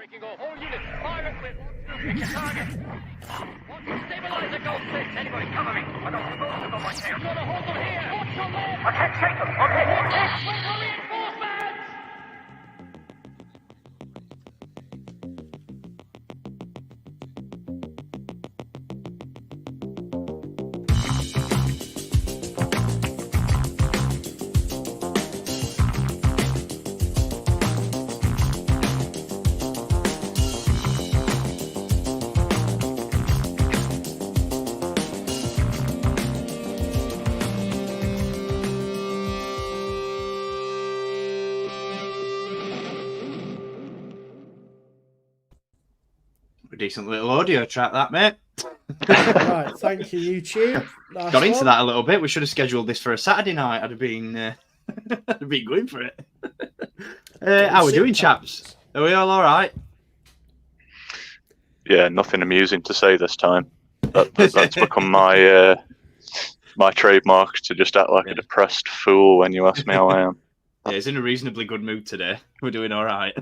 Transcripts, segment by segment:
Breaking all units, fire at will. Pick your target. Want to stabilize the gold six. Anybody cover me. I got explosives on my tail. You've got to hold them here. Watch your left. I can't shake them. Okay. Wait for reinforcements. A decent little audio track, that, mate. Right, thank you, YouTube. Nice Got into one. that a little bit. We should have scheduled this for a Saturday night. I'd have been, I'd have been going for it. How we doing, chaps? Are we all right? Yeah, nothing amusing to say this time. That's become my my trademark, to just act like a depressed fool when you ask me how I am. Yeah, he's in a reasonably good mood today. We're doing all right.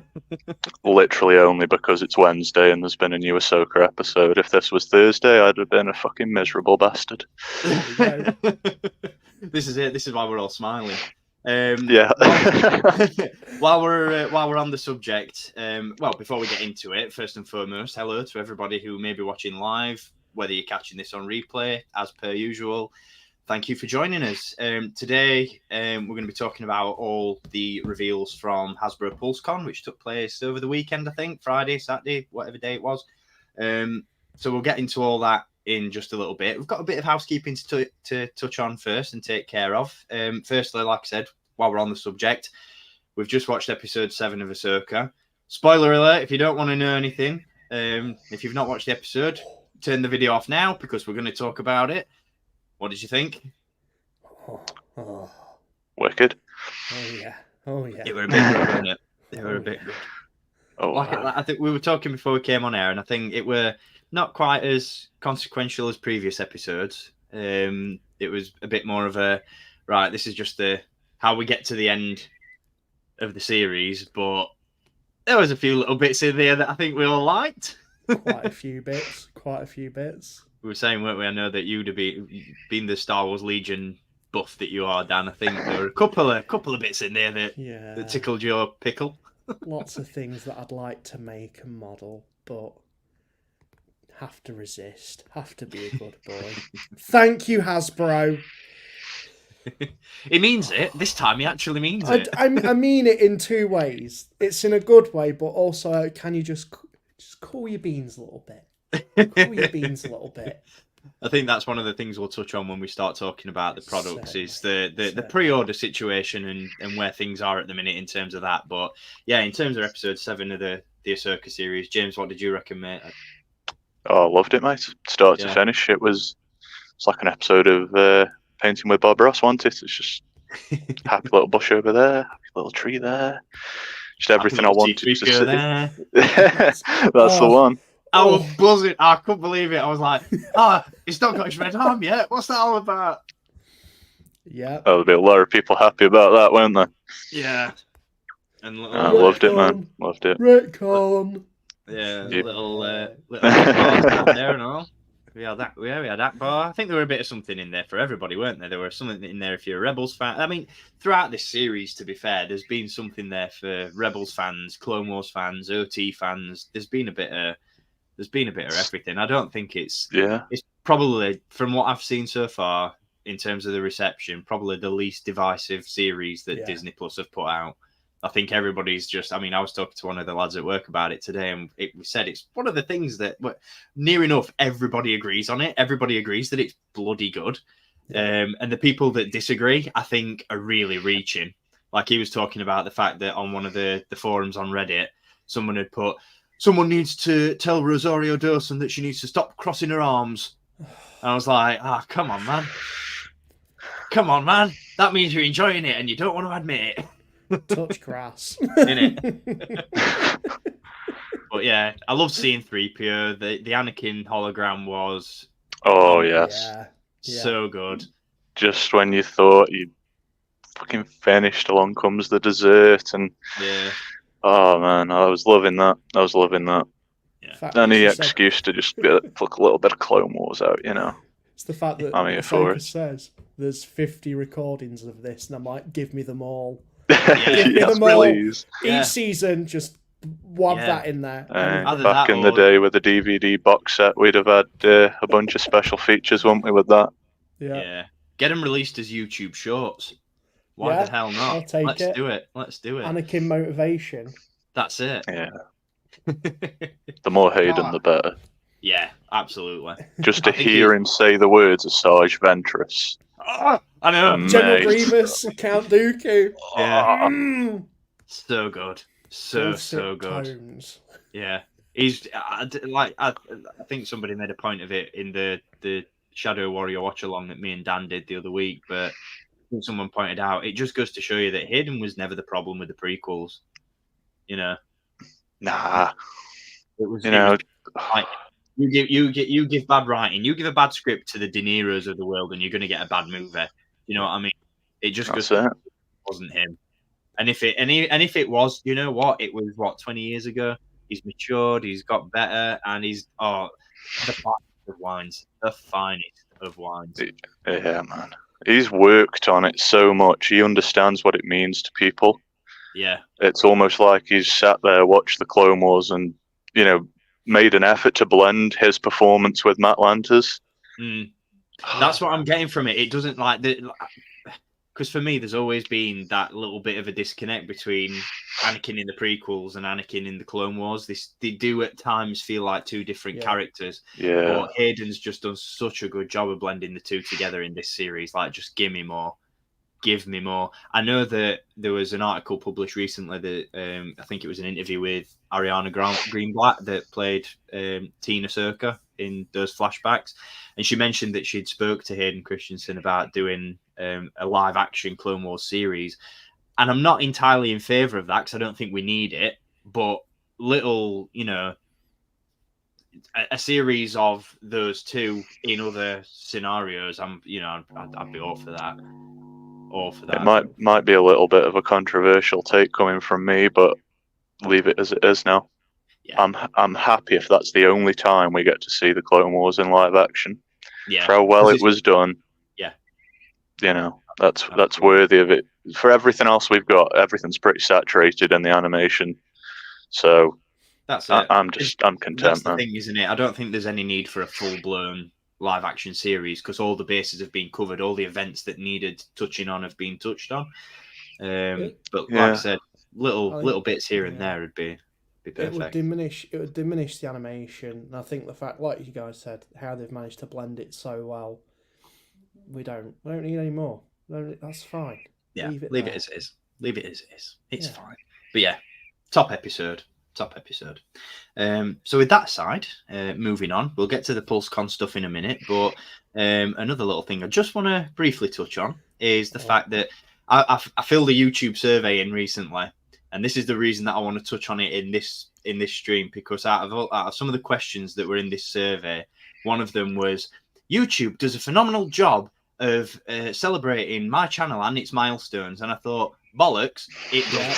Literally only because it's Wednesday and there's been a new Ahsoka episode. If this was Thursday, I'd have been a fucking miserable bastard. This is it. This is why we're all smiling. Yeah. While we're on the subject, well, before we get into it, first and foremost, hello to everybody who may be watching live, whether you're catching this on replay, as per usual. Thank you for joining us. Today, we're going to be talking about all the reveals from Hasbro Pulse-Con, which took place over the weekend, I think, Friday, Saturday, whatever day it was. So we'll get into all that in just a little bit. We've got a bit of housekeeping to touch on first and take care of. Firstly, like I said, while we're on the subject, we've just watched episode 7 of Ahsoka. Spoiler alert, if you don't want to know anything, if you've not watched the episode, turn the video off now because we're going to talk about it. What did you think? Wicked. Oh yeah. They were a bit good, weren't it? They were a bit good. Oh, I think we were talking before we came on air, and I think it were not quite as consequential as previous episodes. It was a bit more of a, right, this is just how we get to the end of the series, but there was a few little bits in there that I think we all liked. Quite a few bits. We were saying, weren't we? I know that you'd have been the Star Wars Legion buff that you are, Dan. I think there were a couple of bits in there that tickled your pickle. Lots of things that I'd like to make and model, but have to resist. Have to be a good boy. Thank you, Hasbro. He means it. This time he actually means it. I mean it in two ways. It's in a good way, but also can you just cool your beans a little bit? Cool your beans a little bit. I think that's one of the things we'll touch on when we start talking about the products, is the pre-order situation and where things are at the minute in terms of that. But yeah, in terms of episode 7 of the Ahsoka series, James, what did you reckon, mate? I loved it, mate. Start to finish, it's like an episode of Painting with Bob Ross, wasn't it? It's just happy little bush over there, happy little tree there, just everything I wanted to see. There. That's the one. I was buzzing. I couldn't believe it. I was like, it's not got his red arm yet. What's that all about? Yeah. There'll be a lot of people happy about that, won't there? Yeah. And I loved it, man. Loved it. Retcon. Yeah, little bars out there and all. We had that bar. I think there were a bit of something in there for everybody, weren't there? There was something in there if you're a Rebels fan. I mean, throughout this series, to be fair, there's been something there for Rebels fans, Clone Wars fans, OT fans. There's been a bit of everything. I don't think it's probably, from what I've seen so far in terms of the reception, probably the least divisive series that Disney Plus have put out. I think everybody's just, I mean, I was talking to one of the lads at work about it today, and we said it's one of the things that near enough everybody agrees on it. Everybody agrees that it's bloody good. And the people that disagree, I think, are really reaching. Like he was talking about the fact that on one of the forums on Reddit, someone had put, someone needs to tell Rosario Dawson that she needs to stop crossing her arms. And I was like, come on, man. Come on, man. That means you're enjoying it and you don't want to admit it. Touch grass. Innit? But yeah, I love seeing 3PO. The Anakin hologram was... Oh, yes. So good. Just when you thought you'd fucking finished, along comes the dessert, and Oh man, I was loving that. Yeah. Fact, Any she said- excuse to just pluck a little bit of Clone Wars out, you know. It's the fact that I'm here for Ahsoka it. says there's 50 recordings of this, and I'm like, give me them all. Yeah. Give me Yes, them all. please. Yeah. Each season, just whab Yeah. that in there. Either Back that in the or- day with the DVD box set, we'd have had a bunch of special features, wouldn't we, with that? Yeah. Get them released as YouTube shorts. Why Yeah, the hell not? I'll take Let's it. do it. Let's do it. Anakin motivation. That's it. Yeah. The more Hayden, the better. Yeah, absolutely. Just to I think hear him say the words of Sarge Ventress. I know. General Mate. Grievous, Count Dooku. Yeah. Mm. So good. So Dulcet good. tones. Yeah. He's I think somebody made a point of it in the Shadow Warrior watch along that me and Dan did the other week, but someone pointed out it just goes to show you that Hayden was never the problem with the prequels. You know, Nah. it was You know, like you give bad writing, you give a bad script to the De Niros of the world, and you're going to get a bad movie. You know what I mean? It just goes. that's it. It wasn't him. And if it was, you know what? It was 20 years ago. He's matured. He's got better, and he's the finest of wines. The finest of wines. Yeah, man. He's worked on it so much. He understands what it means to people. Yeah. It's almost like he's sat there, watched the Clone Wars, and made an effort to blend his performance with Matt Lanter's. That's what I'm getting from it. It doesn't because for me, there's always been that little bit of a disconnect between Anakin in the prequels and Anakin in the Clone Wars. They do at times feel like two different characters. Yeah. But Hayden's just done such a good job of blending the two together in this series. Like, just give me more. Give me more. I know that there was an article published recently that I think it was an interview with Ariana Greenblatt that played Tina Ahsoka in those flashbacks, and she mentioned that she'd spoke to Hayden Christensen about doing a live action Clone Wars series, and I'm not entirely in favor of that because I don't think we need it, but a series of those two in other scenarios, I'd be all for that. It might be a little bit of a controversial take coming from me, but leave it as it is now. Yeah. I'm happy if that's the only time we get to see the Clone Wars in live action. Yeah. For how well it was done. Yeah. That's worthy of it. For everything else we've got, everything's pretty saturated in the animation. So that's it. I'm content. That's the man. thing, isn't it? I don't think there's any need for a full-blown live action series because all the bases have been covered, all the events that needed touching on have been touched on. But like I said, little bits here and there would be perfect. It would diminish the animation, and I think the fact, like you guys said, how they've managed to blend it so well. We don't need any more. That's fine. Yeah, leave it as it is. Leave it as it is. It's fine. But yeah, top episode. So with that aside, moving on, we'll get to the Pulse-Con stuff in a minute, but another little thing I just want to briefly touch on is the fact that I filled a YouTube survey in recently, and this is the reason that I want to touch on it in this stream, because out of some of the questions that were in this survey, one of them was, YouTube does a phenomenal job of celebrating my channel and its milestones, and I thought, bollocks, it does.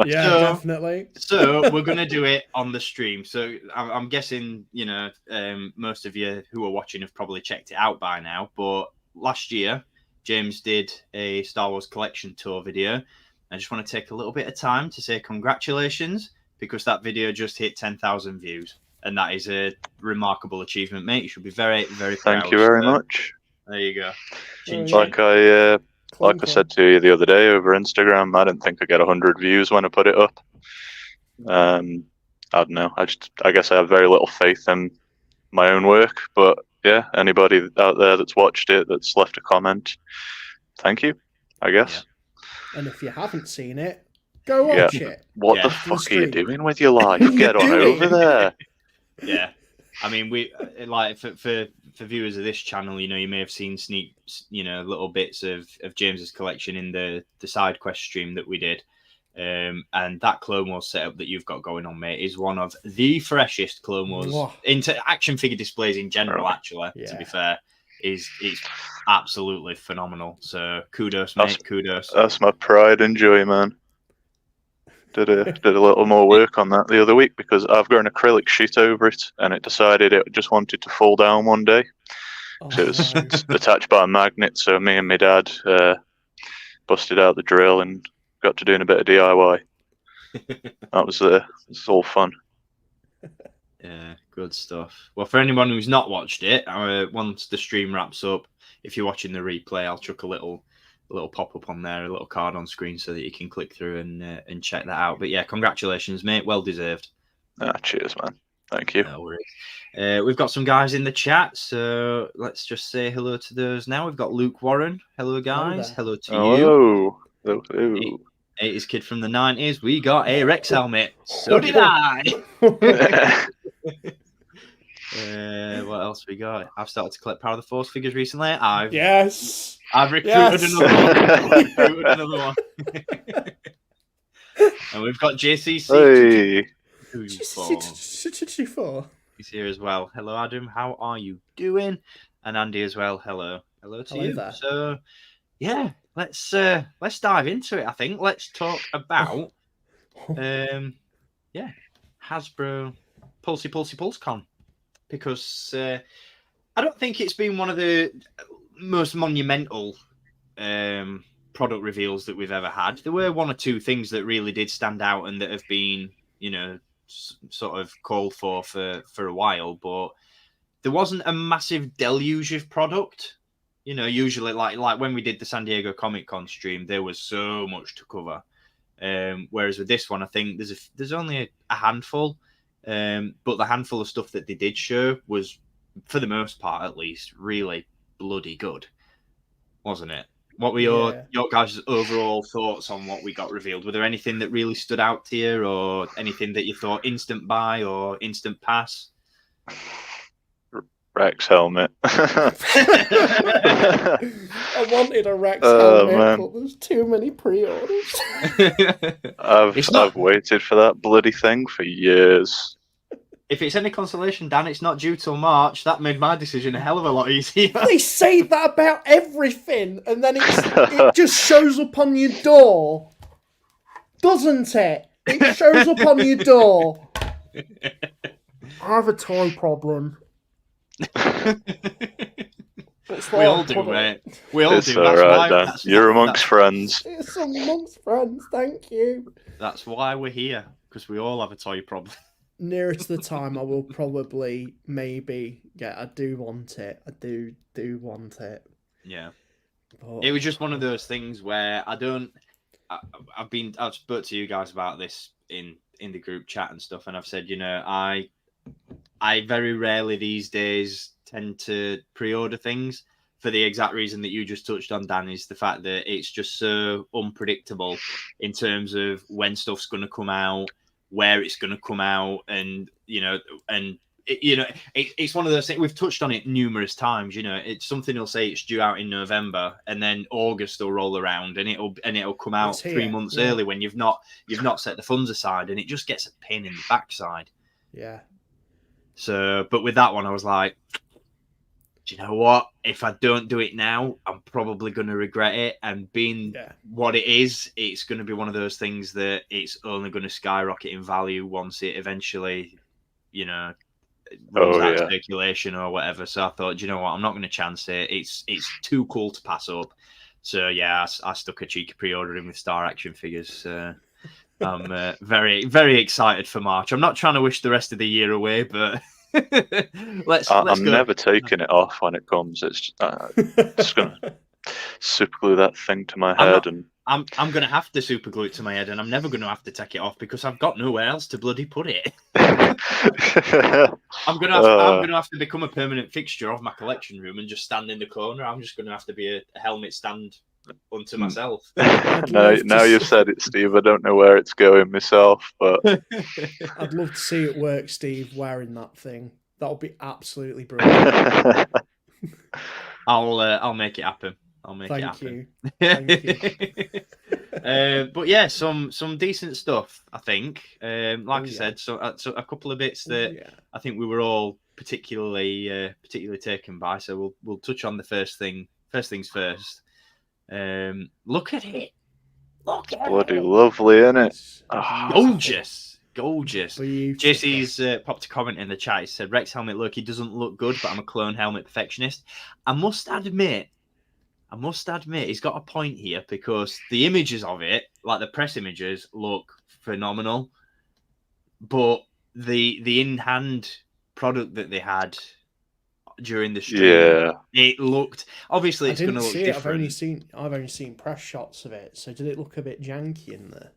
Definitely. So we're going to do it on the stream. So I'm guessing, most of you who are watching have probably checked it out by now. But last year, James did a Star Wars collection tour video. I just want to take a little bit of time to say congratulations, because that video just hit 10,000 views. And that is a remarkable achievement, mate. You should be very, very proud. Thank you very much. There you go. Like I said to you the other day over Instagram, I didn't think I'd get 100 views when I put it up. I don't know. I guess I have very little faith in my own work. But yeah, anybody out there that's watched it, that's left a comment, thank you, I guess. Yeah. And if you haven't seen it, go watch it. What the fuck are you doing with your life? Get on over there. Yeah. I mean, we like for viewers of this channel, you may have seen little bits of James's collection in the side quest stream that we did, and that Clone Wars setup that you've got going on, mate, is one of the freshest Clone Wars into action figure displays in general. Actually, to be fair, it's absolutely phenomenal. So kudos, mate. Kudos. That's my pride and joy, man. Did a little more work on that the other week because I've got an acrylic sheet over it, and it decided it just wanted to fall down one day. So it was no. attached by a magnet. So me and my dad busted out the drill and got to doing a bit of DIY. That was it's all fun. Yeah, good stuff. Well, for anyone who's not watched it, once the stream wraps up, if you're watching the replay, I'll chuck a little pop up on there, a little card on screen, so that you can click through and check that out. But yeah, congratulations, mate. Well deserved. Cheers, man. Thank you. No worries. We've got some guys in the chat, so let's just say hello to those now. We've got Luke Warren. Hello, guys. Hello to you. Hello. 80s kid from the 90s. We got a Rex helmet. So did I. What else we got? I've started to collect Power of the Force figures recently. I've recruited another one. And we've got JCC. JCC4. He's here as well. Hello, Adam. How are you doing? And Andy as well. Hello to you. There. So, yeah, let's dive into it. I think let's talk about Hasbro Pulse-Con, because I don't think it's been one of the most monumental product reveals that we've ever had. There were one or two things that really did stand out and that have been, sort of called for a while, but there wasn't a massive deluge of product. Usually like when we did the San Diego Comic-Con stream, there was so much to cover. Whereas with this one, I think there's only a handful, but the handful of stuff that they did show was, for the most part at least, really bloody good, wasn't it? What were your guys' overall thoughts on what we got revealed? Were there anything that really stood out to you, or anything that you thought instant buy or instant pass? Rex helmet. I wanted a Rex helmet, but there's too many pre-orders. I've waited for that bloody thing for years. If it's any consolation, Dan, it's not due till March. That made my decision a hell of a lot easier. They say that about everything, and then it just shows up on your door. Doesn't it? It shows up on your door. I have a toy problem. We all do, mate. We all do. All right, Dan. You're amongst friends. It's amongst friends, thank you. That's why we're here, because we all have a toy problem. Nearer to the time, I will probably maybe get. I do want it. I do want it. Yeah. But it was just one of those things where I've spoke to you guys about this in the group chat and stuff, and I've said, I very rarely these days tend to pre-order things for the exact reason that you just touched on, Dan, is the fact that it's just so unpredictable in terms of when stuff's going to come out, where it's going to come out, and it's one of those things. We've touched on it numerous times. It's something will say it's due out in November, and then August will roll around, and it'll come out 3 months early when you've not set the funds aside, and it just gets a pain in the backside. Yeah. So, but with that one, I was like, do you know what? If I don't do it now, I'm probably going to regret it. And being what it is, it's going to be one of those things that it's only going to skyrocket in value once it eventually, runs out of circulation or whatever. So I thought, do you know what? I'm not going to chance it. It's too cool to pass up. So yeah, I stuck a cheeky pre-order in with Star Action figures. I'm very, very excited for March. I'm not trying to wish the rest of the year away, but let's I'm go. never taking it off when it comes. It's just gonna super glue that thing to my head, I'm gonna have to super glue it to my head, and I'm never gonna have to take it off because I've got nowhere else to bloody put it. I'm gonna have to become a permanent fixture of my collection room and just stand in the corner. I'm just gonna have to be a helmet stand unto myself. Now you've said it, Steve. I don't know where it's going myself, but I'd love to see it work, Steve, wearing that thing. That would be absolutely brilliant. I'll make it happen. Thank you. Thank you. But yeah, some decent stuff, I think. I said, so a couple of bits that I think we were all particularly taken by. So we'll touch on the first things first. Look at it. Look at Bloody it. lovely, isn't it? It's Ah. Gorgeous. Gorgeous. beautiful. JC's popped a comment in the chat. He said, Rex helmet Loki doesn't look good, but I'm a clone helmet perfectionist. I must admit, he's got a point here because the images of it, like the press images, look phenomenal. But the in-hand product that they had during the stream, Yeah. it looked obviously I it's going to didn't look see it. different. I've only seen press shots of it. So did it look a bit janky in there?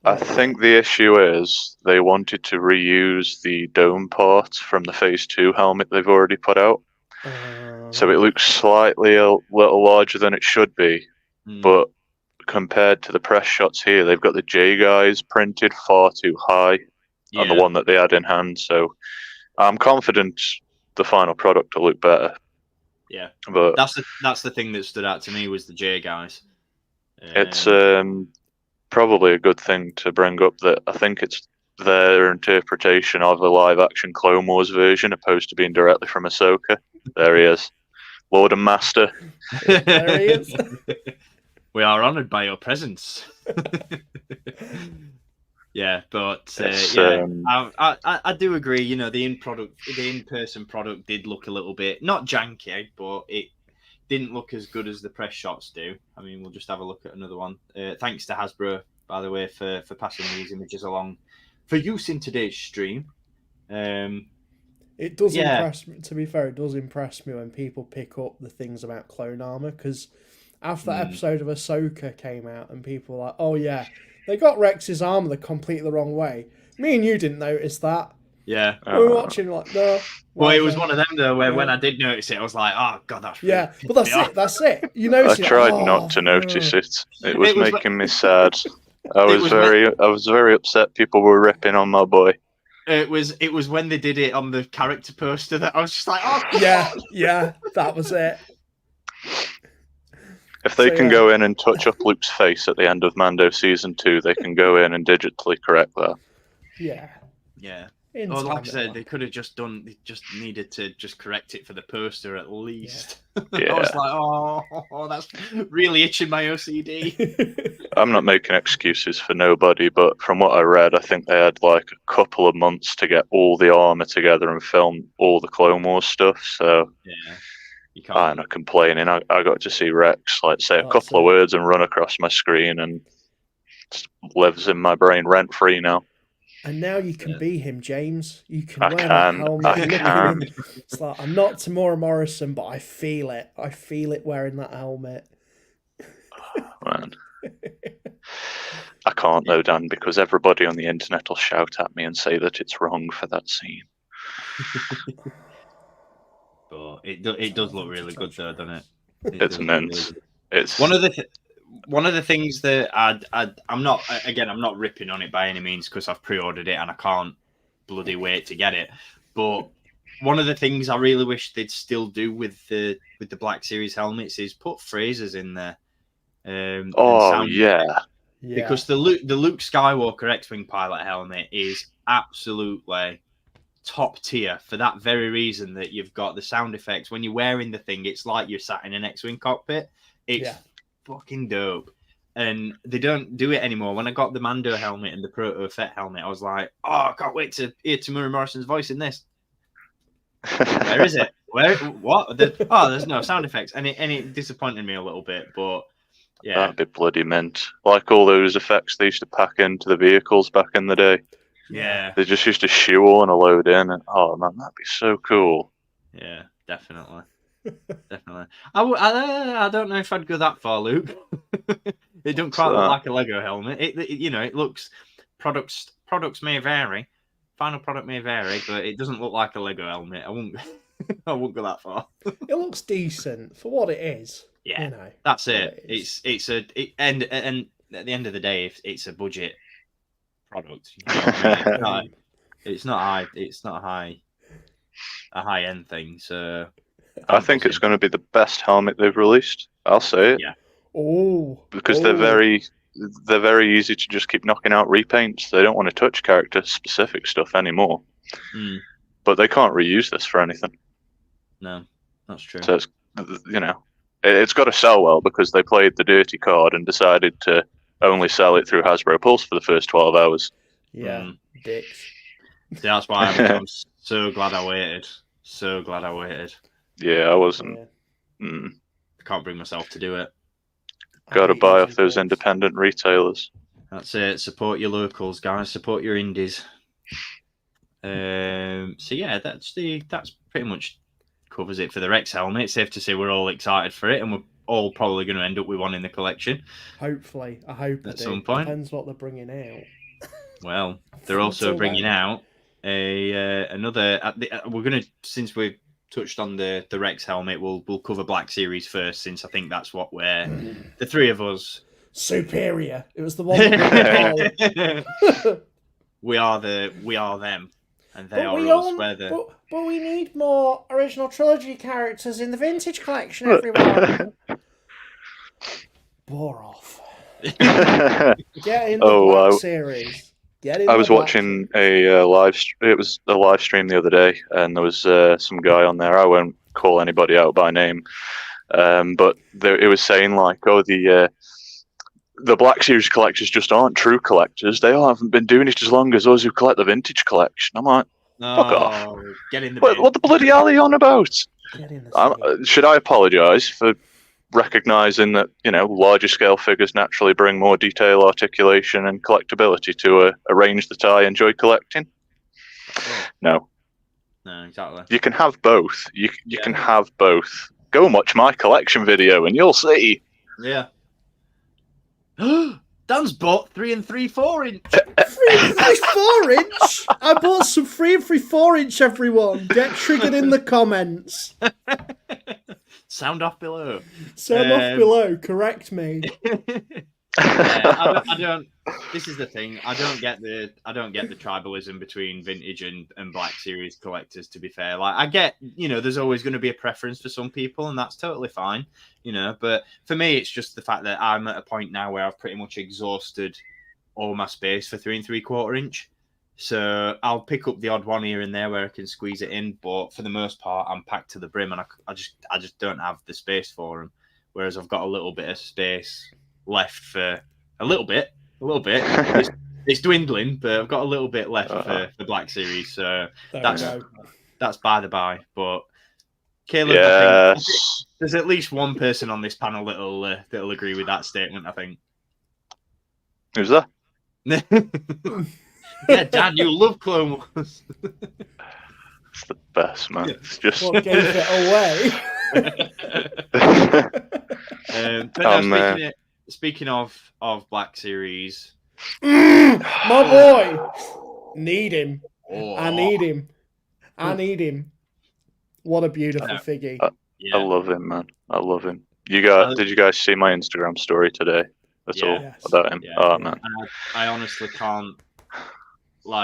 I think the issue is they wanted to reuse the dome part from the Phase 2 helmet they've already put out. So it looks slightly a little larger than it should be. But compared to the press shots here, they've got the J guys printed far too high on the one that they had in hand. So I'm confident the final product will look better. Yeah, but that's the thing that stood out to me was the J guys. It's probably a good thing to bring up that I think it's their interpretation of a live-action Clone Wars version, opposed to being directly from Ahsoka. There he is, Lord and Master. There he is. We are honoured by your presence. Yeah, but I do agree. You know, the in-person product did look a little bit not janky, but it didn't look as good as the press shots do. I mean, we'll just have a look at another one. Thanks to Hasbro, by the way, for passing these images along for use in today's stream. It does impress me. To be fair, it does impress me when people pick up the things about clone armor, because after that episode of Ahsoka came out and people were like, oh yeah, they got Rex's armor the completely wrong way. Me and you didn't notice that. Yeah. We were watching like, no. Well, it was one of them though, where when I did notice it, I was like, oh god, that's really but that's it. You notice I tried not to notice it. It was making me sad. I was very upset people were ripping on my boy. It was when they did it on the character poster that I was just like, oh yeah, that was it. If they can go in and touch up Luke's face at the end of Mando Season 2, they can go in and digitally correct that. Yeah. Or like I said, they could have just done. They just needed to just correct it for the poster at least. Yeah. I was like, oh, that's really itching my OCD. I'm not making excuses for nobody, but from what I read, I think they had like a couple of months to get all the armor together and film all the Clone Wars stuff. So I'm not complaining. I got to see Rex like say a couple of words and run across my screen, and it lives in my brain rent free now. And now you can be him, James. You can I wear can, that helmet. I can. It's like, I'm not Tamora Morrison, but I feel it. I feel it wearing that helmet. Man. I can't though, Dan, because everybody on the internet will shout at me and say that it's wrong for that scene. But it does look really good though, doesn't it? It's immense. It's one of the things that I'm not ripping on it by any means because I've pre-ordered it and I can't bloody wait to get it. But one of the things I really wish they'd still do with the Black Series helmets is put phrases in there. Because the Luke Skywalker X-wing pilot helmet is absolutely top tier for that very reason that you've got the sound effects when you're wearing the thing. It's like you're sat in an X-wing cockpit. It's fucking dope, and they don't do it anymore. When I got the Mando helmet and the Proto Fett helmet, I was like, oh, I can't wait to hear Tamura Morrison's voice in this. Where is it? What? There's no sound effects, and it disappointed me a little bit, but yeah, that'd be bloody mint. Like all those effects they used to pack into the vehicles back in the day. Yeah, they just used to shoehorn a load in, and oh man, that'd be so cool. Yeah, definitely. Definitely. I don't know if I'd go that far, Luke. It don't quite look like a Lego helmet. It looks products may vary. Final product may vary, but it doesn't look like a Lego helmet. I won't go that far. It looks decent for what it is. Yeah, you know, that's it. And at the end of the day, if it's a budget product, it's not high. It's not a high end thing. So I think it's going to be the best helmet they've released. I'll say it. Yeah. Because they're very easy to just keep knocking out repaints. They don't want to touch character specific stuff anymore. But they can't reuse this for anything. No, that's true. So it's, It's got to sell well because they played the dirty card and decided to only sell it through Hasbro Pulse for the first 12 hours. Yeah, dicks. See, that's why I'm so glad I waited. So glad I waited. Yeah, I wasn't. Yeah. I can't bring myself to do it. Got to hate buy using off those books. independent retailers. That's it. Support your locals, guys. Support your indies. So yeah, that's pretty much covers it for the Rex helmet. It's safe to say we're all excited for it, and we're all probably going to end up with one in the collection. Hopefully, I hope at I do. some point. Depends what they're bringing out. Well, they're also Until bringing then. out another. We're going to, since we've touched on the Rex helmet, we'll cover Black Series first, since I think that's what we're the three of us. Superior. It was the one that we called. we are them, and they But are we us. all- We're the But we need more original trilogy characters in the vintage collection, everyone. Bore off. Get in the Black Series. Get in I the was Black watching Series. a live. It was a live stream the other day, and there was some guy on there. I won't call anybody out by name, but it was saying like, "Oh, the Black Series collectors just aren't true collectors. They all haven't been doing it as long as those who collect the vintage collection." I'm like, "Fuck off! Get in the bin. What the bloody hell are you on about?" Get in the series. Should I apologise for recognising that larger scale figures naturally bring more detail, articulation, and collectability to a range that I enjoy collecting? No. No, exactly. You can have both. You can have both. Go and watch my collection video, and you'll see. Yeah. Dan's bought 3 3/4 inch. 3 3/4 inch. I bought some 3 3/4 inch. Everyone, get triggered in the comments. Sound off below. Sound off below. Correct me. I don't. This is the thing. I don't get the tribalism between vintage and Black Series collectors. To be fair, like I get, there's always going to be a preference for some people, and that's totally fine. But for me, it's just the fact that I'm at a point now where I've pretty much exhausted all my space for 3 3/4 inch. So I'll pick up the odd one here and there where I can squeeze it in, but for the most part, I'm packed to the brim, and I just don't have the space for them. Whereas I've got a little bit of space left for a little bit. It's dwindling, but I've got a little bit left for the Black Series. So that's by the by. But Caleb, I think there's at least one person on this panel that'll agree with that statement. I think. Who's that? Yeah, Dan, you love Clone Wars. It's the best, man. It's just What gave it away? But no, speaking of Black Series, My boy, need him. oh, I need him. What a beautiful figure. yeah. I love him, man. I love him. Did you guys see my Instagram story today? That's all Yes. about him. Yeah. Oh man. I honestly can't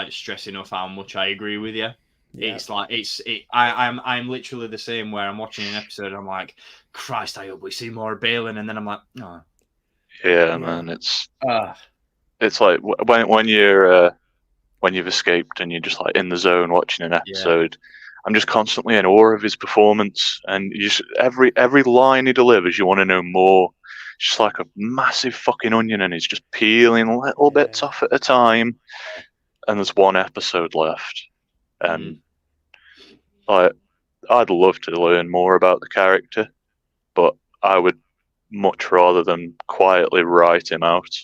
stress enough how much I agree with you. Yeah. It's like I'm literally the same where I'm watching an episode and I'm like, Christ, I hope we see more of Balin, and then I'm like, no. Yeah, man. It's like when you've escaped and you're just like in the zone watching an episode. I'm just constantly in awe of his performance, and every line he delivers, you want to know more. It's just like a massive fucking onion, and he's just peeling little bits off at a time. And there's one episode left, and I'd love to learn more about the character, but I would much rather than quietly write him out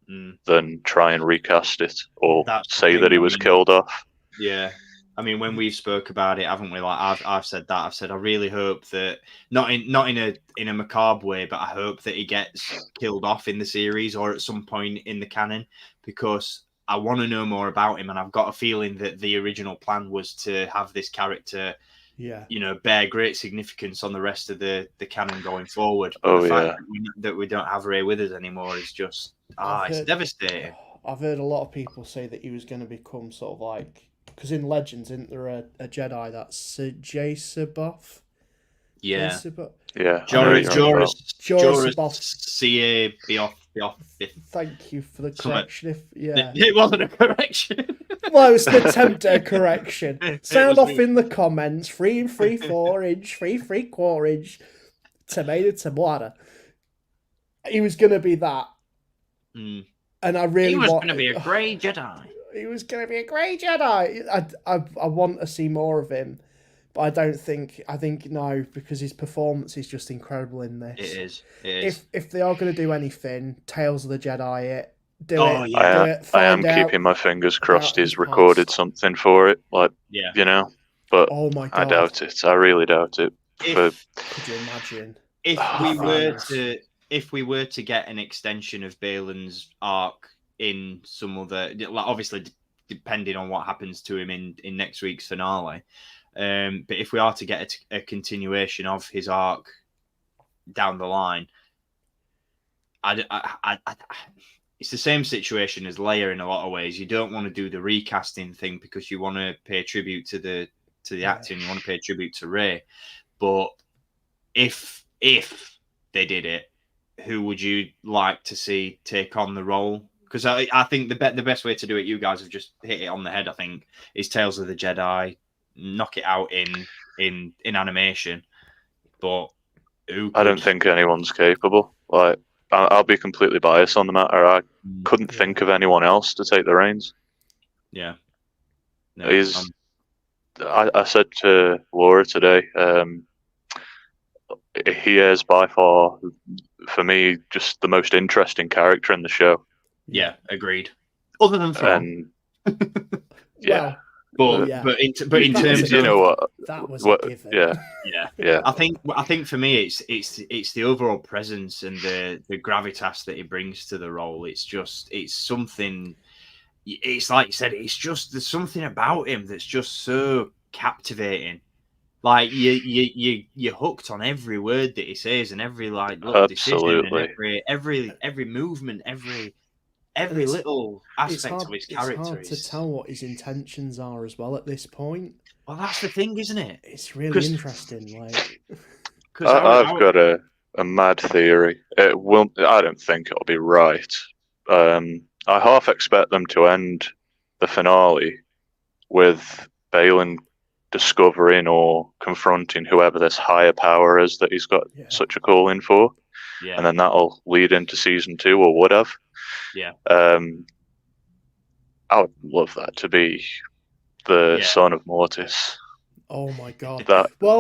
than try and recast it or say that he was killed off. Yeah. I mean, when we spoke about it, haven't we? Like I've said that. I've said I really hope that not in a macabre way, but I hope that he gets killed off in the series or at some point in the canon, because I want to know more about him, and I've got a feeling that the original plan was to have this character, bear great significance on the rest of the canon going forward. But the fact that we don't have Rey with us anymore is just it's devastating. I've heard a lot of people say that he was going to become sort of like. Because in Legends, isn't there a Jedi that's Jace Buff? Yeah. Yeah. Joris Buff. C.A. Bioff. Thank you for the correction. It wasn't a correction. Well, it was an attempt at a correction. Sound off in the comments. 3 3/4 inch, 3 3/4 inch. tomato. He was going to be that. Mm. And I really He was want... going to be a grey Jedi. He was going to be a great Jedi. I want to see more of him. But I don't think... I think no, because his performance is just incredible in this. It is. If they are going to do anything, Tales of the Jedi it. Do Oh, it. yeah. Do it. I am Find out keeping my fingers crossed about his he's recorded past. something for it, like, Yeah. you know. But Oh my God. I doubt it. I really doubt it. Could you imagine? If we were to get an extension of Balin's arc in some other, like obviously depending on what happens to him in next week's finale, but if we are to get a continuation of his arc down the line, it's the same situation as Leia in a lot of ways. You don't want to do the recasting thing because you want to pay tribute to the acting. You want to pay tribute to Rey. But if they did it, who would you like to see take on the role? Because I think the best way to do it, you guys have just hit it on the head, I think, is Tales of the Jedi. Knock it out in animation. But I don't think anyone's capable. Like, I'll be completely biased on the matter. I couldn't think of anyone else to take the reins. Yeah. No, I said to Laura today, he is by far, for me, just the most interesting character in the show. Yeah, agreed. Other than Thrawn. Yeah. Well, but in terms of, you know what, that was a given. Yeah. I think for me it's the overall presence and the gravitas that he brings to the role. It's something. It's like you said. It's just there's something about him that's just so captivating. Like you're hooked on every word that he says and every little decision and every movement, every little aspect of his character. It's hard to tell what his intentions are as well at this point. Well, that's the thing, isn't it? It's really interesting. Like, I've got a mad theory. I don't think it'll be right. I half expect them to end the finale with Balin discovering or confronting whoever this higher power is that he's got such a calling for. Yeah. And then that'll lead into season 2 or would have. Yeah. I would love that to be the son of Mortis. Oh my God.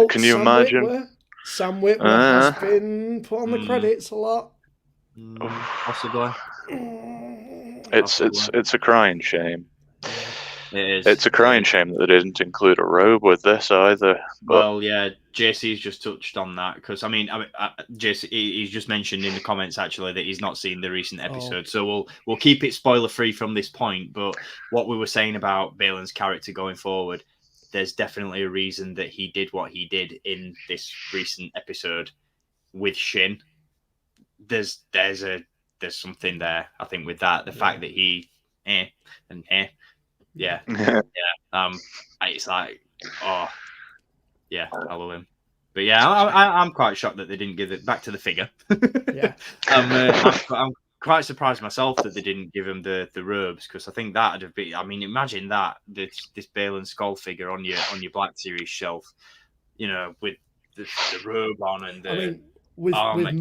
Can you imagine? Sam Witwer has been put on the credits a lot. Possibly. It's a crying shame. It is. It's a crying shame that they didn't include a robe with this either. Well, yeah, JC's just touched on that because JC he's just mentioned in the comments actually that he's not seen the recent episode, so we'll keep it spoiler free from this point. But what we were saying about Balin's character going forward, there's definitely a reason that he did what he did in this recent episode with Shin. There's something there, I think, with that. The fact that he Yeah. It's like, I love him. But yeah, I'm quite shocked that they didn't give it back to the figure. Yeah. I'm quite surprised myself that they didn't give him the robes because I think that'd have been. I mean, imagine that this Balin Skull figure on your Black Series shelf, with the robe on and the. I mean,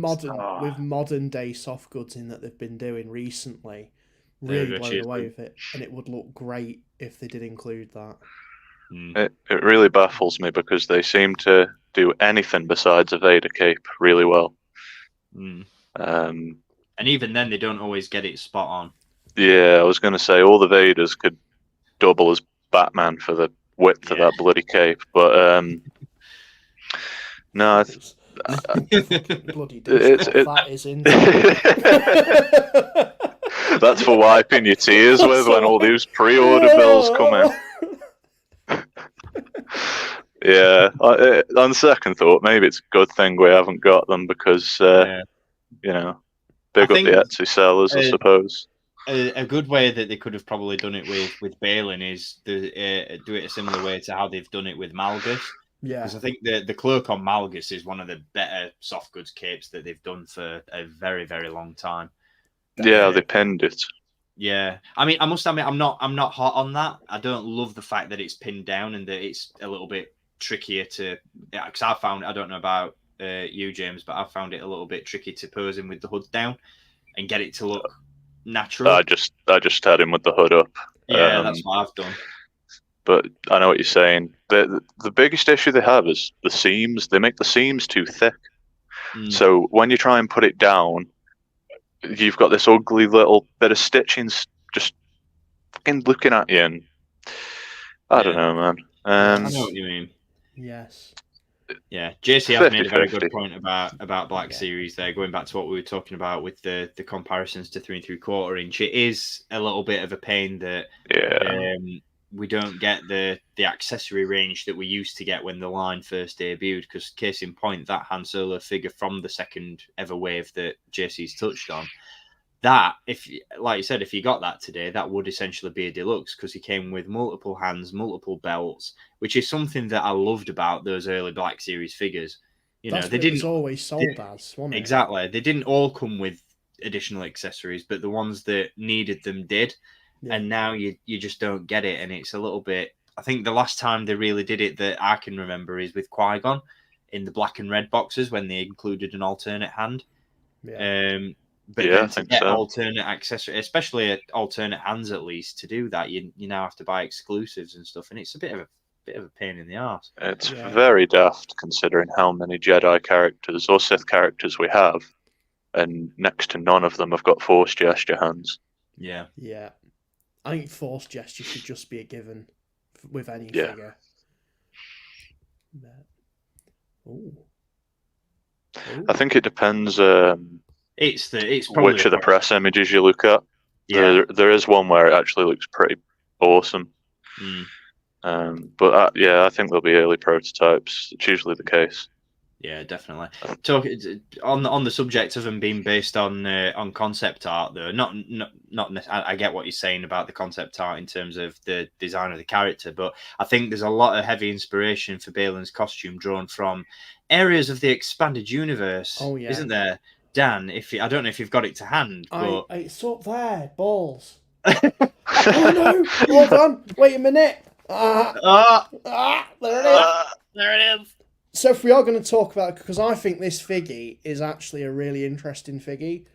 with modern day soft goods in that they've been doing recently. Really blown away with it, and it would look great if they did include that. It really baffles me because they seem to do anything besides a Vader cape really well. And even then, they don't always get it spot on. Yeah, I was going to say all the Vaders could double as Batman for the width of that bloody cape, but no. Bloody that is in. That's for wiping your tears with when all these pre-order bills come in. Yeah, on second thought, maybe it's a good thing we haven't got them because, big up the Etsy sellers, I suppose. A good way that they could have probably done it with Balin is to do it a similar way to how they've done it with Malgus. Yeah, because I think the cloak on Malgus is one of the better soft goods capes that they've done for a very, very long time. Yeah, they pinned it. Yeah, I mean, I must admit, I'm not hot on that. I don't love the fact that it's pinned down and that it's a little bit trickier to. Because I don't know about you, James, but I found it a little bit tricky to pose him with the hood down and get it to look natural. I just had him with the hood up. Yeah, that's what I've done. But I know what you're saying. The biggest issue they have is the seams. They make the seams too thick. So when you try and put it down, you've got this ugly little bit of stitching just fucking looking at you. And I don't know, man. I know what you mean. Yes. Yeah, JC has made a very 50-50. good point about Black Series there, going back to what we were talking about with the comparisons to 3 3/4 inch. It is a little bit of a pain that we don't get the accessory range that we used to get when the line first debuted, because case in point, that Han Solo figure from the second ever wave that JC's touched on, that, if like you said, if you got that today, that would essentially be a deluxe, because he came with multiple hands, multiple belts, which is something that I loved about those early Black Series figures. That's what it was always sold as, wasn't it? Exactly. They didn't all come with additional accessories, but the ones that needed them did. Yeah. And now you just don't get it, and it's a little bit. I think the last time they really did it that I can remember is with Qui-Gon in the black and red boxes when they included an alternate hand. Yeah. But then to get alternate accessory, especially alternate hands, at least to do that, you now have to buy exclusives and stuff, and it's a bit of a pain in the arse. It's very daft considering how many Jedi characters or Sith characters we have, and next to none of them have got Force gesture hands. Yeah. Yeah. I think Force gesture should just be a given with any figure. Ooh. I think it depends. It's which of the press images you look at. Yeah. There is one where it actually looks pretty awesome. But I think there'll be early prototypes. It's usually the case. Yeah, definitely. Talk on the subject of them being based on concept art, though. Not. I get what you're saying about the concept art in terms of the design of the character, but I think there's a lot of heavy inspiration for Balin's costume drawn from areas of the expanded universe. Oh yeah, isn't there, Dan? I don't know if you've got it to hand, but it's up there, balls. Oh no! Hold on, wait a minute. There it is. There it is. So if we are going to talk about, because I think this figgy is actually a really interesting figgy,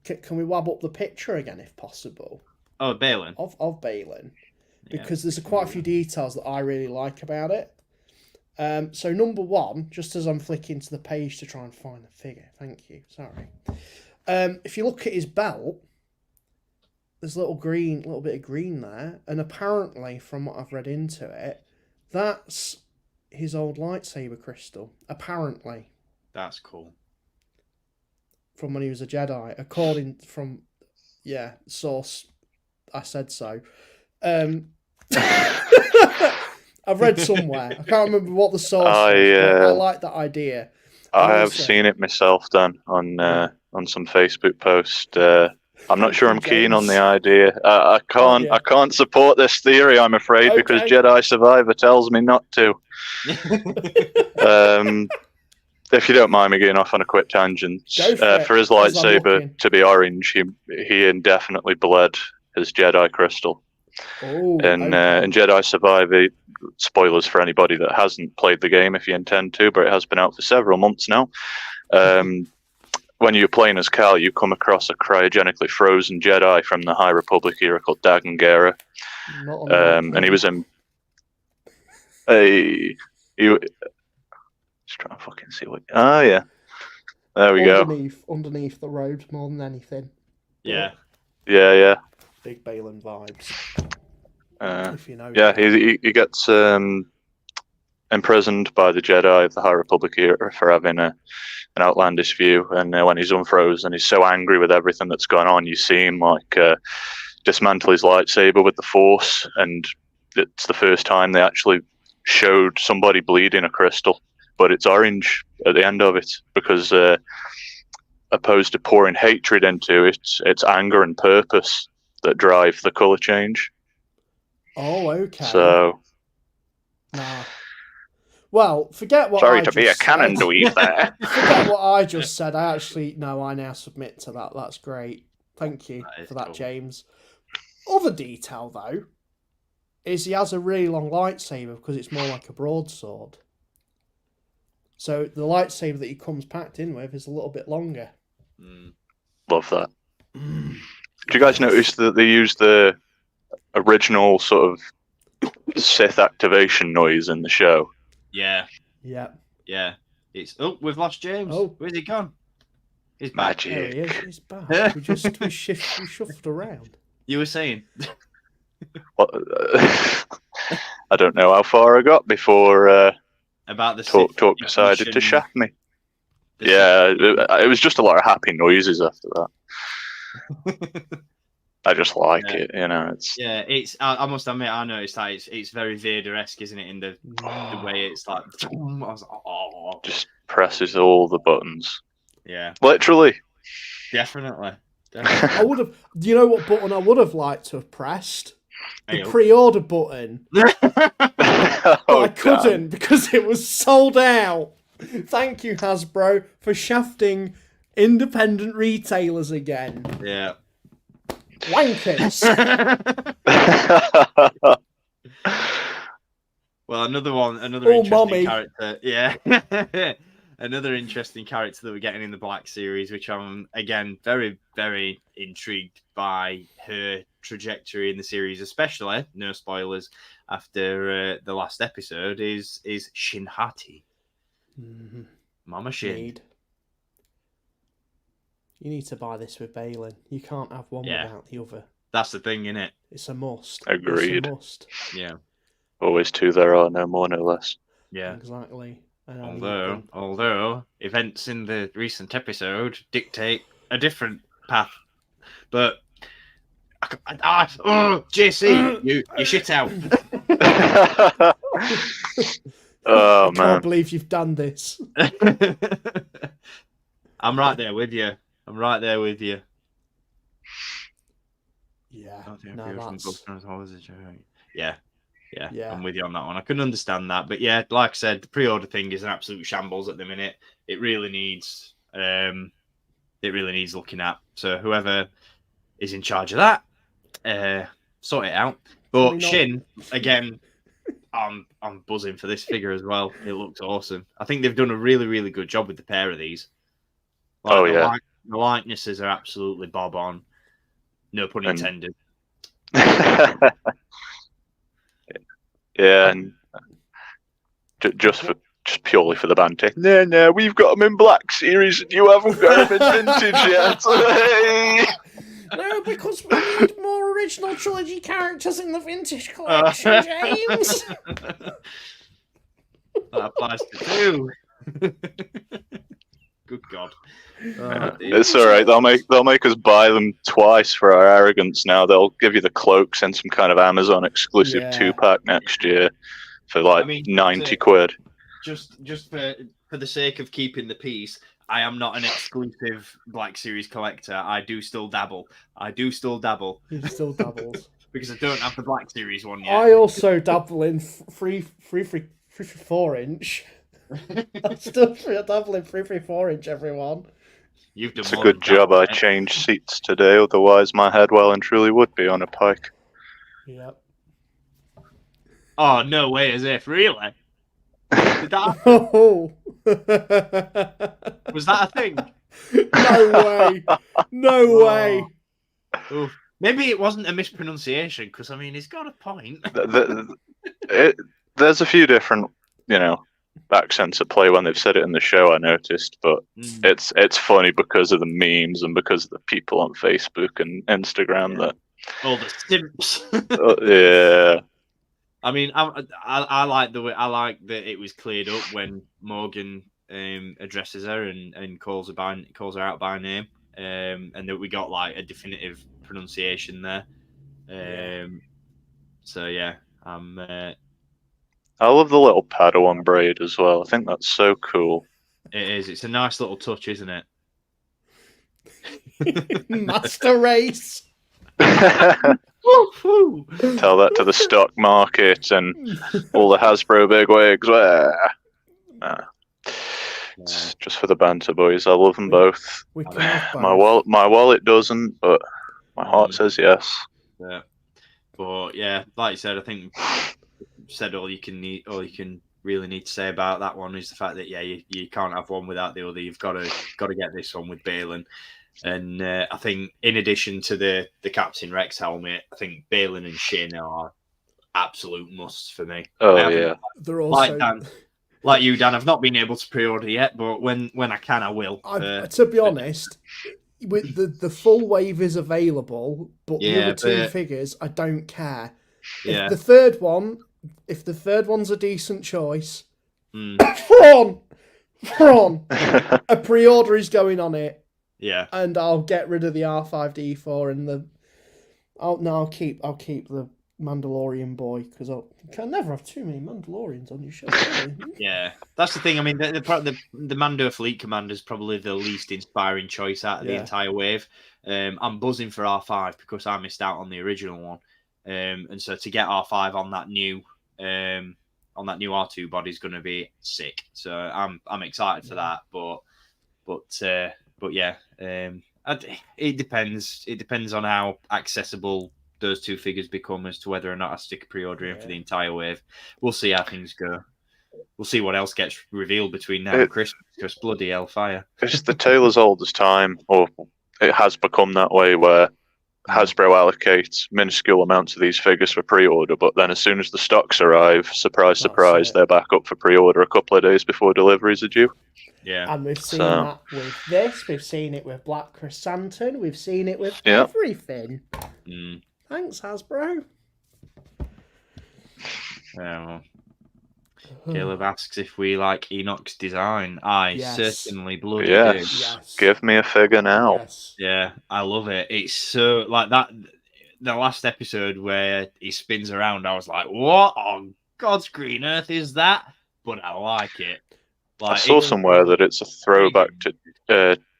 can we wab up the picture again if possible? Oh, Balin. Of Balin. Because there's quite a few details that I really like about it. So number one, just as I'm flicking to the page to try and find the figure, thank you, sorry. If you look at his belt, there's a little bit of green there, and apparently, from what I've read into it, that's his old lightsaber crystal, apparently. That's cool. From when he was a Jedi, according from source. I said so. I've read somewhere. I can't remember what the source was, but I like that idea. I have seen it myself, Dan, on some Facebook post. I'm not sure I'm keen on the idea. I can't support this theory, I'm afraid, because Jedi Survivor tells me not to. If you don't mind me getting off on a quick tangent, for his lightsaber to be orange, he indefinitely bled his Jedi crystal. In Jedi Survivor, spoilers for anybody that hasn't played the game if you intend to, but it has been out for several months now. When you're playing as Cal, you come across a cryogenically frozen Jedi from the High Republic era called Dagan Gera. And he was in just trying to fucking see what. Oh yeah, there we go. Underneath the robes, more than anything. Yeah. Big Balin vibes. If you know. Yeah, he gets imprisoned by the Jedi of the High Republic era for having an outlandish view, and when he's unfrozen, he's so angry with everything that's gone on. You see him dismantle his lightsaber with the Force, and it's the first time they actually showed somebody bleeding a crystal, but it's orange at the end of it because opposed to pouring hatred into it, it's anger and purpose that drive the color change. Oh, okay. So, nah. Well, forget what. Sorry to be a canon dweeb there. Forget what I just said. I now submit to that. That's great. Thank you for that, cool. James. Other detail though is he has a really long lightsaber because it's more like a broadsword. So the lightsaber that he comes packed in with is a little bit longer. Love that. Do you guys notice that they use the original sort of Sith activation noise in the show? Yeah. Yeah. Yeah. We've lost James. Oh. Where's he gone? He's back. There he Magic. is. He's back. we shuffled around. You were saying? What, I don't know how far I got before About the Talk decided to shaft me. Yeah, it was just a lot of happy noises after that. I just like it, you know. It's. I must admit, I noticed that it's very Vader-esque, isn't it? In the way it's like, I was like, oh, just presses all the buttons. Yeah, literally. Definitely. I would have. Do you know what button I would have liked to have pressed? The Hey-o. pre-order button, but I couldn't because it was sold out. Thank you, Hasbro, for shafting independent retailers again. Yeah. Wankers. Well, another Oh, interesting mommy. character. Yeah. Another interesting character that we're getting in the Black series, which I'm, again, very, very intrigued by her trajectory in the series, especially, no spoilers, after the last episode, is Shin Hati. Mm-hmm. Mama Shin. You need to buy this with Balin. You can't have one without the other. That's the thing, innit? It's a must. Agreed. It's a must. Yeah. Always two there are, no more, no less. Yeah. Exactly. Although events in the recent episode dictate a different path, but JC, you shit out. Oh I can't believe you've done this. I'm right there with you. Yeah. Yeah, I'm with you on that one. I couldn't understand that, but yeah, like I said, the pre-order thing is an absolute shambles at the minute. It really needs looking at. So whoever is in charge of that, sort it out. But Shin, again, I'm buzzing for this figure as well. It looks awesome. I think they've done a really, really good job with the pair of these. The likenesses are absolutely bob on. No pun intended. Yeah, and just purely for the banter. No, we've got them in Black Series, and you haven't got them in Vintage yet. No, because we need more original trilogy characters in the Vintage collection, James. That applies to two. Good God. It's all right. They'll make us buy them twice for our arrogance. Now they'll give you the cloaks and some kind of Amazon exclusive 2-pack next year for like 90 quid. Just for the sake of keeping the peace, I am not an exclusive Black Series collector. I do still dabble. He still dabbles because I don't have the Black Series one yet. I also dabble in 3/4 inch. I'm still dabbling 3/4 inch, everyone. You've done it's a good job I changed seats today, otherwise my head well and truly would be on a pike. Yep. Oh, no way, as if, really? Did that was that a thing? No way. Oof. Maybe it wasn't a mispronunciation, because, I mean, he's got a point. There's a few different, accents at play when they've said it in the show, I noticed, but it's funny because of the memes and because of the people on Facebook and Instagram that all the simps. Yeah. I mean, I like the way that it was cleared up when Morgan addresses her and calls her out by name, and that we got like a definitive pronunciation there. So yeah, I love the little Padawan braid as well. I think that's so cool. It is. It's a nice little touch, isn't it? Master race. Tell that to the stock market and all the Hasbro bigwigs. It's just for the banter, boys. I love them both. My wallet doesn't, but my heart says yes. Yeah, but yeah, like you said, I think said all you can really need to say about that one is the fact that you can't have one without the other. You've got to get this one with Balin. And I think in addition to the Captain Rex helmet, I think Balin and Shin are absolute musts for me. Oh yeah, they're also like you, Dan. I've not been able to pre-order yet, but when I can, I will. To be honest, with the full wave is available, but the other two figures, I don't care. Yeah. If the third one's a decent choice, Prawn, a pre-order is going on it. Yeah, and I'll get rid of the R5D4 and I'll keep the Mandalorian boy because you can never have too many Mandalorians on your show. Yeah, that's the thing. I mean, the Mando Fleet Commander is probably the least inspiring choice out of the entire wave. I'm buzzing for R5 because I missed out on the original one, and so to get R5 on that new R2 body is going to be sick. So I'm excited for that. But yeah, it depends. It depends on how accessible those two figures become as to whether or not I stick a pre-order in for the entire wave. We'll see how things go. We'll see what else gets revealed between now and Christmas, because bloody hellfire. It's the tale as old as time, or it has become that way, where Hasbro allocates minuscule amounts of these figures for pre-order, but then as soon as the stocks arrive, surprise, surprise, they're back up for pre-order a couple of days before deliveries are due. Yeah, and we've seen that with this. We've seen it with Black Chrysanthemum. We've seen it with everything. Thanks, Hasbro. Caleb asks if we like Enoch's design. I certainly bloody do. Yes, give me a figure now. Yes. Yeah, I love it. It's so like that. The last episode where he spins around, I was like, "What on God's green earth is that?" But I like it. Like, I saw somewhere that it's a throwback to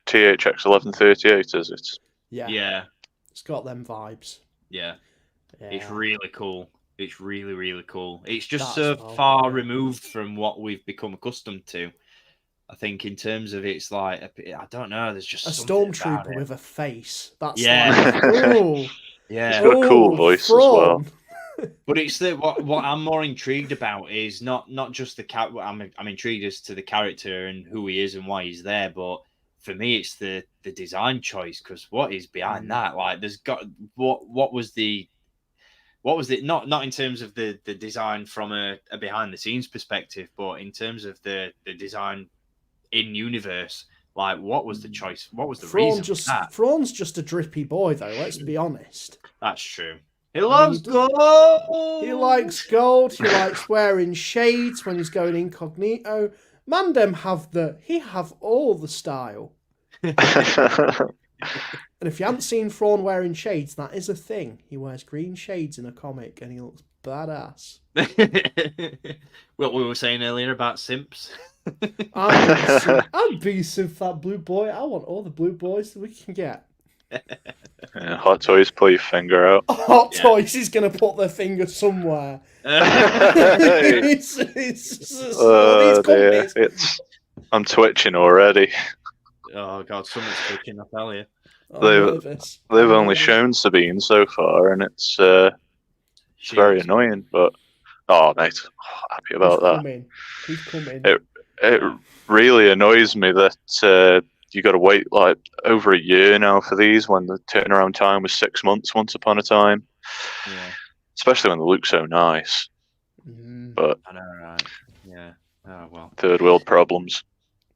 THX 1138, is it? Yeah. It's got them vibes. Yeah. It's really cool. It's really, really cool. It's just far removed from what we've become accustomed to. I think in terms of it's like, I don't know, there's just a stormtrooper with a face. That's It's got a cool voice as well. But it's what I'm more intrigued about is not just the cat. I'm intrigued as to the character and who he is and why he's there. But for me, it's the design choice, because what is behind that? Like, there's got what was the not in terms of the design from a behind the scenes perspective, but in terms of the design in universe. Like, what was the choice? What was the reason for that? Thrawn's just a drippy boy, though. Let's be honest. That's true. He loves gold. He likes gold. He likes wearing shades when he's going incognito. Mandem have all the style. And if you haven't seen Thrawn wearing shades, that is a thing. He wears green shades in a comic, and he looks badass. What we were saying earlier about simps. I'd be simp that blue boy. I want all the blue boys that we can get. Hot Toys, pull your finger out. Hot Toys is going to put their finger somewhere. I'm twitching already. Oh God, someone's twitching, I tell you. They've only shown Sabine so far, and it's very annoying. But mate, happy about that. He's coming. It really annoys me that you got to wait like over a year now for these, when the turnaround time was 6 months once upon a time. Yeah. Especially when they look so nice. But I know, right? Yeah. Oh well. Third world problems.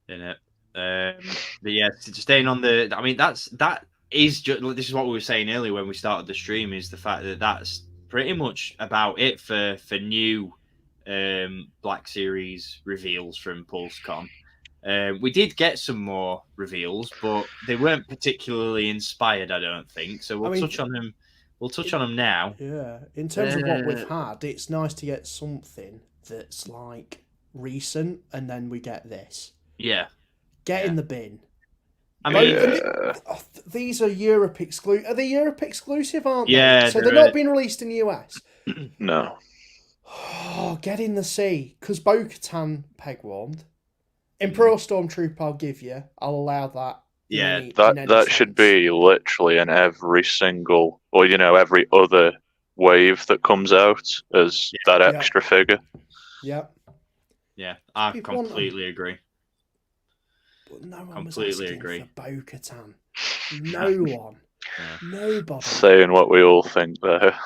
Innit? But yeah, staying on the. I mean, that is just. This is what we were saying earlier when we started the stream. Is the fact that that's pretty much about it for new Black Series reveals from Pulse-Con. We did get some more reveals, but they weren't particularly inspired, I don't think. So we'll touch on them. We'll touch on them now. Yeah, in terms of what we've had, it's nice to get something that's like recent, and then we get this. Yeah. Get in the bin. I mean, these are Europe exclusive. Are they Europe exclusive, aren't they? Yeah. So they're not being released in the US. No. Oh, get in the sea, because Bo-Katan peg warmed. Imperial Stormtrooper, I'll give you. I'll allow that. Yeah, that should be literally in every single, or every other wave that comes out as that extra figure. Yep. Yeah, I People want 'em. completely agree. But no one was Completely asking agree. for Bo-Katan. No one. Yeah. Nobody. Saying what we all think there.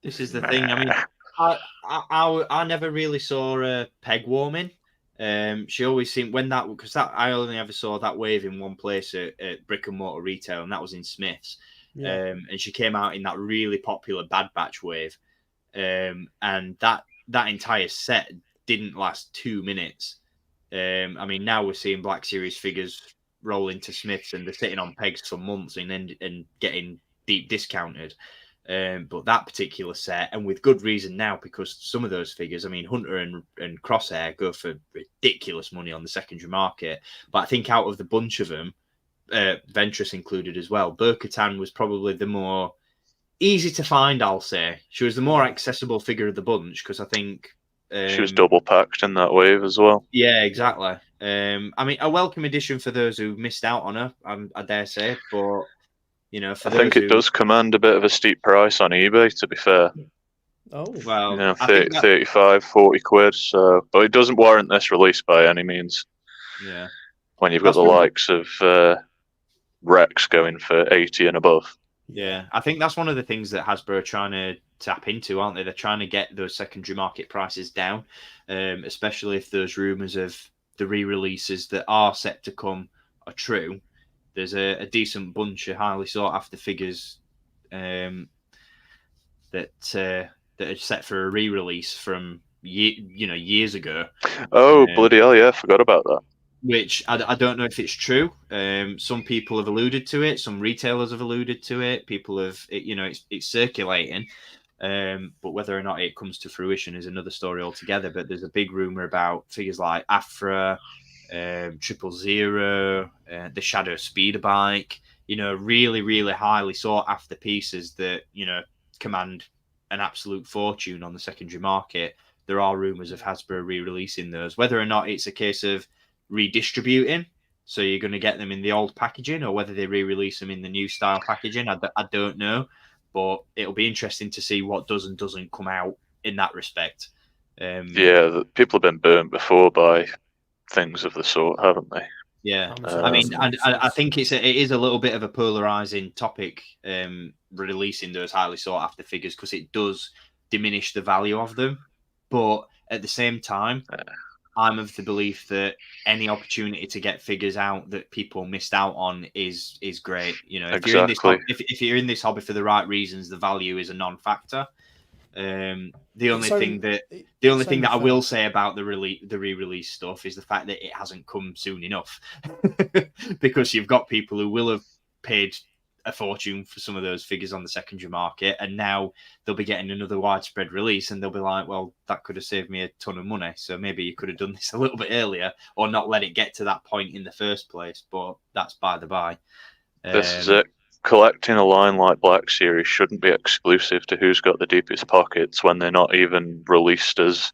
This is the thing. I mean, I never really saw Peg warming. She always seemed because I only ever saw that wave in one place at brick and mortar retail, and that was in Smith's. Yeah. And she came out in that really popular Bad Batch wave, and that entire set didn't last 2 minutes. I mean, now we're seeing Black Series figures roll into Smiths, and they're sitting on pegs for months and getting deep discounted. But that particular set, and with good reason now, because some of those figures, I mean, Hunter and Crosshair go for ridiculous money on the secondary market. But I think out of the bunch of them, Ventress included as well, Bo-Katan was probably the more easy to find, I'll say. She was the more accessible figure of the bunch, because I think... she was double packed in that wave as well. Yeah, exactly. I mean, a welcome addition for those who missed out on her, I dare say, but... You know, I think it does command a bit of a steep price on eBay, to be fair. Oh. Well, You know, I think 35, 40 quid. So, but it doesn't warrant this release by any means. Yeah. When you've got the likes of Rex going for 80 and above. Yeah, I think that's one of the things that Hasbro are trying to tap into, aren't they? They're trying to get those secondary market prices down, especially if those rumours of the re-releases that are set to come are true. There's a decent bunch of highly sought after figures that are set for a re-release from years ago. Oh, bloody hell! Yeah, I forgot about that. Which I don't know if it's true. Some people have alluded to it. Some retailers have alluded to it. People have, it's circulating. But whether or not it comes to fruition is another story altogether. But there's a big rumor about figures like Afra, 000, the Shadow Speeder Bike, really, really highly sought after pieces that, command an absolute fortune on the secondary market. There are rumors of Hasbro re-releasing those. Whether or not it's a case of redistributing, so you're going to get them in the old packaging, or whether they re-release them in the new style packaging, I don't know. But it'll be interesting to see what does and doesn't come out in that respect. Yeah, people have been burnt before by things of the sort, haven't they? Yeah, I mean, I think it is a little bit of a polarizing topic, releasing those highly sought after figures, because it does diminish the value of them. But at the same time, I'm of the belief that any opportunity to get figures out that people missed out on is great. Exactly. If you're in this hobby for the right reasons, the value is a non-factor. The only thing that I will say about the re-release stuff is the fact that it hasn't come soon enough, because you've got people who will have paid a fortune for some of those figures on the secondary market, and now they'll be getting another widespread release, and they'll be like, well, that could have saved me a ton of money, so maybe you could have done this a little bit earlier, or not let it get to that point in the first place. But that's by the by. This is it. Collecting a line like Black Series shouldn't be exclusive to who's got the deepest pockets, when they're not even released as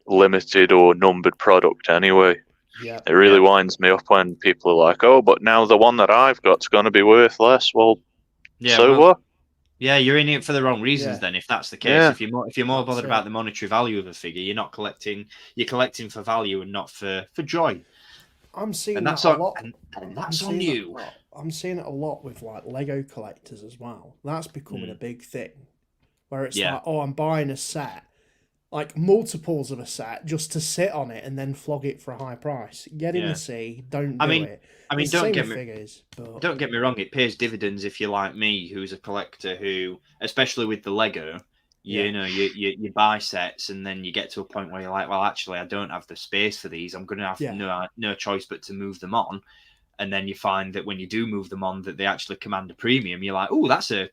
limited or numbered product anyway. Yeah. It really winds me up when people are like, oh, but now the one that I've got's going to be worth less. Well, what? Yeah, you're in it for the wrong reasons then, if that's the case. Yeah. If you're more bothered about the monetary value of a figure, you're not collecting. You're collecting for value and not for joy. I'm seeing and that's that a on, lot. and that's on you. I'm seeing it a lot with like Lego collectors as well. That's becoming a big thing, where it's like, oh, I'm buying a set, like multiples of a set, just to sit on it and then flog it for a high price. Get in the sea, don't do it. I mean, don't get me wrong. It pays dividends if you're like me, who's a collector who, especially with the Lego, you buy sets and then you get to a point where you're like, well, actually, I don't have the space for these. I'm going to have no choice but to move them on. And then you find that when you do move them on, that they actually command a premium. You're like, oh, that's a,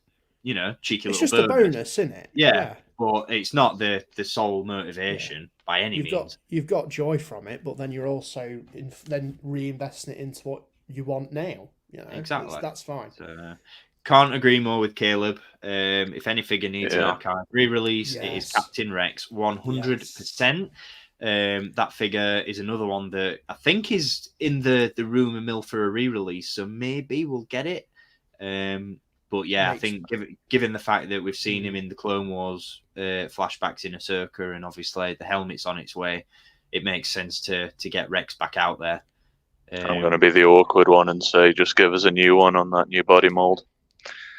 cheeky little bonus. It's just a bonus, isn't it? Yeah. But it's not the sole motivation by any means. You've got joy from it, but then you're also then reinvesting it into what you want now. Exactly. That's fine. So, can't agree more with Caleb. If any figure needs an archive re-release, it is Captain Rex, 100%. That figure is another one that I think is in the rumor mill for a re-release, so maybe we'll get it. But yeah, I think given the fact that we've seen him in the Clone Wars flashbacks in Ahsoka, and obviously the helmet's on its way, it makes sense to get Rex back out there. I'm going to be the awkward one and say, just give us a new one on that new body mold.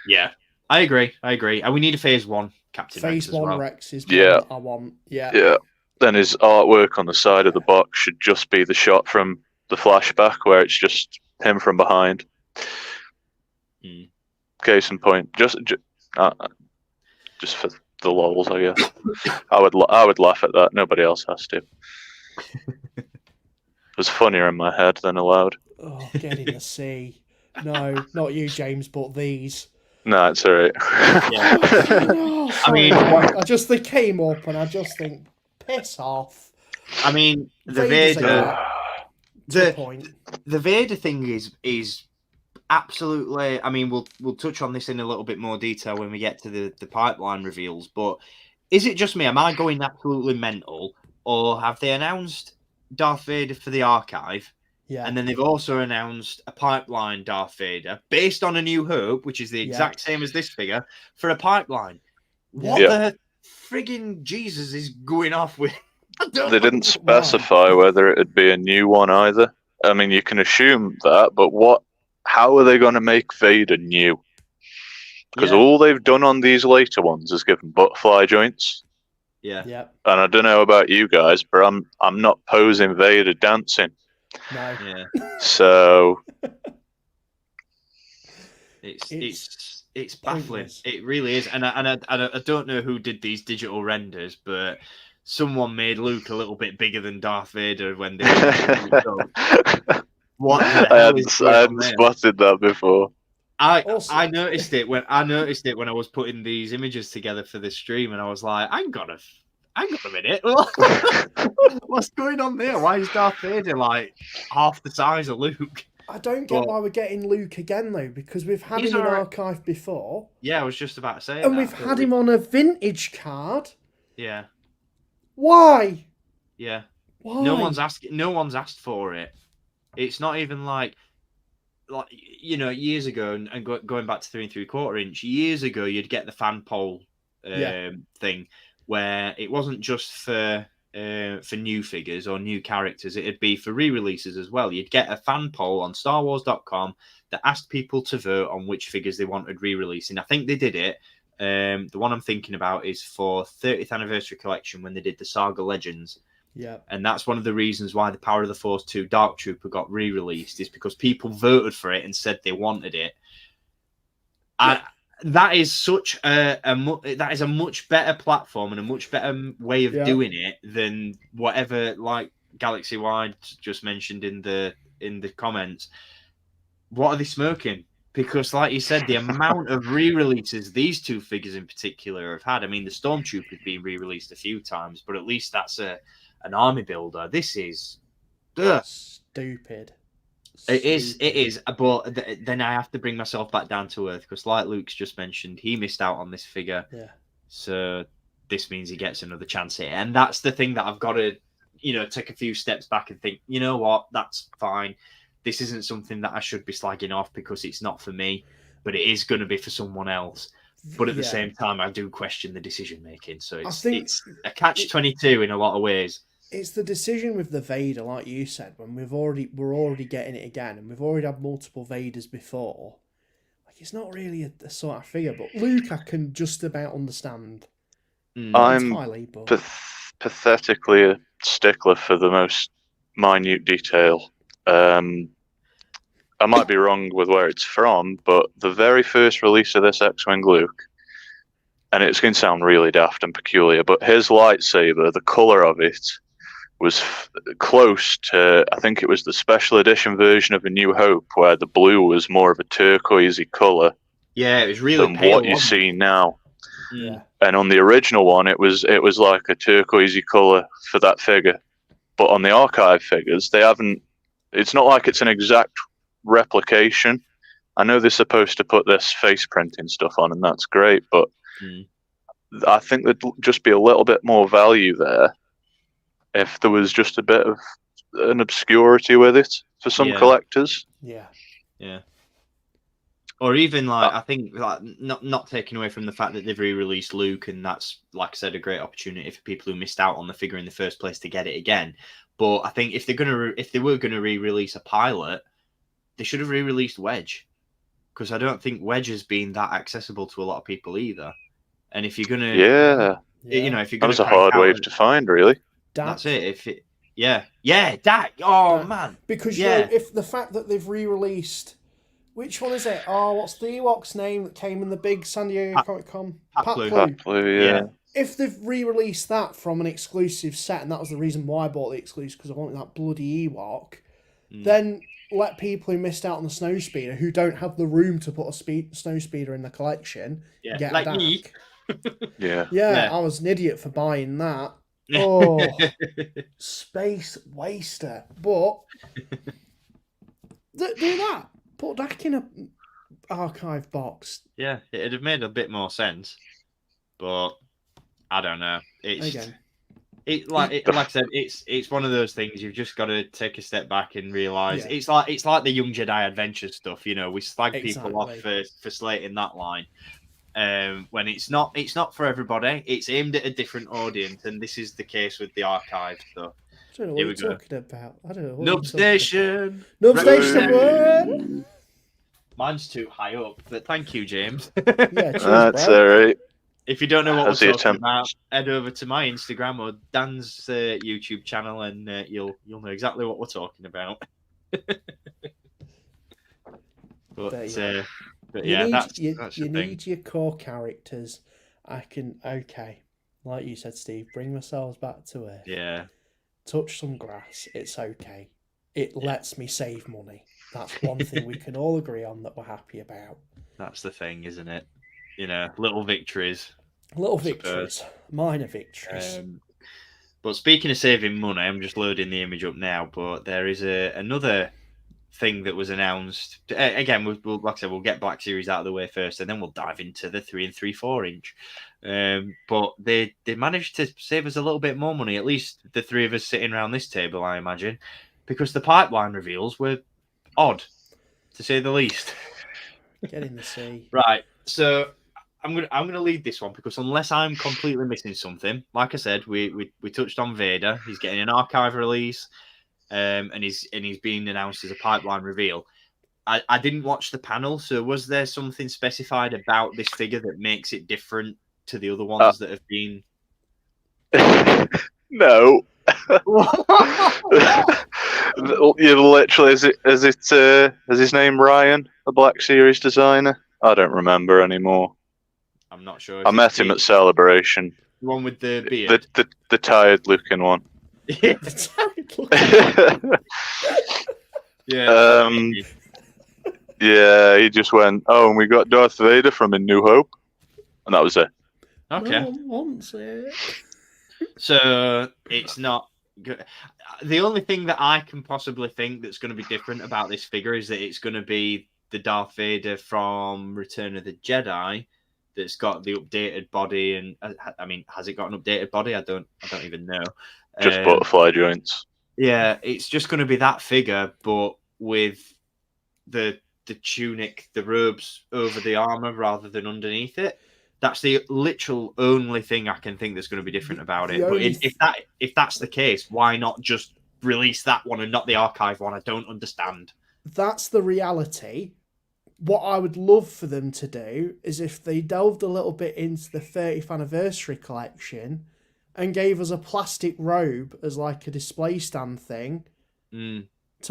Yeah, I agree. And we need a Phase 1 Captain Rex as well. Phase 1 Rex is one that I want. Yeah. Then his artwork on the side of the box should just be the shot from the flashback where it's just him from behind. Case in point, just for the lols, I guess. I would laugh at that. Nobody else has to. It was funnier in my head than aloud. Oh, get in the sea. No, not you, James, but these. No, it's alright. I mean, they came up and I just think, piss off. I mean, the Vader thing is absolutely. I mean, we'll touch on this in a little bit more detail when we get to the pipeline reveals. But is it just me? Am I going absolutely mental, or have they announced Darth Vader for the archive? Yeah. And then they've also announced a pipeline Darth Vader based on A New Hope, which is the exact same as this figure, for a pipeline. What the friggin' Jesus is going off with? They didn't specify whether it would be a new one either. I mean, you can assume that, but how are they going to make Vader new? Because all they've done on these later ones is given butterfly joints. Yeah. And I don't know about you guys, but I'm not posing Vader dancing. No. Yeah. So it's baffling. It really is. And I don't know who did these digital renders, but someone made Luke a little bit bigger than Darth Vader when they What the hell I hadn't spotted that before. I noticed it when I was putting these images together for this stream, and I was like, hang on a minute. What's going on there? Why is Darth Vader like half the size of Luke? I don't get why we're getting Luke again, though, because we've had him in archive before. Yeah, I was just about to say and we've had him on a vintage card. Yeah. Why? Yeah. Why? No one's asked for it. It's not even like years ago, and going back to 3 3/4 inch, years ago, you'd get the fan poll thing where it wasn't just for new figures or new characters. It'd be for re-releases as well. You'd get a fan poll on StarWars.com that asked people to vote on which figures they wanted re-releasing. I think they did it. The one I'm thinking about is for 30th anniversary collection when they did the Saga Legends. Yeah. And that's one of the reasons why the Power of the Force 2 Dark Trooper got re-released, is because people voted for it and said they wanted it. And that is such that is a much better platform and a much better way of doing it than whatever, like Galaxy Wide just mentioned in the comments. What are they smoking? Because, like you said, the amount of re-releases these two figures in particular have had. I mean, the Stormtrooper's been re-released a few times, but at least that's an army builder. This is stupid. It is. But then I have to bring myself back down to earth, because, like Luke's just mentioned, he missed out on this figure. Yeah. So this means he gets another chance here, and that's the thing that I've got to, take a few steps back and think, you know what, that's fine. This isn't something that I should be slagging off because it's not for me, but it is going to be for someone else. But at the same time, I do question the decision making. So it's a catch-22 in a lot of ways. It's the decision with the Vader, like you said, when we're already getting it again, and we've already had multiple Vaders before. Like, it's not really a sort of figure, but Luke I can just about understand. I'm pathetically a stickler for the most minute detail. I might be wrong with where it's from, but the very first release of this X-Wing Luke, and it's going to sound really daft and peculiar, but his lightsaber, the colour of it, was close to, I think it was the special edition version of A New Hope, where the blue was more of a turquoisey colour. Yeah, it was really than pale, what you see now. Yeah. And on the original one, it was like a turquoisey colour for that figure. But on the archive figures, they haven't. It's not like it's an exact replication. I know they're supposed to put this face printing stuff on, and that's great, but I think there'd just be a little bit more value there if there was just a bit of an obscurity with it for some collectors. Yeah. Yeah. Or even like I think like not taking away from the fact that they've re-released Luke, and that's like I said a great opportunity for people who missed out on the figure in the first place to get it again. But I think if they were gonna re-release a pilot, they should have re-released Wedge, because I don't think Wedge has been that accessible to a lot of people either. And if you're gonna, if you're That gonna was a crank hard out wave to find, really. that's it. If it, Dak. Oh Dak. man, Because you know, if the fact that they've re-released, which one is it? Oh, what's the Ewok's name that came in the big San Diego Comic Con? Patloo. Yeah. If they've re-released that from an exclusive set, and that was the reason why I bought the exclusive, because I wanted that bloody Ewok, then let people who missed out on the Snowspeeder, who don't have the room to put a Snowspeeder in the collection, get like a me. Yeah. Yeah, I was an idiot for buying that. Oh, space waster. But do that. Put Dak in a archive box. Yeah, it'd have made a bit more sense, but I don't know. Like I said, it's one of those things you've just got to take a step back and realize it's like the Young Jedi Adventure stuff. You know, we slag people off for slating that line. When it's not for everybody. It's aimed at a different audience, and this is the case with the archive stuff. I don't know what you're talking about. I don't know. Nub Station. Nub Station. Mine's too high up, but thank you, James. Yeah, cheers, That's bro. all right. If you don't know what we're talking about, head over to my Instagram or Dan's YouTube channel, and you'll know exactly what we're talking about. But you yeah, need, that's you the thing. need your core characters. Like you said, Steve, bring themselves back to earth. Yeah. Touch some grass. It's okay. It lets me save money. That's one thing we can all agree on that we're happy about. That's the thing, isn't it? You know, little victories. Little victories. Minor victories. But speaking of saving money, I'm just loading the image up now, but there is another thing that was announced. Again, we'll like I said, we'll get Black Series out of the way first, and then we'll dive into the 3 and 3/4 inch. But they managed to save us a little bit more money, at least the three of us sitting around this table, I imagine, because the pipeline reveals were odd, to say the least. Get in the sea. Right, so I'm gonna lead this one, because unless I'm completely missing something, like I said, we touched on Vader. He's getting an archive release. And he's being announced as a pipeline reveal. I didn't watch the panel, so was there something specified about this figure that makes it different to the other ones that have been? No. You literally is his name Ryan, the Black Series designer? I don't remember anymore. I'm not sure. I met him at Celebration. The one with the beard. The tired looking one. Yeah. Yeah, he just went, oh, and we got Darth Vader from A New Hope, and that was it. Okay. No one wants it. So it's not good. The only thing that I can possibly think that's going to be different about this figure is that it's going to be the Darth Vader from Return of the Jedi that's got the updated body. And I mean, has it got an updated body? I don't even know. Just butterfly joints. Yeah, it's just going to be that figure, but with the tunic, the robes over the armor rather than underneath it. That's the literal only thing I can think that's going to be different about it. But if that's the case, why not just release that one and not the archive one? I don't understand. That's the reality. What I would love for them to do is if they delved a little bit into the 30th anniversary collection and gave us a plastic robe as like a display stand thing. To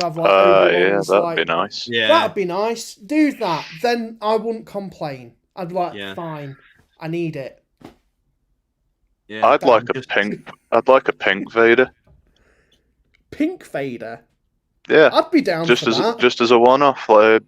have like yeah, that'd be nice. Yeah, that'd be nice. Do that, then I wouldn't complain. I'd be like, fine, I need it. Yeah, I'd like a pink Vader. Pink Vader. Yeah, I'd be down for that. Just as a one-off. Like,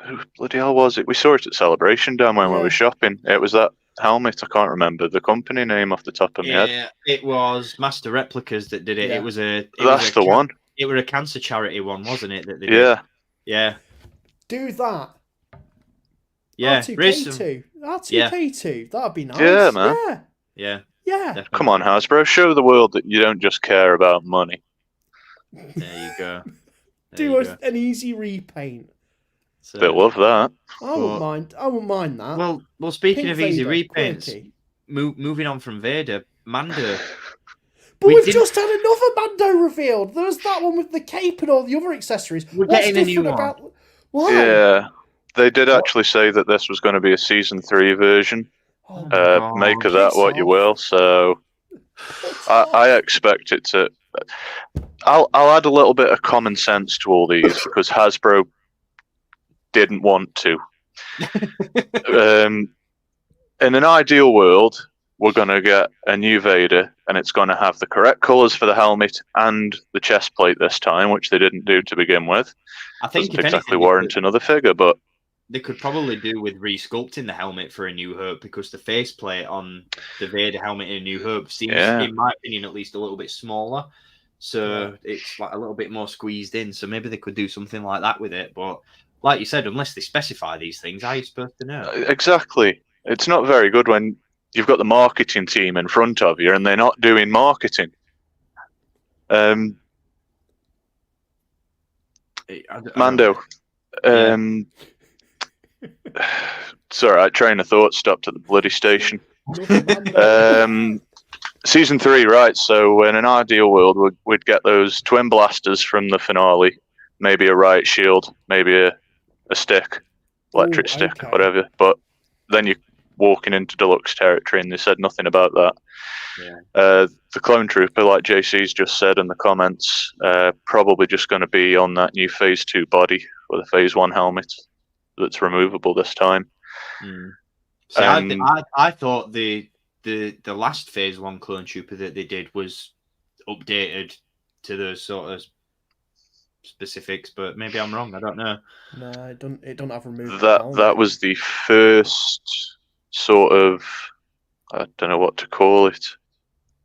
who bloody hell was it? We saw it at Celebration down when we were shopping. It was that helmet. I can't remember the company name off the top of my head. Yeah, it was Master Replicas that did it. Yeah. It was a. That's the one. It was a cancer charity one, wasn't it? That they did? Yeah. Do that. Yeah. R2K2. R2K2. That'd be nice. Yeah, man. Yeah. Definitely. Come on, Hasbro. Show the world that you don't just care about money. There you go. Do an easy repaint. So, They love that. I wouldn't mind. I wouldn't mind that. well, speaking Pink of easy Vader, repaints, quirky. moving on from Vader, Mando. But we we've didn't- just had another Mando revealed. There was that one with the cape and all the other accessories. We're What's getting a new different one. about? Why? Yeah, they did actually say that this was going to be a season 3 version. Oh, God, Make of that piss what you off. will. So piss I off. expect it to. I'll add a little bit of common sense to all these because Hasbro didn't want to. In an ideal world, we're going to get a new Vader, and it's going to have the correct colours for the helmet and the chest plate this time, which they didn't do to begin with. I think Doesn't if exactly anything, warrant another figure, but they could probably do with resculpting the helmet for A New Hope, because the faceplate on the Vader helmet in A New Hope seems, in my opinion, at least a little bit smaller. So it's like a little bit more squeezed in. So maybe they could do something like that with it. But like you said, unless they specify these things, how are you supposed to know? exactly. It's not very good when you've got the marketing team in front of you and they're not doing marketing. Mando. It's alright, train of thought stopped at the bloody station. Season 3, right, so in an ideal world we'd get those twin blasters from the finale, maybe a riot shield, maybe a stick, electric stick, okay. whatever, but then you're walking into deluxe territory and they said nothing about that. The clone trooper, like JC's just said in the comments, probably just going to be on that new Phase 2 body with a Phase 1 helmet that's removable this time. See, I thought the last Phase 1 clone trooper that they did was updated to those sort of specifics, but maybe I'm wrong. I don't know. No, it don't have removable. That was the first sort of, I don't know what to call it,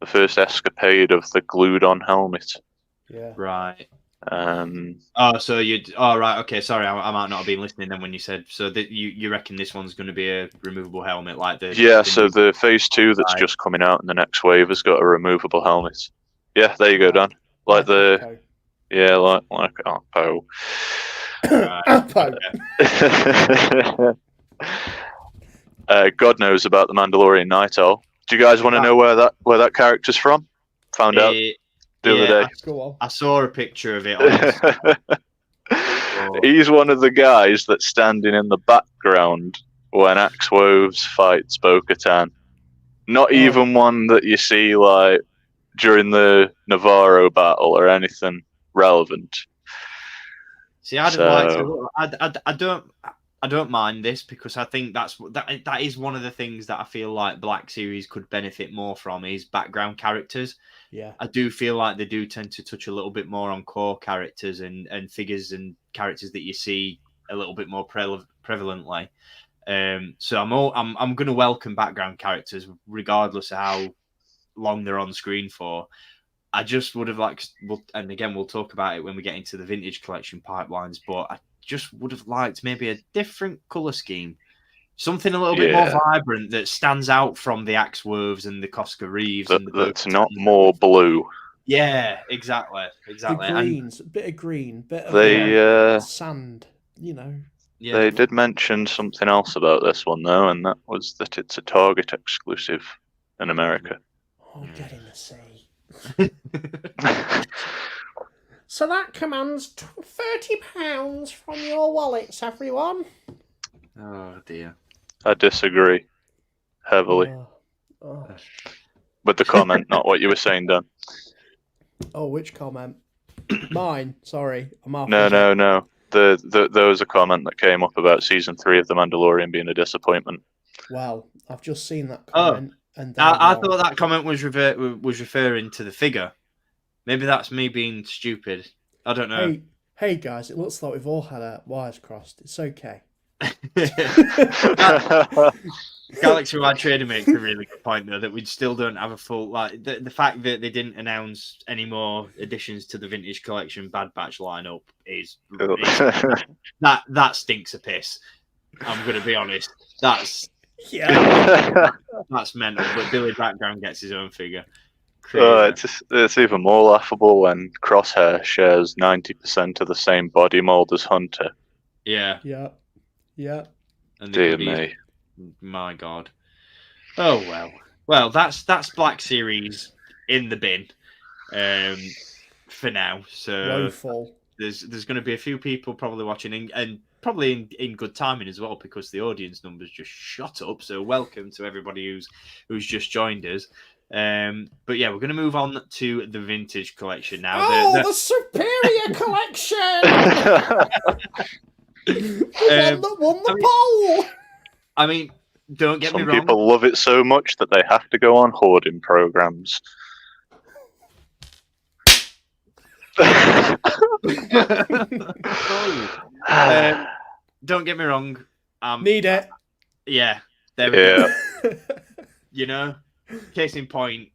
the first escapade of the glued-on helmet. Yeah. Right. So you'd. Oh, right. Okay. Sorry, I might not have been listening then when you said. So that you reckon this one's going to be a removable helmet, like the. Yeah. So the Phase 2 that's just coming out in the next wave has got a removable helmet. Yeah. There you go, Dan. Like the. Yeah. Like Poe. God knows about the Mandalorian Night Owl. Do you guys want to know where that character's from? Found out the other day. I saw a picture of it. He's one of the guys that's standing in the background when Axe Woves fights Bo-Katan. Not even one that you see like during the Navarro battle or anything relevant. See, I'd like to. I don't mind this because I think that is one of the things that I feel like Black Series could benefit more from is background characters. Yeah, I do feel like they do tend to touch a little bit more on core characters and figures and characters that you see a little bit more prevalently. So I'm going to welcome background characters regardless of how long they're on screen for. I just would have liked, and again we'll talk about it when we get into the vintage collection pipelines, but I just would have liked maybe a different colour scheme. Something a little bit more vibrant that stands out from the Axe Woves and the Cosca Reeves. That's not more blue. Yeah, exactly. The greens, bit of green, bit of sand, you know. Yeah. They did mention something else about this one, though, and that was that it's a Target exclusive in America. Oh, get in the sea. So that commands £30 from your wallets, everyone. Oh, dear. I disagree heavily with the comment, not what you were saying, Dan. Oh, which comment? Mine. Sorry, I'm off. No. There was a comment that came up about season 3 of The Mandalorian being a disappointment. Well, I've just seen that comment, and I thought that comment was referring to the figure. Maybe that's me being stupid. I don't know. Hey guys, it looks like we've all had our wires crossed. It's okay. Galaxy Wide Trader makes a really good point though, that we still don't have a full the fact that they didn't announce any more additions to the vintage collection Bad Batch lineup is that stinks a piss. I'm gonna be honest. That's mental. But Billy Background gets his own figure. It's even more laughable when Crosshair shares 90% of the same body mold as Hunter, Yeah. Yeah. And Dear me. My God. Oh well. Well, that's Black Series in the bin. For now. So Woeful. there's going to be a few people probably watching and probably in good timing as well, because the audience numbers just shot up. So welcome to everybody who's just joined us. But yeah, we're going to move on to the vintage collection now. The superior collection. The one that won the poll. I mean, don't get me Some wrong. people love it so much that they have to go on hoarding programs. Don't get me wrong. Need it. Yeah, there we go. You know, case in point,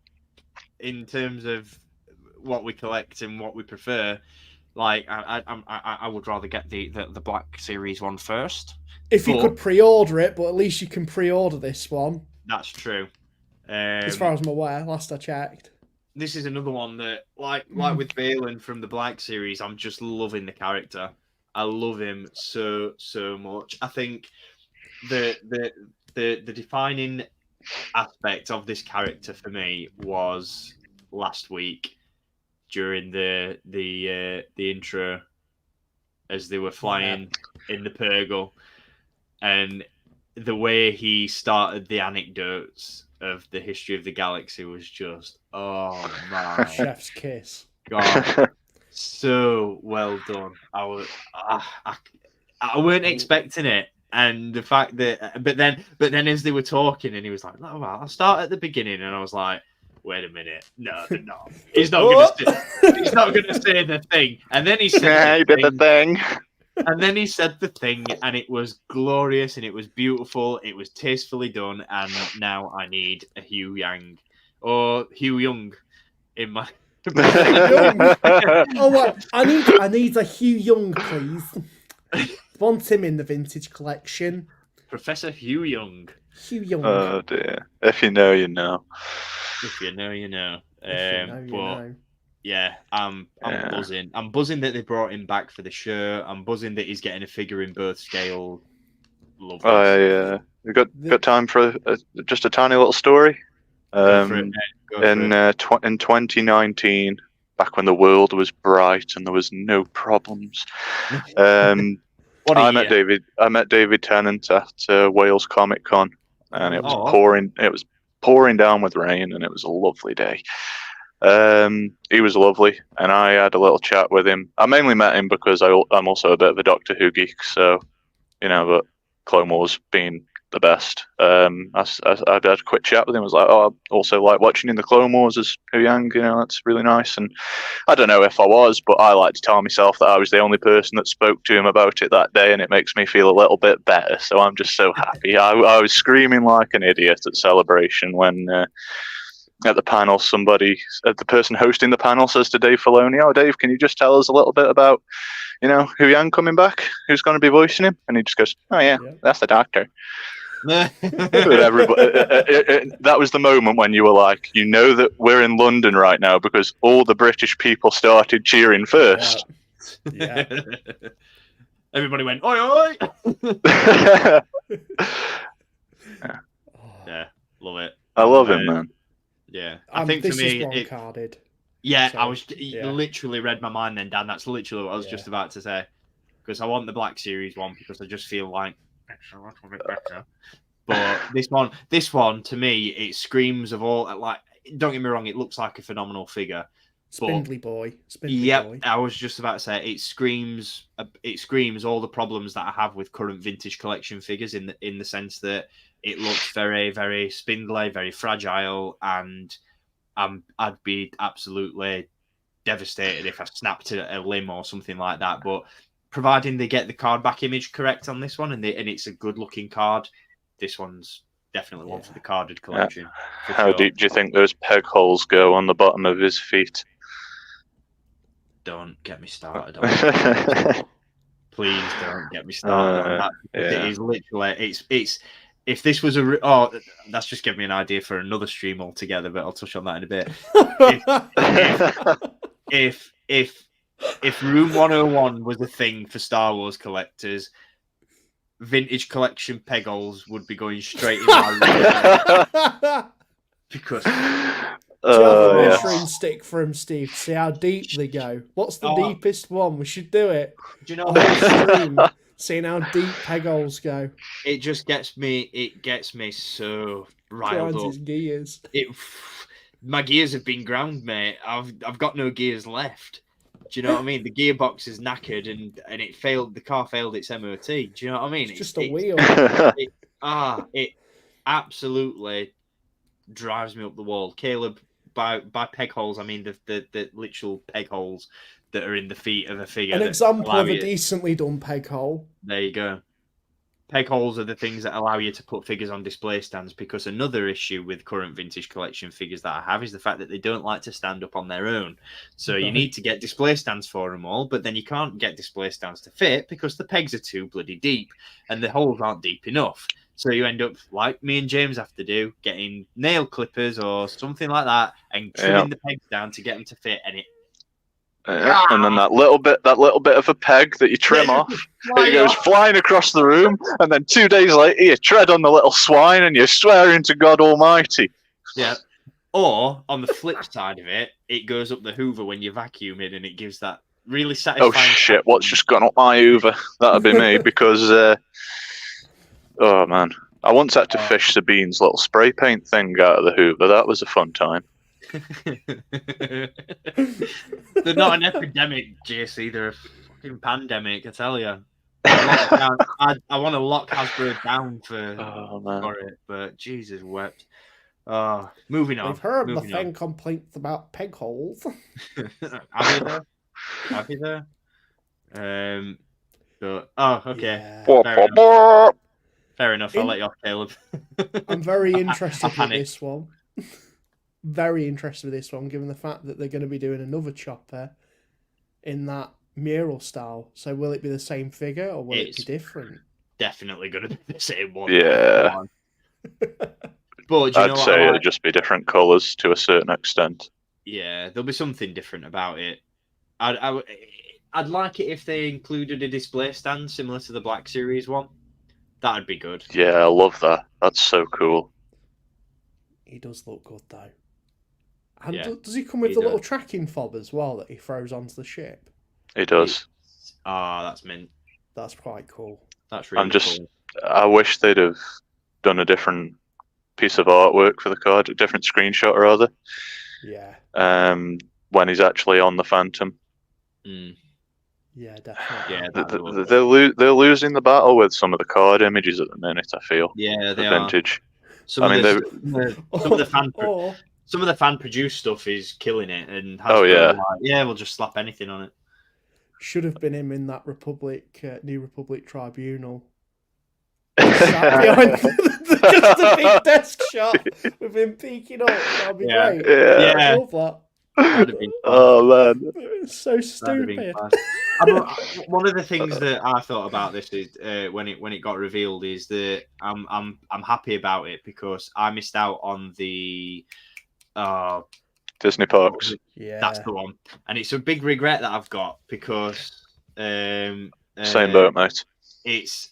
in terms of what we collect and what we prefer, like I would rather get the Black Series one first. If you could pre-order it, but at least you can pre-order this one. That's true. As far as I'm aware, last I checked. This is another one that, like with Balin from the Black Series, I'm just loving the character. I love him so much. I think the defining aspect of this character for me was last week during the intro, as they were flying in the Purgle, and the way he started the anecdotes of the history of the galaxy was just, oh my chef's kiss. God, so well done. I weren't expecting it, and the fact that, but then as they were talking, and he was like, "Oh, well, I'll start at the beginning," and I was like, "Wait a minute, no, he's not going to say the thing," and then he said, the thing. And then he said the thing, and it was glorious, and it was beautiful, it was tastefully done, and now I need a Hugh Yang or Hugh Young in my. I need a Hugh Young, please. Want him in the vintage collection. Professor Hugh Young. Hugh Young. Oh dear! If you know, you know. If you know, you know. You know. Yeah, I'm buzzing. I'm buzzing that they brought him back for the show. I'm buzzing that he's getting a figure in both scale. Love this. We got time for just a tiny little story. In 2019, back when the world was bright and there was no problems, I met David Tennant at Wales Comic Con, and it was pouring. It was pouring down with rain, and it was a lovely day. He was lovely, and I had a little chat with him. I mainly met him because I'm also a bit of a Doctor Who geek, so but Clone Wars being the best. I had a quick chat with him. I was like, I also like watching in the Clone Wars as Hu Yang. That's really nice. And I don't know if I was, but I like to tell myself that I was the only person that spoke to him about it that day, and it makes me feel a little bit better. So I'm just so happy. I was screaming like an idiot at Celebration when. At the panel, the person hosting the panel says to Dave Filoni, "Oh, Dave, can you just tell us a little bit about, Hu Yang coming back? Who's going to be voicing him?" And he just goes, "Oh yeah. That's the Doctor." But that was the moment when you were like, that we're in London right now because all the British people started cheering first. Yeah. Everybody went, "Oi, oi!" Yeah, love it. I love him, man. Yeah, I think for me, carded. Yeah, so, literally read my mind then, Dan. That's literally what I was just about to say. Because I want the Black Series one because I just feel like it's a little bit better. But this one to me, it screams of all. Like, don't get me wrong, it looks like a phenomenal figure. Spindly boy. Yep, I was just about to say it screams all the problems that I have with current vintage collection figures in the sense that it looks very, very spindly, very fragile, and I'd be absolutely devastated if I snapped a limb or something like that. But providing they get the card back image correct on this one, and it's a good-looking card, this one's definitely one for the carded collection. Yeah. How deep do you think those peg holes go on the bottom of his feet? Don't get me started on that. Please don't get me started on that. It is literally, it's if this was that's just giving me an idea for another stream altogether, but I'll touch on that in a bit. If if Room 101 was a thing for Star Wars collectors, vintage collection pegholes would be going straight in my room. Because Do you have a Yeah. measuring stick for him, Steve, to see how deep they go? What's the Oh. deepest one? We should do it. do you know A what? whole stream, seeing how deep peg holes go. It just gets me. It gets me so riled Grinds up. his gears. My gears have been ground, mate. I've got no gears left. Do you know what I mean? The gearbox is knackered, and it failed. The car failed its MOT. Do you know what I mean? It's just a wheel. It absolutely drives me up the wall. Caleb, by peg holes, I mean the literal peg holes that are in the feet of a figure. An that example allow of a you- decently done peg hole. There you go. Peg holes are the things that allow you to put figures on display stands, because another issue with current vintage collection figures that I have is the fact that they don't like to stand up on their own. So you Right. need to get display stands for them all, but then you can't get display stands to fit because the pegs are too bloody deep and the holes aren't deep enough. So you end up, like me and James have to do, getting nail clippers or something like that and trimming the pegs down to get them to fit, and it And then that little bit of a peg that you trim off, it goes flying across the room, and then 2 days later you tread on the little swine and you're swearing to God Almighty. Yeah. Or on the flip side of it, it goes up the Hoover when you vacuum it, and it gives that really satisfying. Oh shit! What's just gone up my Hoover? That'd be me, because oh man, I once had to fish Sabine's little spray paint thing out of the Hoover. That was a fun time. They're not an epidemic, JC. They're a fucking pandemic, I tell you. I want to lock Hasbro down for it, but Jesus wept. Moving on. We've heard the moving on. fan complaints about peg holes. Have you there? Okay. Yeah. Fair enough. I'll let you off, Caleb. I'm very interested with panicked. this one. Very interested with this one, given the fact that they're going to be doing another chopper in that mural style. So will it be the same figure or will it be different? Definitely going to be the same one. Yeah. But I'd say it'd just be different colours to a certain extent. Yeah, there'll be something different about it. I'd like it if they included a display stand similar to the Black Series one. That'd be good. Yeah, I love that. That's so cool. He does look good though. And Yeah, does he come with he the little does. tracking fob as well that he throws onto the ship? He does. That's mint. That's quite cool. That's really cool. I wish they'd have done a different piece of artwork for the card, a different screenshot rather. Yeah. When he's actually on the Phantom. Mm. Yeah, definitely. Yeah, They're losing the battle with some of the card images at the minute, I feel. Yeah, they the are. vintage. Some of the fan produced stuff is killing it, and we'll just slap anything on it. Should have been him in that New Republic tribunal. Sat behind just a big desk shot with him peeking up. That'd be great. Yeah. I love that. That'd have been Oh man. It's so That'd have been stupid. class. One of the things that I thought about this is when it got revealed is that I'm happy about it because I missed out on the Disney Parks. Yeah. That's the one, and it's a big regret that I've got because Same boat, mate. It's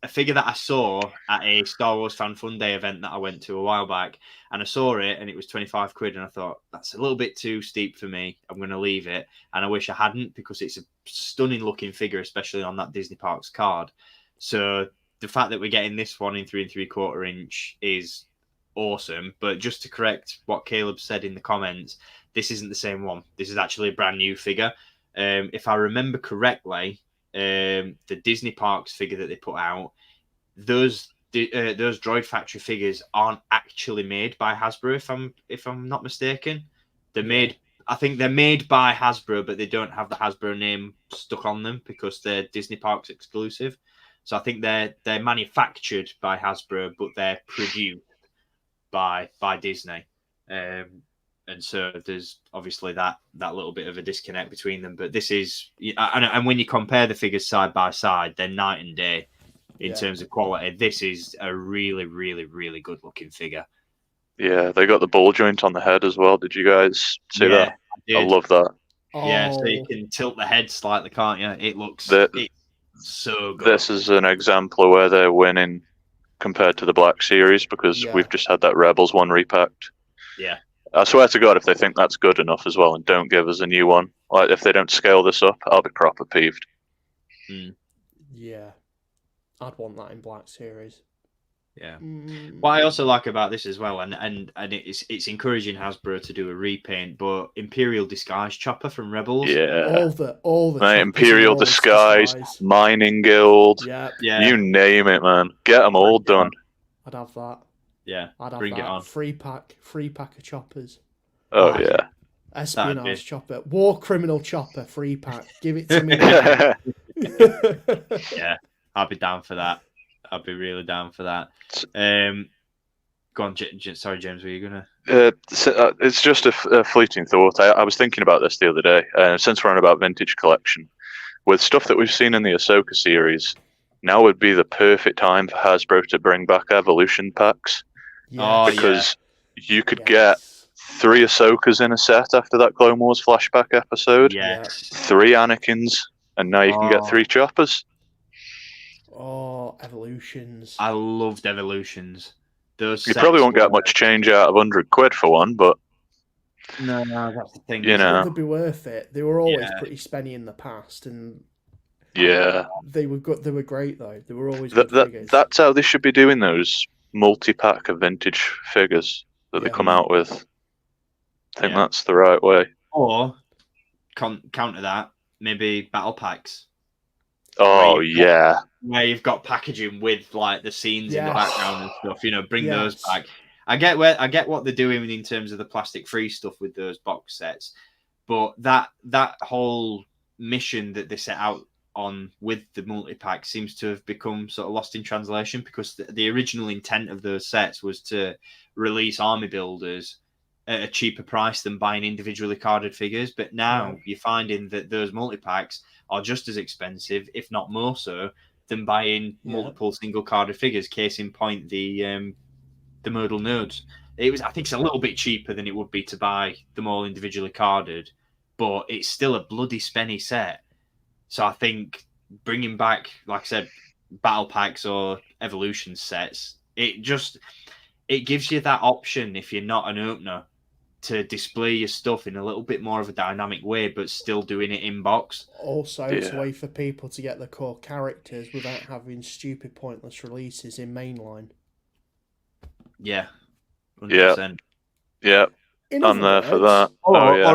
a figure that I saw at a Star Wars Fan Fun Day event that I went to a while back, and I saw it and it was 25 quid, and I thought that's a little bit too steep for me. I'm going to leave it, and I wish I hadn't because it's a stunning looking figure, especially on that Disney Parks card. So the fact that we're getting this one in 3 3/4 inch is awesome. But just to correct what Caleb said in the comments, this isn't the same one. This is actually a brand new figure. If I remember correctly, the Disney Parks figure that they put out, those Droid Factory figures aren't actually made by Hasbro. If I'm not mistaken, I think they're made by Hasbro, but they don't have the Hasbro name stuck on them because they're Disney Parks exclusive. So I think they're manufactured by Hasbro, but they're produced by Disney. And so there's obviously that little bit of a disconnect between them. But this is, and when you compare the figures side by side, they're night and day in terms of quality. This is a really, really, really good looking figure. Yeah, they got the ball joint on the head as well. Did you guys see that? I love that. Yeah, so you Oh, can tilt the head slightly, can't you? It looks The- it's so good. This is an example of where they're winning compared to the Black Series because Yeah. we've just had that Rebels one repacked. Yeah. I swear to God, if they think that's good enough as well and don't give us a new one, like if they don't scale this up, I'll be proper peeved. yeah. I'd want that in Black Series. Yeah. Mm. What I also like about this as well, and it's encouraging Hasbro to do a repaint, but Imperial Disguise Chopper from Rebels. Yeah. All the Mate, choppers Imperial are always Disguise, disguised. Mining Guild, Yep. Yeah. you name it, man. Get them all done. I'd have that. Yeah. I'd have Bring that. it on. Free pack of choppers. Oh, Ah, yeah. Espionage chopper. War criminal chopper. Free pack. Give it to me now. Yeah. I'd be down for that. I'd be really down for that. Go on, sorry, James, were you gonna? It's just a fleeting thought. I was thinking about this the other day. Since we're on about vintage collection, with stuff that we've seen in the Ahsoka series, now would be the perfect time for Hasbro to bring back Evolution packs Oh, because you could get 3 Ahsokas in a set after that Clone Wars flashback episode, Yes. 3 Anakins, and now you can get 3 Choppers. Oh, Evolutions. I loved Evolutions. Those You probably won't sets get much change out of £100 for one, but No, that's the thing. You know. They'd be worth it. They were always Yeah. pretty spenny in the past, and yeah, they were good. They were great though. They were always good figures. that's how they should be doing those multi-pack of vintage figures that they Yeah. come out with. I think Yeah. that's the right way. Or counter that, maybe battle packs. Oh Where you've got- yeah, Where you've got packaging with like the scenes in the Yes. background and stuff, bring those Yes. back. I get what they're doing in terms of the plastic free stuff with those box sets, but that whole mission that they set out on with the multi-pack seems to have become sort of lost in translation because the original intent of those sets was to release army builders at a cheaper price than buying individually carded figures, but now you're finding that those multi-packs are just as expensive, if not more so, than buying multiple single carded figures. Case in point, the modal nodes. I think it's a little bit cheaper than it would be to buy them all individually carded, but it's still a bloody spenny set. So I think bringing back, like I said, battle packs or evolution sets, it gives you that option if you're not an opener to display your stuff in a little bit more of a dynamic way, but still doing it in box. Also, it's a Yeah. way for people to get the core characters without having stupid, pointless releases in mainline. Yeah, 100%. yeah. In I'm other there for words, that. Oh yeah,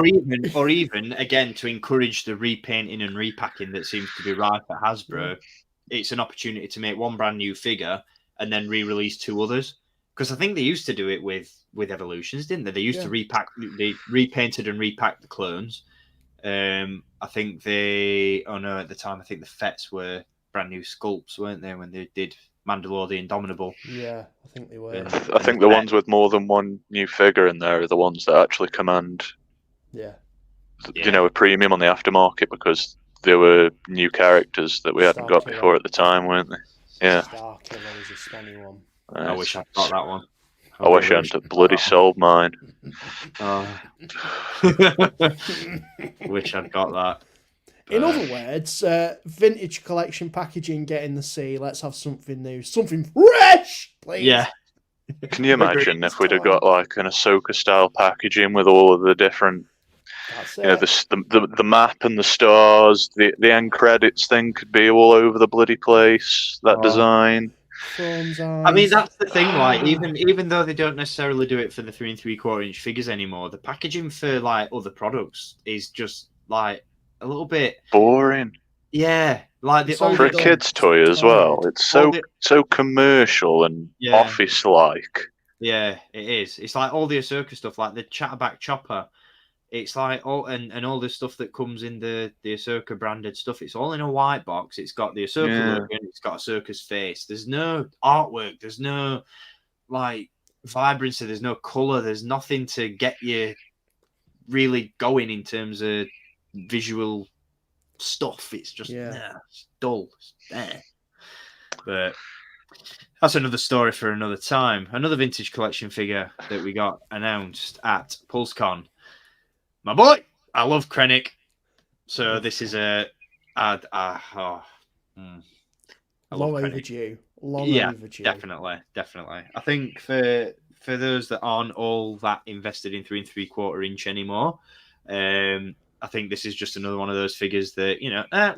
Or even again to encourage the repainting and repacking that seems to be rife at Hasbro. It's an opportunity to make one brand new figure and then re-release 2 others. Because I think they used to do it with Evolutions, didn't they? They used to repack, they repainted and repacked the clones. I think at the time I think the Fets were brand new sculpts, weren't they? When they did Mandalore the Indomitable. Yeah, I think they were. I think the ones with more than one new figure in there are the ones that actually command, a premium on the aftermarket because they were new characters that we hadn't got before at the time, weren't they? Yeah. Star Killer is a spenny one. I wish I'd got that one. I wish I hadn't bloody sold mine. Wish I'd got that. In other words, vintage collection packaging, get in the sea. Let's have something new, something fresh, please. Yeah. Can you imagine if we'd have got like an Ahsoka style packaging with all of the different, That's the map and the stars, the end credits thing could be all over the bloody place. That design. I mean, that's the thing. Like, even though they don't necessarily do it for the 3 3/4 inch figures anymore, the packaging for like other products is just like a little bit boring. Yeah, like for a kid's toy as well. It's so commercial and office like. Yeah, it is. It's like all the Ahsoka stuff, like the Chatterback Chopper. It's like all all the stuff that comes in the Ahsoka branded stuff. It's all in a white box. It's got the Ahsoka logo and it's got Ahsoka's face. There's no artwork. There's no like vibrancy. There's no color. There's nothing to get you really going in terms of visual stuff. It's just it's dull. It's But that's another story for another time. Another vintage collection figure that we got announced at Pulse-Con. My boy, I love Krennic. So this is a long overdue. Long Yeah, overdue. definitely. I think for those that aren't all that invested in 3 3/4 inch anymore, I think this is just another one of those figures that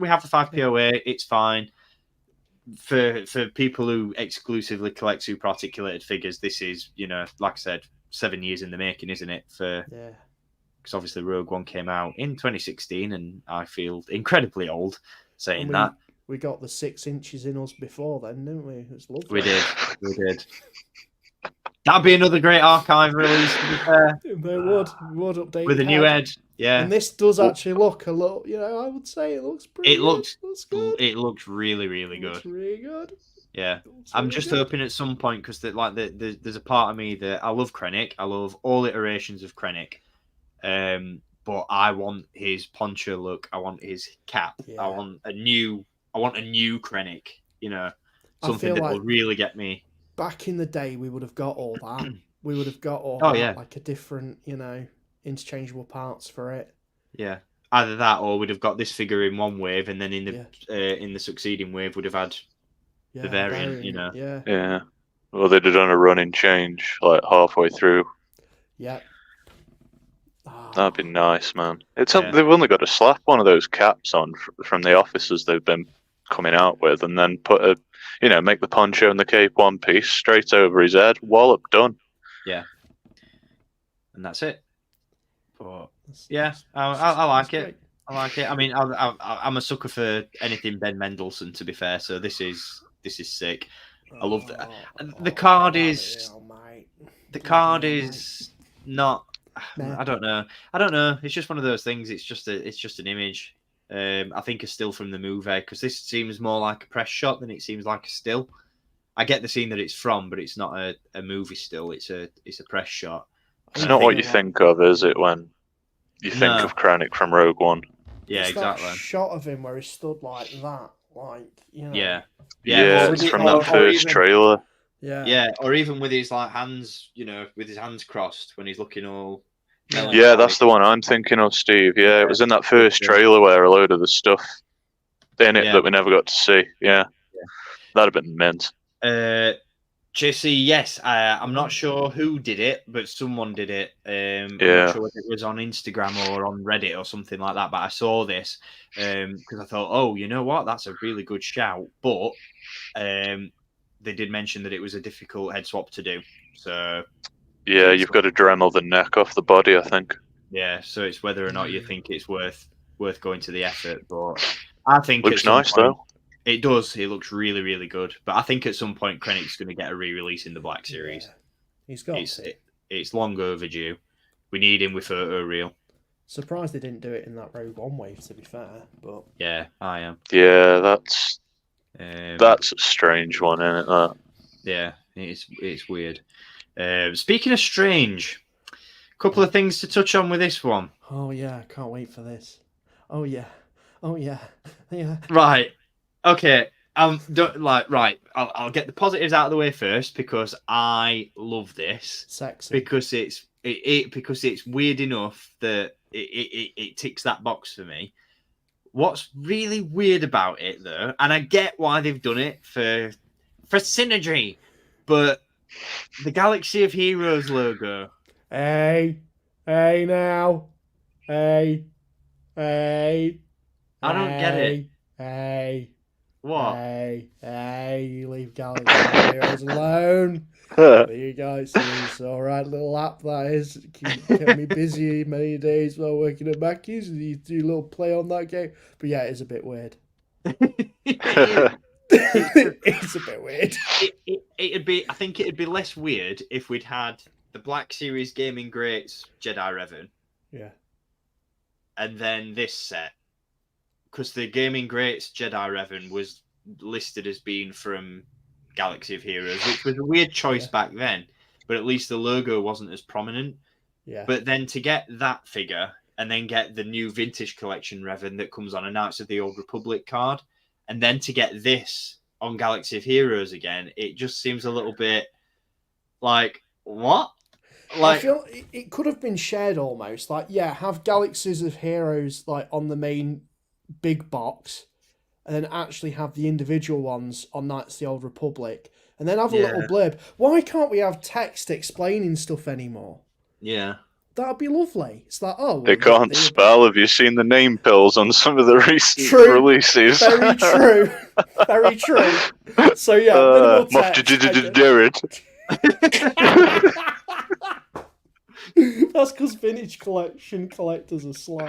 we have the 5 POA, it's fine. For people who exclusively collect super articulated figures, this is like I said, 7 years in the making, isn't it? Because obviously Rogue One came out in 2016, and I feel incredibly old saying that. We got the 6 inches in us before then, didn't we? It's lovely. We did. That'd be another great archive release, to be fair. They would update with a new head. Yeah. And this does actually look a little, I would say it looks pretty It looks good. It looks really, really good. Looks really good. Yeah. I'm just hoping at some point, because there's a part of me that I love Krennic. I love all iterations of Krennic. But I want his poncho look. I want his cap. Yeah. I want a new Krennic. Something that will really get me. Back in the day, we would have got all that. We would have got all like a different, interchangeable parts for it. Yeah. Either that, or we'd have got this figure in one wave, and then in the succeeding wave, would have had the variant. Yeah. Well, they'd have done a running change like halfway through. Yeah. That'd be nice, man. They've only got to slap one of those caps on from the officers they've been coming out with, and then put make the poncho and the cape one piece straight over his head. Wallop, done. Yeah. And that's it. But yeah, I like it. Great. I like it. I mean, I'm a sucker for anything Ben Mendelsohn, to be fair. So this is sick. I love that. The card is not. I don't know. It's just one of those things. It's just an image. I think a still from the movie, because this seems more like a press shot than it seems like a still. I get the scene that it's from, but it's not a movie still. It's a press shot. It's not what you think of, is it, when you think of Krennic from Rogue One? Yeah, it's exactly. That shot of him where he stood like that, Yeah, it's from that first trailer. Yeah, or even with his hands, with his hands crossed when he's looking all. Yeah, that's the one I'm thinking of, Steve. Yeah, it was in that first trailer where a load of the stuff in it that we never got to see. Yeah. That'd have been mint. JC, yes, I'm not sure who did it, but someone did it. I'm not sure whether it was on Instagram or on Reddit or something like that, but I saw this because I thought, oh, you know what? That's a really good shout. But they did mention that it was a difficult head swap to do. So yeah, you've got to Dremel the neck off the body, I think. Yeah, so it's whether or not you think it's worth going to the effort. But I think looks nice though. It does. It looks really, really good. But I think at some point Krennic's going to get a re-release in the Black Series. Yeah. He's got it's long overdue. We need him with photo reel. Surprised they didn't do it in that Rogue One wave, to be fair. But yeah, I am. Yeah, that's a strange one, isn't it? That. Yeah, it's weird. Speaking of strange, a couple of things to touch on with this one. Oh yeah, I can't wait for this. Oh yeah. Right. Okay. I'll get the positives out of the way first, because I love this. Sexy. Because it's weird enough that it ticks that box for me. What's really weird about it, though, and I get why they've done it for synergy, but the Galaxy of Heroes logo. Hey now. Hey. I don't get it. Hey. What? Hey, you leave Galaxy of Heroes alone. There you go. It's all right little app that is. Kept me busy many days while working at Mackey's. You do a little play on that game. But yeah, it is a bit weird. It's a bit weird. I think it'd be less weird if we'd had the Black Series Gaming Greats Jedi Revan. Yeah. And then this set. Because the Gaming Greats Jedi Revan was listed as being from Galaxy of Heroes, which was a weird choice back then, but at least the logo wasn't as prominent. Yeah. But then to get that figure and then get the new Vintage Collection Revan that comes on a Knights of the Old Republic card, and then to get this on Galaxy of Heroes again, it just seems a little bit like, what? I feel it could have been shared almost. Like, yeah, have Galaxies of Heroes like on the main big box, and then actually have the individual ones on Knights of the Old Republic, and then have a little blurb. Why can't we have text explaining stuff anymore? Yeah. That'd be lovely. It's like, oh, They can't spell. Have you seen the name pills on some of the recent releases? Very true. Very true. So yeah, minimal text. Jared. That's because vintage collection collectors are slow.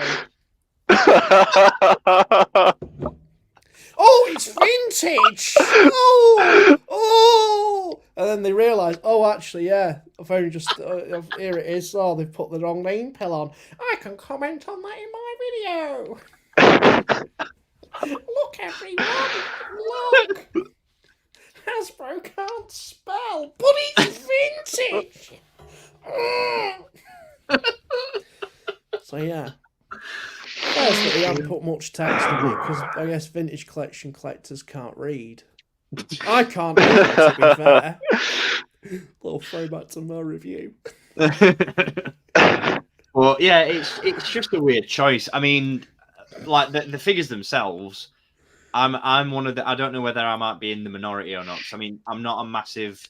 Oh, it's vintage! Oh! And then they realise, oh, actually, yeah, I've only just, here it is. Oh, they've put the wrong name pill on. I can comment on that in my video. Look, everyone, look! Hasbro can't spell, but it's vintage! So, yeah. First, that they haven't put much text in it because I guess vintage collection collectors can't read. I can't read, to be fair. Little throwback to my review. Well, yeah, it's just a weird choice. I mean, like the figures themselves, I'm one of the. I don't know whether I might be in the minority or not. I mean, I'm not a massive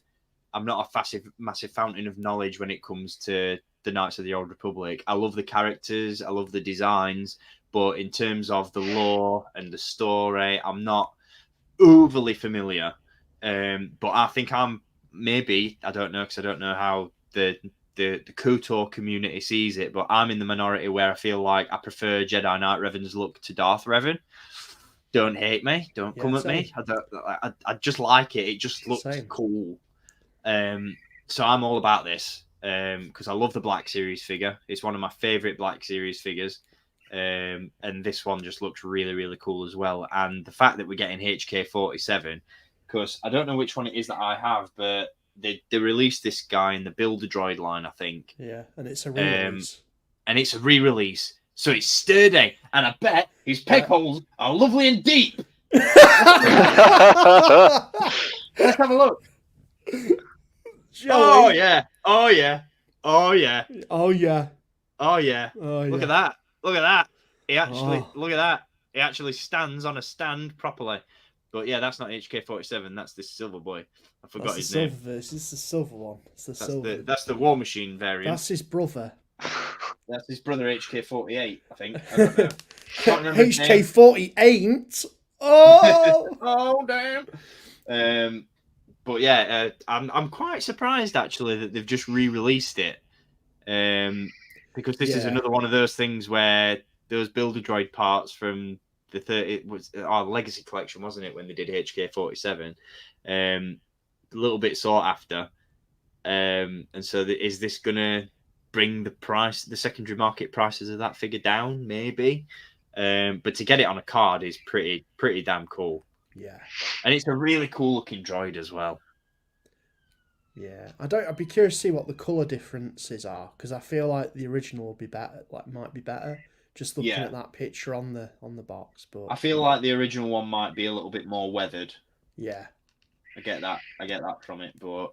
fountain of knowledge when it comes to the Knights of the Old Republic. I love the characters, I love the designs, but in terms of the lore and the story, I'm not overly familiar. But I think I'm maybe, I don't know, because I don't know how the KOTOR community sees it, but I'm in the minority where I feel like I prefer Jedi Knight Revan's look to Darth Revan. Don't hate me, don't come at me. I just like it. It just looks cool. So I'm all about this because I love the Black Series figure. It's one of my favorite Black Series figures. And this one just looks really, really cool as well. And the fact that we're getting HK47, because I don't know which one it is that I have, but they released this guy in the Builder Droid line, I think. Yeah, and it's a re-release. re-release. So it's sturdy, and I bet his peg holes are lovely and deep. Let's have a look. Joey. Oh yeah. Oh yeah. Oh yeah. Oh yeah. Oh yeah. Oh, Look at that. Look at that. He actually look at that. He actually stands on a stand properly. But yeah, that's not HK47. That's this silver boy. I forgot his name. This is the silver one. It's the silver. That's the War Machine variant. That's his brother. That's his brother HK48. I think. I don't know. Can't remember his name. HK48. Oh. Oh damn. But yeah, I'm quite surprised actually that they've just re-released it, because this is another one of those things where those Builder Droid parts from the 30 was our Legacy collection, wasn't it, when they did HK47, a little bit sought after, and so is this gonna bring the secondary market prices of that figure down? Maybe, but to get it on a card is pretty damn cool. Yeah, and it's a really cool looking droid as well. Yeah, I'd be curious to see what the color differences are, because I feel like the original will be better. Might be better. Just looking at that picture on the box, but I feel like the original one might be a little bit more weathered. Yeah, I get that from it, but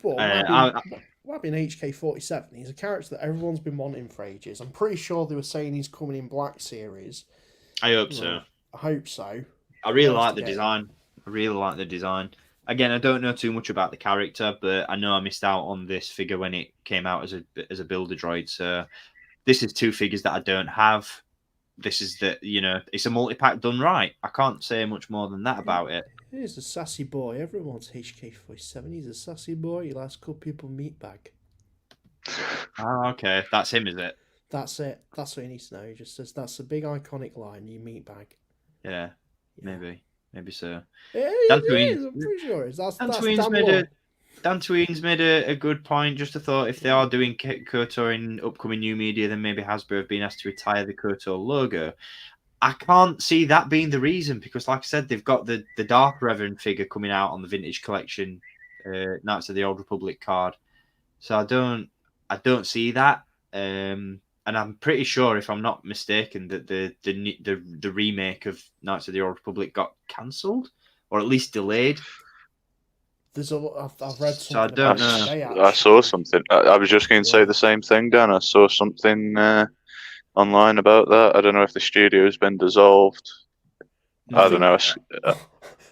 might be an HK47. He's a character that everyone's been wanting for ages. I'm pretty sure they were saying he's coming in Black Series. I hope so. I hope so. I really like the design. Again, I don't know too much about the character, but I know I missed out on this figure when it came out as a Builder Droid. So this is two figures that I don't have. This is it's a multi-pack done right. I can't say much more than that about it. He's a sassy boy. Everyone wants HK47. He's a sassy boy. He likes cool people meat bag. Oh, okay. That's him, is it? That's it. That's what he needs to know. He just says, that's a big iconic line, you meat bag. Yeah. Maybe so. Yeah, Dan I'm pretty sure it is. Dan Tween's made a good point. Just a thought: if they are doing KOTOR in upcoming new media, then maybe Hasbro have been asked to retire the KOTOR logo. I can't see that being the reason, because, like I said, they've got the Darth Revan figure coming out on the Vintage Collection Knights of the Old Republic card. So I don't see that. And I'm pretty sure, if I'm not mistaken, that the remake of Knights of the Old Republic got cancelled, or at least delayed. I've read something So I don't about know. it today, I saw actually. something. I was just going to say the same thing, Dan. I saw something online about that. I don't know if the studio's been dissolved. I don't know.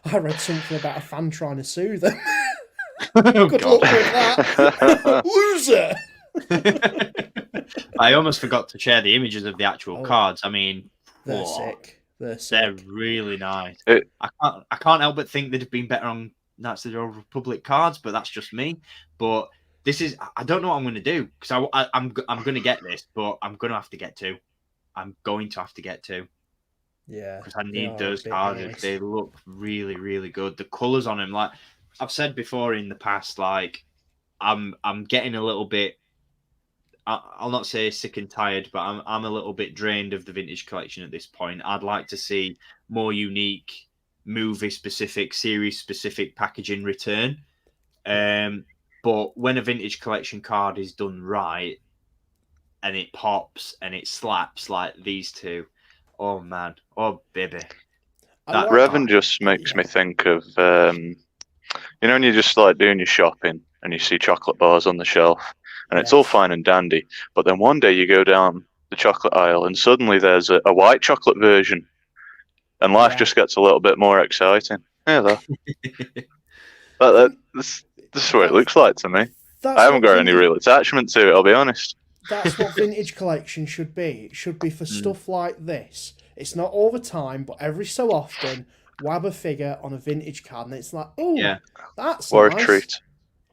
I read something about a fan trying to sue them. Oh, Good God. luck with that. Loser! I almost forgot to share the images of the actual cards. I mean, They're whoa, sick. They're sick. they're really nice. It- I can't help but think they'd have been better on Knights of the Old Republic cards, but that's just me. But this is, I don't know what I'm going to do, because I'm going to get this, but I'm going to have to get two. I'm going to have to get two. Yeah. Because I they need are those a bit cards. nice. They look really, really good. The colours on them, like I've said before in the past, like I'm getting a little bit, I'll not say sick and tired, but I'm a little bit drained of the vintage collection at this point. I'd like to see more unique, movie specific, series specific packaging return. But when a vintage collection card is done right and it pops and it slaps like these two, oh man, oh baby. Revan just makes me think of when you're just like doing your shopping and you see chocolate bars on the shelf and it's all fine and dandy, but then one day you go down the chocolate aisle and suddenly there's a white chocolate version and life just gets a little bit more exciting. Yeah, this is what it looks like to me. I haven't got any real attachment to it, I'll be honest. That's what vintage collection should be. It should be for stuff like this. It's not all the time, but every so often, whab a figure on a vintage card, and it's like, oh, that's what nice. A treat.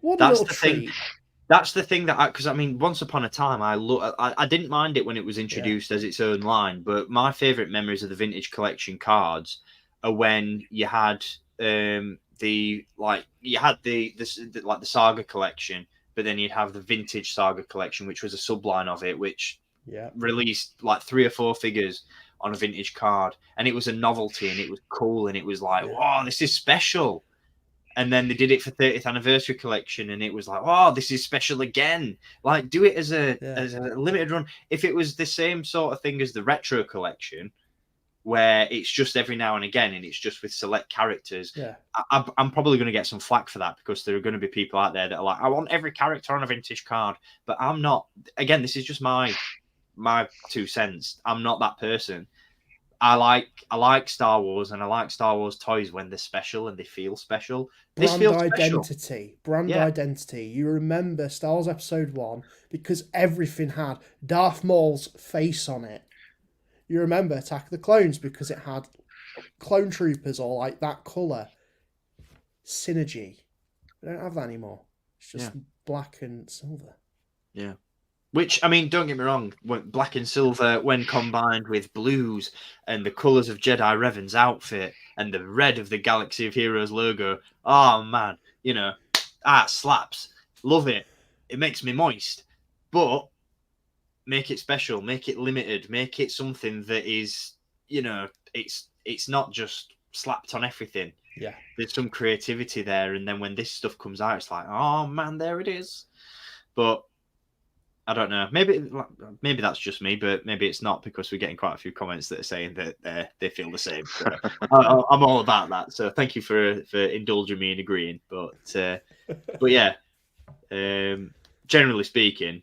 What That's a little the treat. thing. That's the thing that because I mean, once upon a time, I didn't mind it when it was introduced as its own line, but my favorite memories of the vintage collection cards are when you had the Saga collection, but then you'd have the vintage Saga collection, which was a subline of it, which released like 3 or 4 figures on a vintage card, and it was a novelty and it was cool and it was like, wow, this is special. And then they did it for 30th anniversary collection, and it was like, oh, this is special again. Like, do it as a limited run. If it was the same sort of thing as the retro collection, where it's just every now and again, and it's just with select characters, I'm probably going to get some flack for that, because there are going to be people out there that are like, I want every character on a vintage card, but I'm not. Again, this is just my 2 cents. I'm not that person. I like Star Wars, and I like Star Wars toys when they're special and they feel special. This feels identity. Brand identity. You remember Star Wars Episode 1 because everything had Darth Maul's face on it. You remember Attack of the Clones because it had clone troopers or like that colour. Synergy. We don't have that anymore. It's just black and silver. Yeah. Which, I mean, don't get me wrong, black and silver, when combined with blues and the colours of Jedi Revan's outfit and the red of the Galaxy of Heroes logo, oh man, slaps. Love it. It makes me moist. But make it special, make it limited, make it something that is, it's not just slapped on everything. Yeah. There's some creativity there, and then when this stuff comes out, it's like, oh man, there it is. But I don't know. Maybe that's just me, but maybe it's not, because we're getting quite a few comments that are saying that they feel the same. So I'm all about that. So thank you for indulging me in agreeing. But yeah, generally speaking,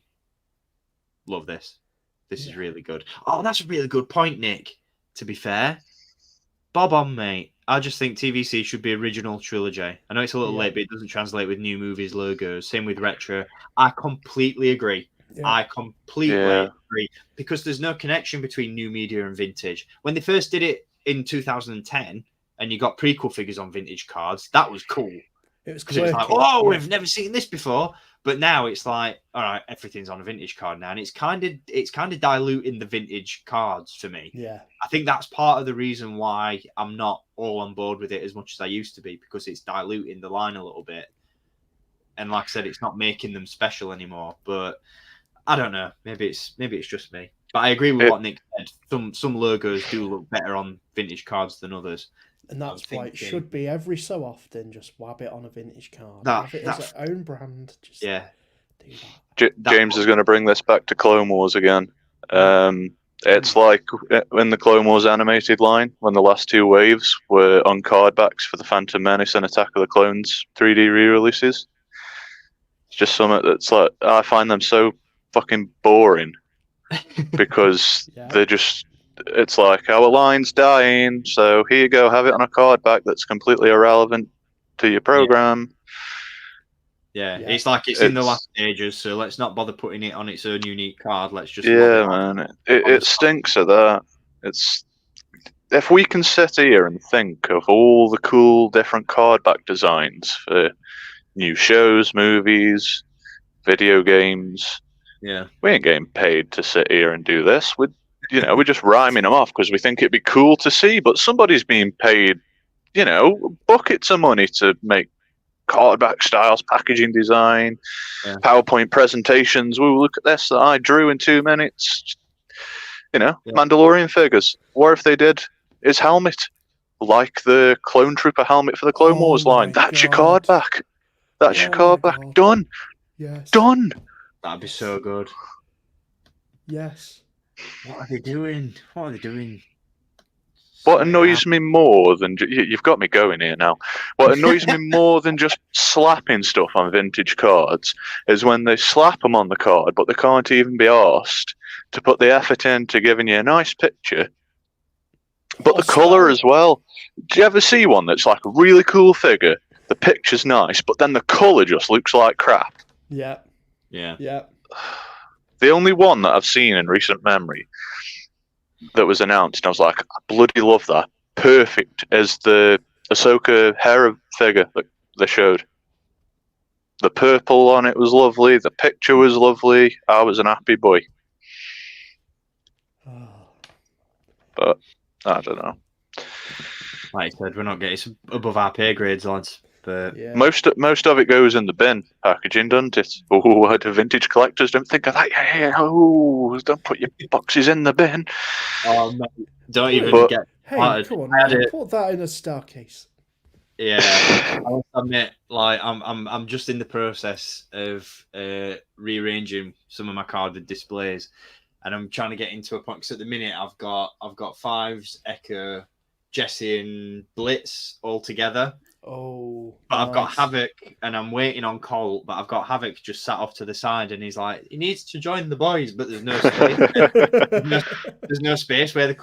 love this. This is really good. Oh, that's a really good point, Nick. To be fair, bob on, mate. I just think TVC should be original trilogy. I know it's a little late, but it doesn't translate with new movies logos. Same with retro. I completely agree. Yeah. I completely agree, because there's no connection between new media and vintage. When they first did it in 2010 and you got prequel figures on vintage cards, that was cool. It was because it was like, oh, we've never seen this before. But now it's like, all right, everything's on a vintage card now, and it's kind of diluting the vintage cards for me. Yeah, I think that's part of the reason why I'm not all on board with it as much as I used to be, because it's diluting the line a little bit. And like I said, it's not making them special anymore. But I don't know. Maybe it's just me. But I agree with what Nick said. Some logos do look better on vintage cards than others. And that's why it should be every so often. Just whab it on a vintage card. Have it as its own brand. Just do that. James is going to bring this back to Clone Wars again. It's like in the Clone Wars animated line, when the last two waves were on card backs for the Phantom Menace and Attack of the Clones 3D re-releases. It's just something that's like, I find them so fucking boring because they're just, it's like, our line's dying, so here you go, have it on a card back that's completely irrelevant to your program. Yeah, it's like it's in the last stages, so let's not bother putting it on its own unique card. Let's just man, it stinks at that. It's if we can sit here and think of all the cool different card back designs for new shows, movies, video games. Yeah, we ain't getting paid to sit here and do this. We're just rhyming them off because we think it'd be cool to see. But somebody's being paid, buckets of money to make cardback styles, packaging design, PowerPoint presentations. Look at this that I drew in 2 minutes. Mandalorian figures. What if they did his helmet like the Clone Trooper helmet for the Clone Wars line? That's your card back. That's your card back. Done. Yes. Done. That'd be so good. Yes. What are they doing? What annoys me more than you've got me going here now. What annoys me more than just slapping stuff on vintage cards is when they slap them on the card, but they can't even be asked to put the effort into giving you a nice picture, but the colour as well. Do you ever see one that's like a really cool figure? The picture's nice, but then the colour just looks like crap. Yeah. The only one that I've seen in recent memory that was announced, and I was like, I bloody love that. Perfect as the Ahsoka Hera figure that they showed. The purple on it was lovely. The picture was lovely. I was an happy boy. But I don't know. Like I said, we're not getting it's above our pay grades, lads. But most of it goes in the bin packaging, doesn't it? Oh, the vintage collectors don't think of that. Oh, don't put your boxes in the bin. Oh no, don't even get. Hey, come on, man, put that in a star case. Yeah, I must admit, like I'm just in the process of rearranging some of my carded displays, and I'm trying to get into a point. Because at the minute, I've got Fives, Echo, Jesse, and Blitz all together. Oh, but I've got Havoc, and I'm waiting on Colt. But I've got Havoc just sat off to the side, and he's like, he needs to join the boys, but there's no space. there's no space where they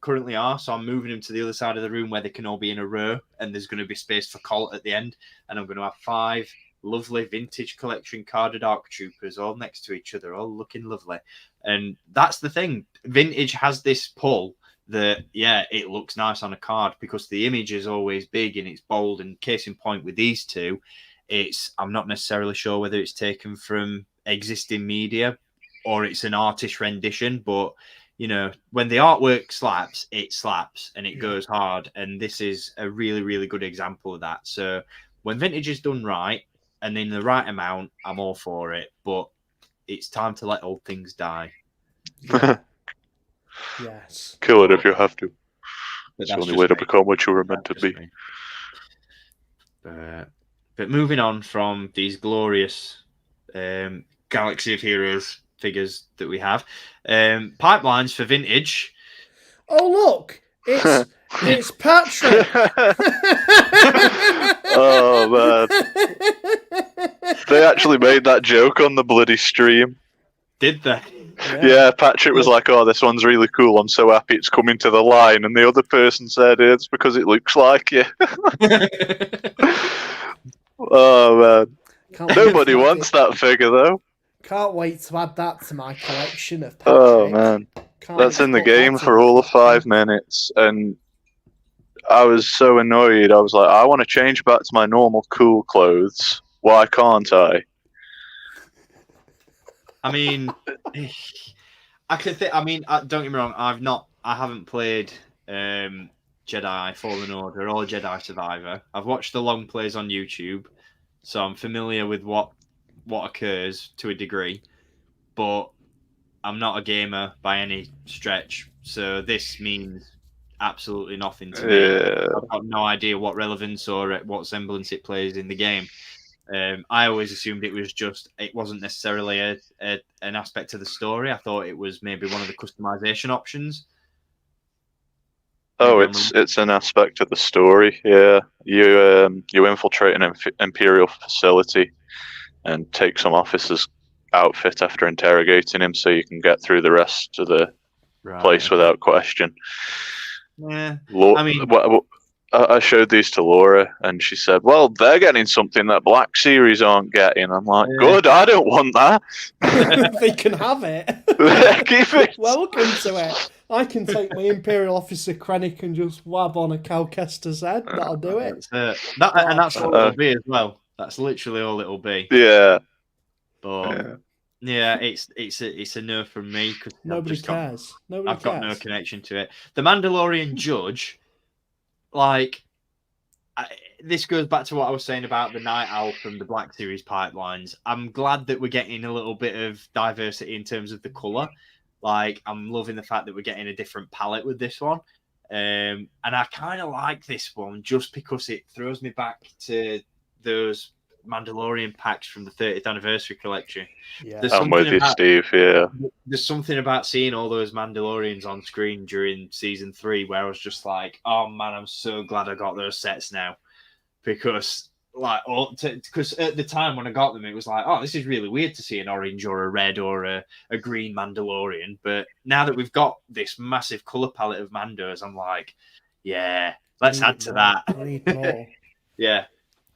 currently are. So I'm moving him to the other side of the room where they can all be in a row, and there's going to be space for Colt at the end. And I'm going to have 5 lovely vintage collection carded ARC troopers all next to each other, all looking lovely. And that's the thing. Vintage has this pull that, it looks nice on a card because the image is always big and it's bold. And case in point with these two, I'm not necessarily sure whether it's taken from existing media or it's an artist rendition, but when the artwork slaps, it slaps and it goes hard. And this is a really, really good example of that. So when vintage is done right and in the right amount, I'm all for it. But it's time to let old things die. Yes. Kill it if you have to. It's the only way to become what you were meant to be. But moving on from these glorious Galaxy of Heroes figures that we have, pipelines for vintage. Oh look, it's Patrick. Oh man, they actually made that joke on the bloody stream. Did they? Yeah, Patrick was like, "Oh, this one's really cool. I'm so happy it's coming to the line." And the other person said, "It's because it looks like you." Oh man, nobody wants that figure though. Can't wait to add that to my collection of Patrick. Oh man, that's in the game for all of 5 minutes, and I was so annoyed. I was like, I want to change back to my normal cool clothes. Why can't I? I mean, I can think. I mean, don't get me wrong. I haven't played Jedi Fallen Order or Jedi Survivor. I've watched the long plays on YouTube, so I'm familiar with what occurs to a degree. But I'm not a gamer by any stretch, so this means absolutely nothing to me. I've got no idea what relevance or what semblance it plays in the game. I always assumed it wasn't necessarily an aspect of the story. I thought it was maybe one of the customization options. Oh, Maybe it's an aspect of the story. Yeah, you infiltrate an Imperial facility and take some officer's outfit after interrogating him, so you can get through the rest of the place without question. Yeah, I mean, I showed these to Laura, and she said, "Well, they're getting something that Black Series aren't getting." I'm like, "Good, I don't want that." They can have it. Keep it. Welcome to it. I can take my Imperial Officer Krennic and just wab on a Calcaster's head. That'll do it. That's all it'll be as well. That's literally all it'll be. Yeah. But yeah, it's a no from me because nobody cares. I've got no connection to it. The Mandalorian Judge, like, this goes back to what I was saying about the Night Owl from the Black Series pipelines. I'm glad that we're getting a little bit of diversity in terms of the color. Like, I'm loving the fact that we're getting a different palette with this one. And I kind of like this one just because it throws me back to those Mandalorian packs from the 30th anniversary collection. Yeah, I'm with you, Steve. Yeah, there's something about seeing all those Mandalorians on screen during season 3 where I was just like, oh man, I'm so glad I got those sets now, because at the time when I got them, it was like, oh, this is really weird to see an orange or a red or a green Mandalorian. But now that we've got this massive color palette of Mandos, I'm like, yeah, let's add to that. I need more. Yeah,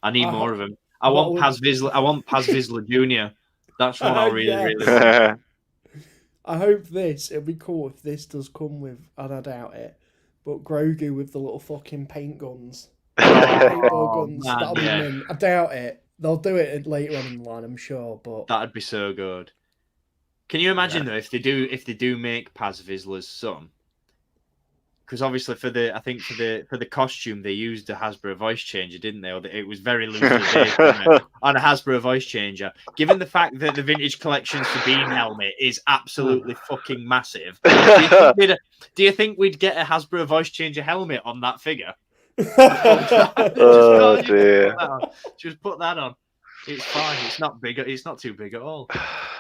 I need more of them. I want Paz Vizsla Jr. That's what I really want. I hope it'd be cool if this does come with, and I doubt it, but Grogu with the little fucking paint guns. Paintball guns. Man, That'll be mint. I doubt it. They'll do it later on in the line, I'm sure, but that'd be so good. Can you imagine though if they do make Paz Vizsla's son? Because obviously for the costume they used a Hasbro voice changer, didn't they? Or it was very loosely based on a Hasbro voice changer. Given the fact that the vintage collection Sabine helmet is absolutely fucking massive, do you think we'd get a Hasbro voice changer helmet on that figure? Oh dear! Just put that on. It's fine. It's not big. It's not too big at all.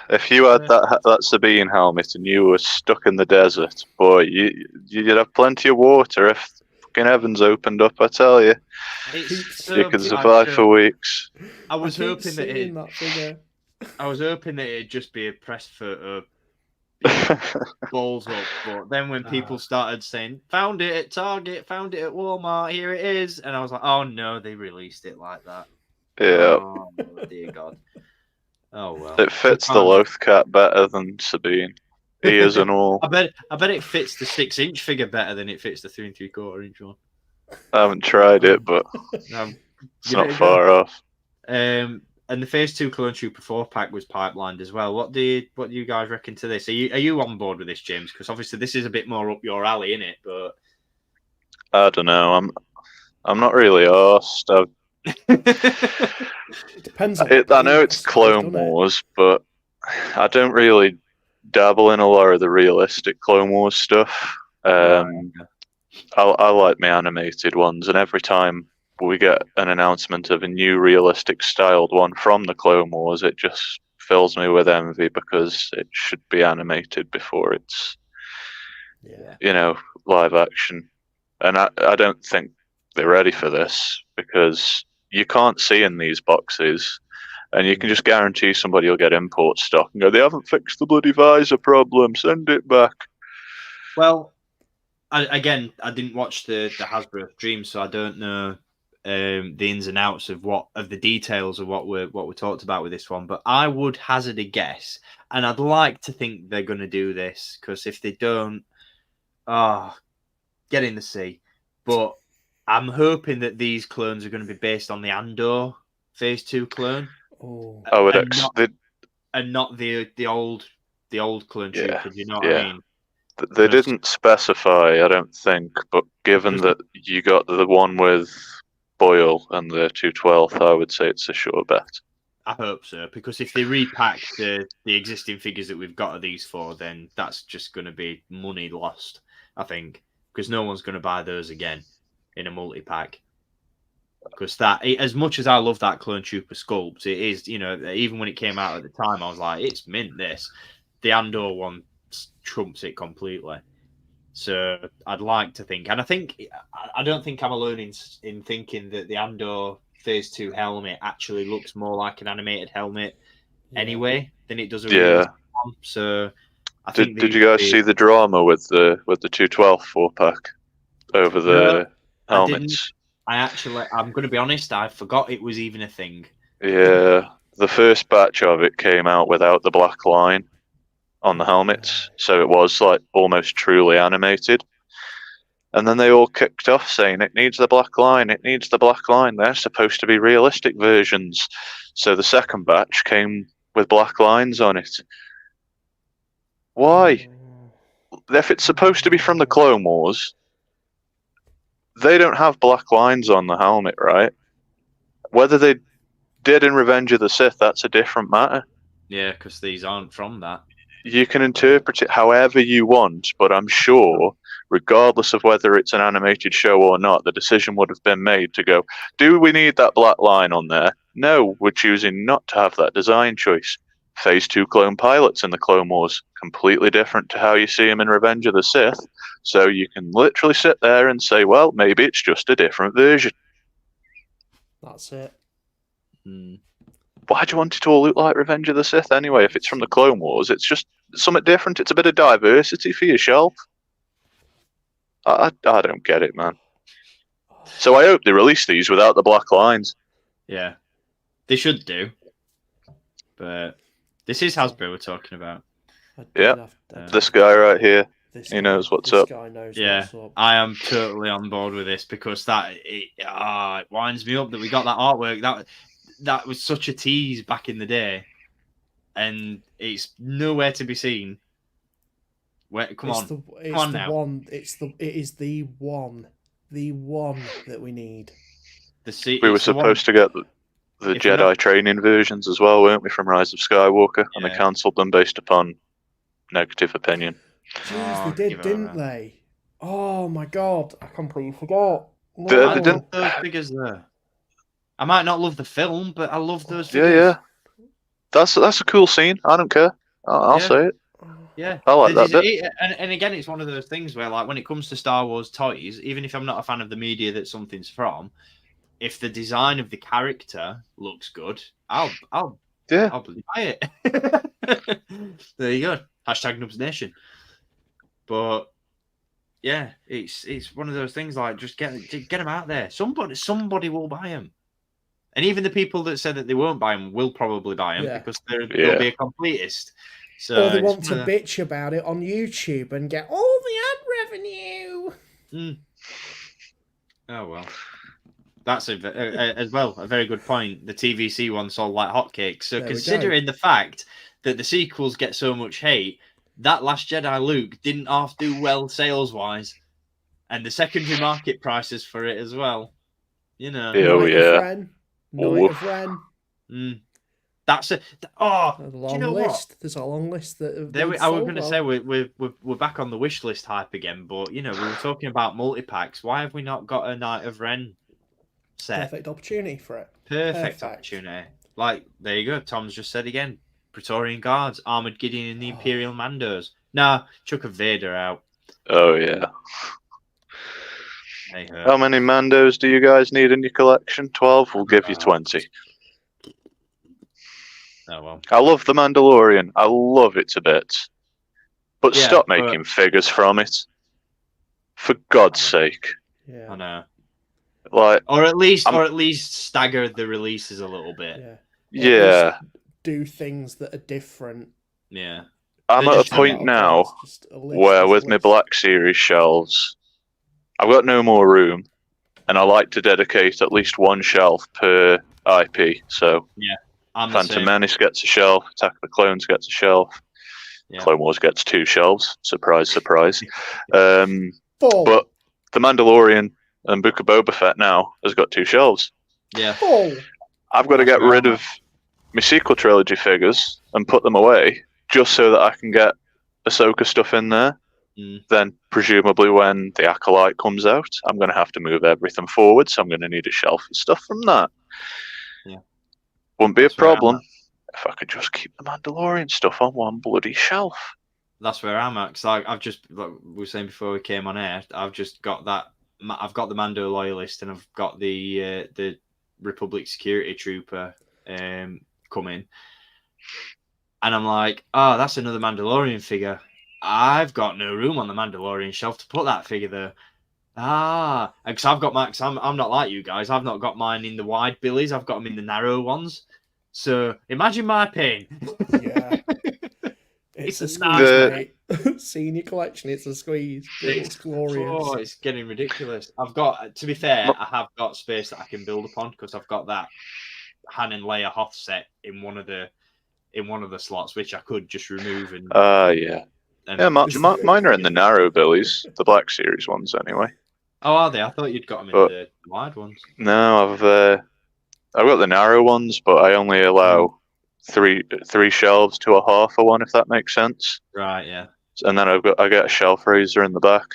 If you had that Sabine helmet and you were stuck in the desert, boy, you'd have plenty of water if fucking heavens opened up. I tell you, you could survive for weeks. I was hoping that it'd just be a press photo, balls up. But then when people started saying, "Found it at Target, found it at Walmart, here it is," and I was like, "Oh no, they released it like that." Yeah. Oh dear God. Oh well. It fits the Lothcat better than Sabine, ears and all. I bet it fits the 6-inch figure better than it fits the 3 3/4-inch one. I haven't tried it, but it's not far off. And the Phase 2 Clone Trooper 4-pack was pipelined as well. What do you guys reckon to this? Are you on board with this, James? Because obviously this is a bit more up your alley, isn't it? But I don't know. I'm not really arsed. It depends. I know it's Clone Wars, but I don't really dabble in a lot of the realistic Clone Wars stuff. I like my animated ones, and every time we get an announcement of a new realistic styled one from the Clone Wars, it just fills me with envy because it should be animated before it's live action. And I don't think they're ready for this because you can't see in these boxes, and you can just guarantee somebody will get import stock and go, "They haven't fixed the bloody visor problem, send it back." Well, I didn't watch the Hasbro stream, so I don't know the ins and outs of the details of what we talked about with this one. But I would hazard a guess, and I'd like to think they're going to do this, because if they don't, get in the sea. But I'm hoping that these clones are going to be based on the Andor Phase 2 clone. Oh. I would and not the old clone trooper. Do you know what I mean? They didn't specify, I don't think, but given that you got the one with Boyle and the 212th, I would say it's a sure bet. I hope so, because if they repack the existing figures that we've got of these four, then that's just going to be money lost, I think, because no one's going to buy those again in a multi-pack. Because as much as I love that Clone Trooper sculpt, it is, even when it came out at the time, I was like, it's mint. The Andor one trumps it completely. So I'd like to think, and I don't think I'm alone in thinking that the Andor Phase 2 helmet actually looks more like an animated helmet anyway than it does a realistic one. So I think did you guys see the drama with the 212 4-pack over the helmets? I'm going to be honest, I forgot it was even a thing. Yeah, the first batch of it came out without the black line on the helmets, so it was like almost truly animated. And then they all kicked off saying it needs the black line, it needs the black line. They're supposed to be realistic versions. So the second batch came with black lines on it. Why? If it's supposed to be from the Clone Wars, they don't have black lines on the helmet, right? Whether they did in Revenge of the Sith, that's a different matter. Yeah, because these aren't from that. You can interpret it however you want, but I'm sure, regardless of whether it's an animated show or not, the decision would have been made to go, do we need that black line on there? No, we're choosing not to have that design choice. Phase 2 clone pilots in the Clone Wars, completely different to how you see them in Revenge of the Sith, so you can literally sit there and say, well, maybe it's just a different version. That's it. Why do you want it to all look like Revenge of the Sith anyway? If it's from the Clone Wars, it's just something different. It's a bit of diversity for your shelf. I don't get it, man. So I hope they release these without the black lines. Yeah, they should do. But this is Hasbro we're talking about. Yeah, this guy right here. He knows what's up. Yeah, I am totally on board with this because it winds me up that we got that artwork. That was such a tease back in the day, and it's nowhere to be seen. Come on now. It is the one that we need. We were supposed to get the Jedi training versions as well, weren't we, from Rise of Skywalker, and they cancelled them based upon negative opinion. Jeez, they did, didn't they? Oh my god, I completely forgot. I love those figures there. I might not love the film, but I love those figures. Yeah. That's a cool scene. I don't care. I'll say it. Yeah. I like that bit. And again, it's one of those things where, like, when it comes to Star Wars toys, even if I'm not a fan of the media that something's from, if the design of the character looks good, I'll buy it. There you go. Hashtag Nubs Nation. But yeah, it's one of those things like just get them out there. Somebody will buy them. And even the people that said that they won't buy them will probably buy them because they'll be a completist. So or they want to bitch about it on YouTube and get all the ad revenue. Oh, well. That's as well a very good point. The TVC one sold like hotcakes. So considering the fact that the sequels get so much hate, that Last Jedi Luke didn't half do well sales-wise. And the secondary market prices for it as well. You know. Night of Ren. That's a long list. There's a long list that I was going to say we're back on the wish list hype again, but we were talking about multi-packs. Why have we not got a Night of Ren set? Perfect opportunity for it. Perfect opportunity. Like, there you go. Tom's just said again. Praetorian Guards, Armored Gideon and the Imperial Mandos. Nah, chuck a Vader out. Oh, yeah. How many Mandos do you guys need in your collection? 12? We'll give you 20. Oh, well. I love the Mandalorian. I love it to bits. But stop making figures from it. For God's sake. Yeah. I know. Like, or at least stagger the releases a little bit. Yeah. Do things that are different. Yeah. I'm at a point now where with my Black Series shelves, I've got no more room, and I like to dedicate at least one shelf per IP. So Phantom Menace gets a shelf, Attack of the Clones gets a shelf, Clone Wars gets 2 shelves. Surprise, surprise. But The Mandalorian and Book of Boba Fett now has got 2 shelves. Yeah. I've got to get rid of my sequel trilogy figures and put them away just so that I can get Ahsoka stuff in there. then presumably when the Acolyte comes out, I'm going to have to move everything forward, so I'm going to need a shelf of stuff from that. Yeah. Wouldn't be That's a where I'm problem at. if I could just keep the Mandalorian stuff on one bloody shelf. That's where I'm at. Because I've just, like we were saying before we came on air, I've just got that. I've got the Mando Loyalist, and I've got the Republic Security Trooper coming. And I'm like, oh, that's another Mandalorian figure. I've got no room on the Mandalorian shelf to put that figure there. Because I've got Max. I'm not like you guys. I've not got mine in the wide billies. I've got them in the narrow ones. So imagine my pain. Yeah. It's a squeeze, mate. Seeing your collection, it's a squeeze. It looks glorious. Oh, it's getting ridiculous. I've got, to be fair, I have got space that I can build upon because I've got that Han and Leia Hoth set in one of the slots, which I could just remove and. Yeah. Mine are in the narrow billies, the Black Series ones, anyway. Oh, are they? I thought you'd got them in the wide ones. No, I've got the narrow ones, but I only allow three shelves to a half of one, if that makes sense. Right. Yeah. And then I get a shelf raiser in the back.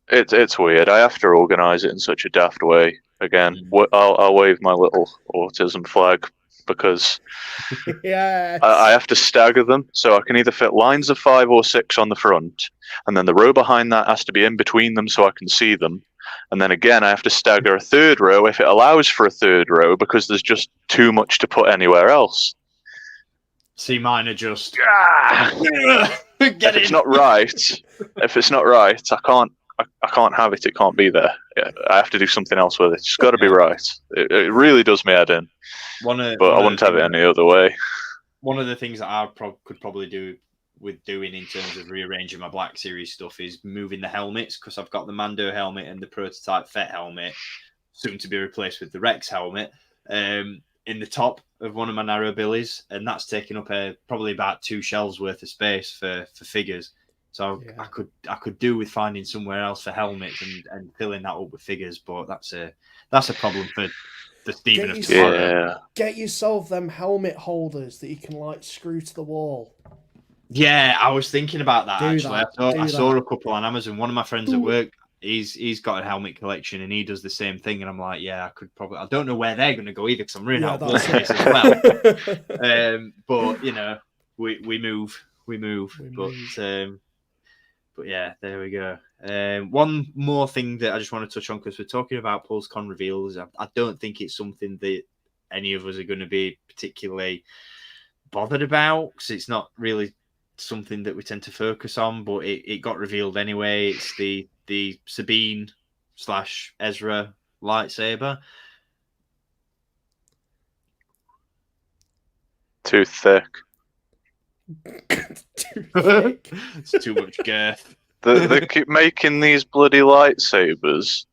It's weird. I have to organize it in such a daft way. Again, I'll wave my little autism flag because Yes. I have to stagger them, so I can either fit lines of 5 or 6 on the front, and then the row behind that has to be in between them so I can see them. And then again, I have to stagger a third row if it allows for a third row because there's just too much to put anywhere else. See, mine are just. If it's not right, I can't have it. It can't be there. Yeah, I have to do something else with it. It's got to be right. It really does me head in. But I wouldn't have it any other way. One of the things that I could probably do with doing in terms of rearranging my Black Series stuff is moving the helmets, because I've got the Mando helmet and the prototype Fett helmet, soon to be replaced with the Rex helmet, in the top of one of my narrow billies, and that's taking up probably about 2 shelves worth of space for figures. So yeah. I could do with finding somewhere else for helmets and filling that up with figures, but that's a problem for the Steven of tomorrow. Yeah. Get yourself them helmet holders that you can like screw to the wall. Yeah, I was thinking about that actually. I saw a couple on Amazon. One of my friends at work, he's got a helmet collection and he does the same thing. And I'm like, yeah, I could probably. I don't know where they're going to go either because I'm running out of space as well. But you know, we move. But yeah, there we go. One more thing that I just want to touch on, because we're talking about Pulse-Con reveals. I don't think it's something that any of us are going to be particularly bothered about, because it's not really something that we tend to focus on, but it got revealed anyway. It's the Sabine/Ezra lightsaber. Too thick. It's too much girth. They keep making these bloody lightsabers,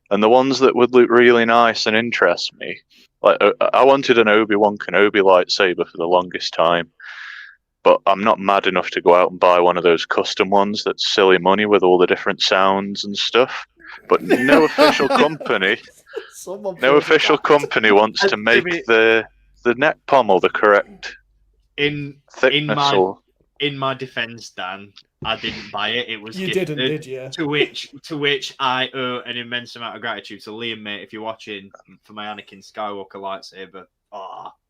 and the ones that would look really nice and interest me. Like I wanted an Obi-Wan Kenobi lightsaber for the longest time, but I'm not mad enough to go out and buy one of those custom ones that's silly money with all the different sounds and stuff. But no official company, wants to make the neck pommel the correct thickness. In my defense, Dan, I didn't buy it. It was you gifted, didn't, did you? To which I owe an immense amount of gratitude. So Liam, mate, if you're watching, for my Anakin Skywalker lightsaber,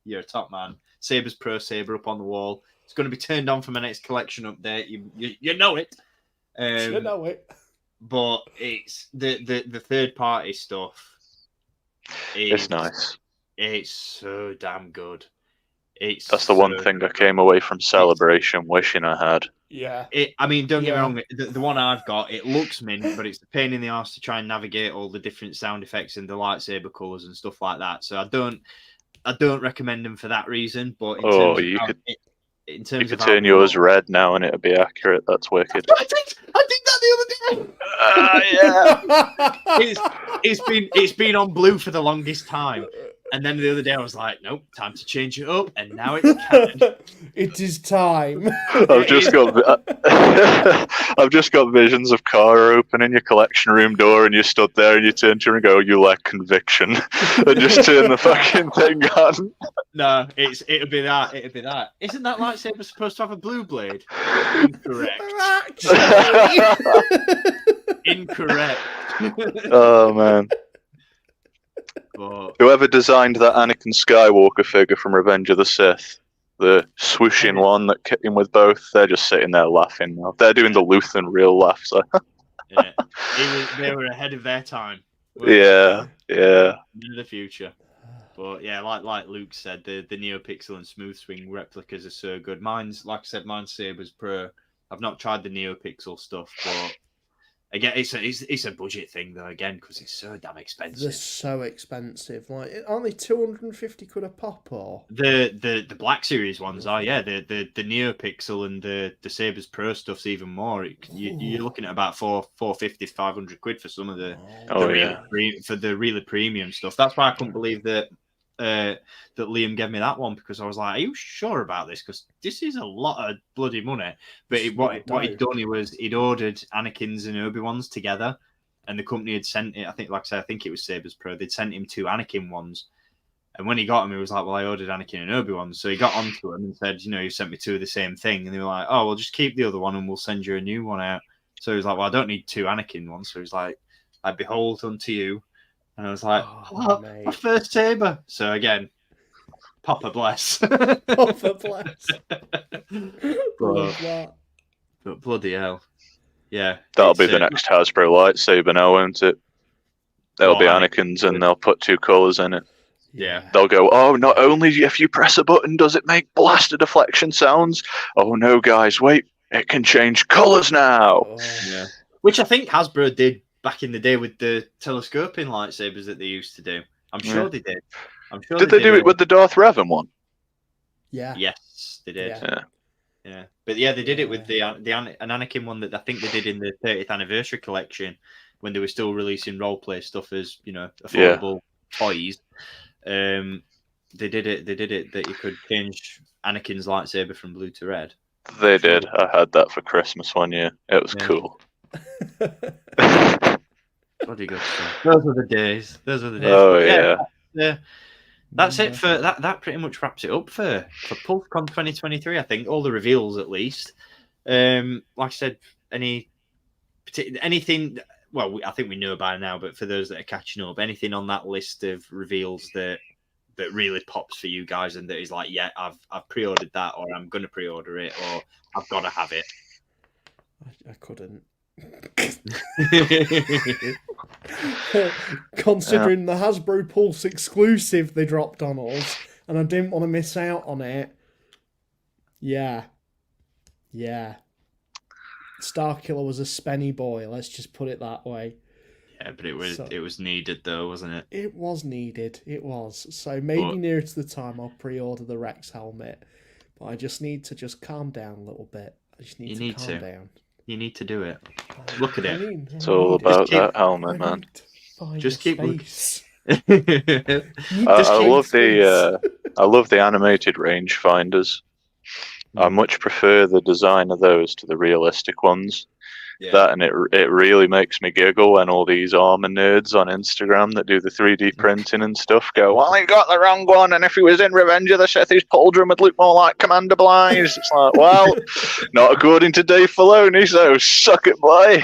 you're a top man. Saber's Pro Saber up on the wall. It's going to be turned on for my next collection update. You know it. You know it. But it's the third party stuff. It's nice. It's so damn good. That's the one thing I came away from Celebration wishing I had. Yeah. I mean, don't get me wrong. The one I've got, it looks mint, but it's a pain in the arse to try and navigate all the different sound effects and the lightsaber colors and stuff like that. So I don't recommend them for that reason. But you could turn yours red now and it'd be accurate. That's wicked. I did that the other day. Yeah. It's been on blue for the longest time. And then the other day I was like, nope, time to change it up, and now it's canon. It is time. I've just got I've just got visions of Cara opening your collection room door, and you stood there and you turn to her and go, "You lack conviction," and just turn the fucking thing on. No, it'd be that. Isn't that lightsaber supposed to have a blue blade? Incorrect. Incorrect. Oh man. But Whoever designed that Anakin Skywalker figure from Revenge of the Sith, the swooshing one that came with both, they're just sitting there laughing now. They're doing the Luthen real laugh. So. yeah, they were ahead of their time. Yeah. In the future. But yeah, like Luke said, the NeoPixel and Smooth Swing replicas are so good. Mine's, like I said, mine's Sabers Pro. I've not tried the NeoPixel stuff, but again, it's a budget thing though. Again, because it's so damn expensive. They're so expensive. Like, aren't they 250 quid a pop? Or the Black Series ones are, yeah. The NeoPixel and the Sabers Pro stuff's even more. You're looking at about 450, 500 quid for some of the for the really premium stuff. That's why I couldn't believe that Liam gave me that one, because I was like, are you sure about this? Because this is a lot of bloody money. But what he'd done, he'd ordered Anakin's and Obi-Wan's together, and the company had sent it, I think it was Sabers Pro, they'd sent him 2 Anakin ones. And when he got them, he was like, well, I ordered Anakin and Obi-Wan. So he got onto them and said, you sent me 2 of the same thing. And they were like, oh, well, just keep the other one and we'll send you a new one out. So he was like, well, I don't need 2 Anakin ones. So he's like, I behold unto you. And I was like, my first saber. So again, Papa bless. Papa bless. But bloody hell. Yeah. That'll be the next Hasbro lightsaber now, won't it? They'll be Anakin's and they'll put 2 colours in it. Yeah. They'll go, oh, not only if you press a button does it make blaster deflection sounds. Oh no, guys, wait, it can change colours now. Yeah. Which I think Hasbro did back in the day with the telescoping lightsabers that they used to do. I'm sure they did. Did they do it with the Darth Revan one? Yeah. Yes, they did. Yeah. But yeah, they did it with an Anakin one that I think they did in the 30th anniversary collection when they were still releasing roleplay stuff as, affordable toys. They did it that you could change Anakin's lightsaber from blue to red. They did. I had that for Christmas one year. It was cool. Bloody good stuff. Those were the days. Oh yeah. That's it for that. That pretty much wraps it up for Pulse-Con 2023. I think all the reveals, at least. Like I said, anything. Well, I think we know by now, but for those that are catching up, anything on that list of reveals that really pops for you guys, and that is like, yeah, I've pre-ordered that, or I'm going to pre-order it, or I've got to have it. I couldn't. Considering the Hasbro Pulse exclusive they dropped on us, and I didn't want to miss out on it. Yeah. Starkiller was a spenny boy, let's just put it that way. Yeah, but it was needed though, wasn't it? It was needed. It was. So maybe nearer to the time I'll pre-order the Rex helmet. But I just need to calm down a little bit. I just need to calm down. You need to do it. Look at it. It's all about that helmet, man. Just keep looking. I love the animated rangefinders. I much prefer the design of those to the realistic ones. Yeah. That, and it really makes me giggle when all these armor nerds on Instagram that do the 3D printing and stuff go, well, he got the wrong one, and if he was in Revenge of the Sith, his pauldron would look more like Commander Bly's. It's like, well, not according to Dave Filoni, so suck it, boy.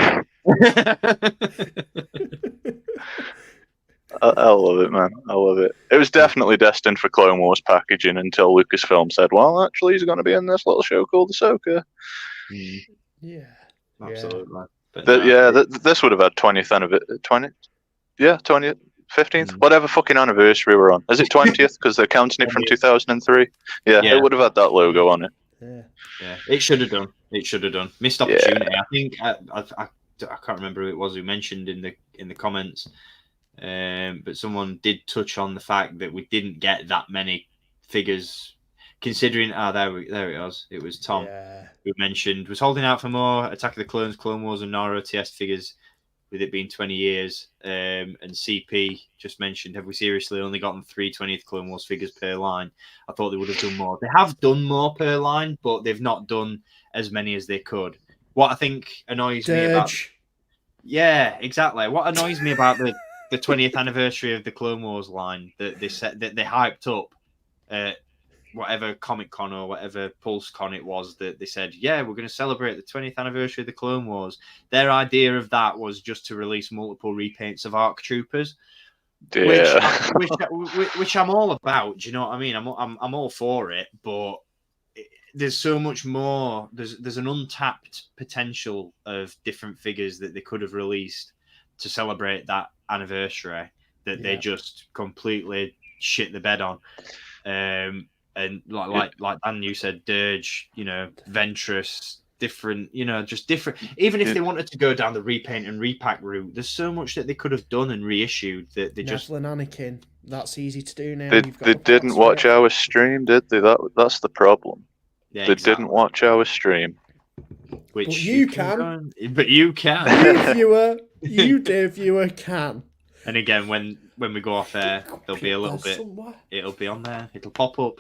I love it, man. I love it. It was definitely destined for Clone Wars packaging until Lucasfilm said, well, actually, he's going to be in this little show called Ahsoka. Yeah. Absolutely. This would have had 20th anniversary. 20th, 15th, whatever fucking anniversary we're on. Is it 20th? Because they're counting it from 2003. Yeah, it would have had that logo on it. Yeah. It should have done. Missed opportunity. I think I can't remember who it was who mentioned in the comments, but someone did touch on the fact that we didn't get that many figures. Considering, there it was. It was Tom who mentioned was holding out for more Attack of the Clones, Clone Wars, and Nara TS figures with it being 20 years. And CP just mentioned, have we seriously only gotten 3 20th Clone Wars figures per line? I thought they would have done more. They have done more per line, but they've not done as many as they could. What I think annoys me about... Yeah, exactly. What annoys me about the 20th anniversary of the Clone Wars line that they set, that they hyped up whatever Comic Con or whatever Pulse-Con it was, that they said, yeah, we're going to celebrate the 20th anniversary of the Clone Wars. Their idea of that was just to release multiple repaints of ARC Troopers, Yeah. which I'm all about. Do you know what I mean? I'm all for it, but there's so much more. There's an untapped potential of different figures that they could have released to celebrate that anniversary that they just completely shit the bed on. And like Dan, you said, Dirge, Ventress, different, just different. Even if they wanted to go down the repaint and repack route, there's so much that they could have done and reissued that they just... Neville and Anakin, that's easy to do now. They didn't watch our stream, did they? That's the problem. Yeah, they didn't watch our stream. Which but you can. But you can. You dear viewer can. And again, when we go off air, there'll be a little bit. Somewhere. It'll be on there. It'll pop up.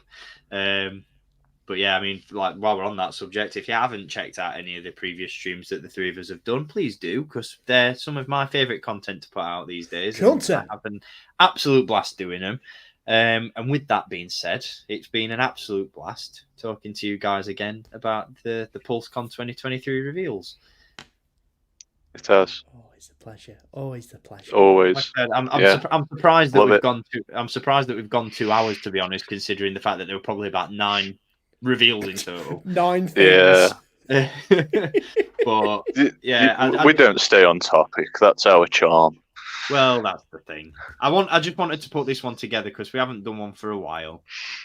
But yeah, I mean, like, while we're on that subject, if you haven't checked out any of the previous streams that the three of us have done, please do, because they're some of my favourite content to put out these days. Content. I've an absolute blast doing them. And with that being said, it's been an absolute blast talking to you guys again about the Pulse-Con 2023 reveals. It has. Always a pleasure. Always a pleasure. Always. Like I said, I'm surprised that Love I'm surprised that we've gone 2 hours, to be honest, considering the fact that there were probably about 9 reveals in total. 9 things. Yeah. But yeah, we don't stay on topic. That's our charm. Well, that's the thing. I just wanted to put this one together because we haven't done one for a while,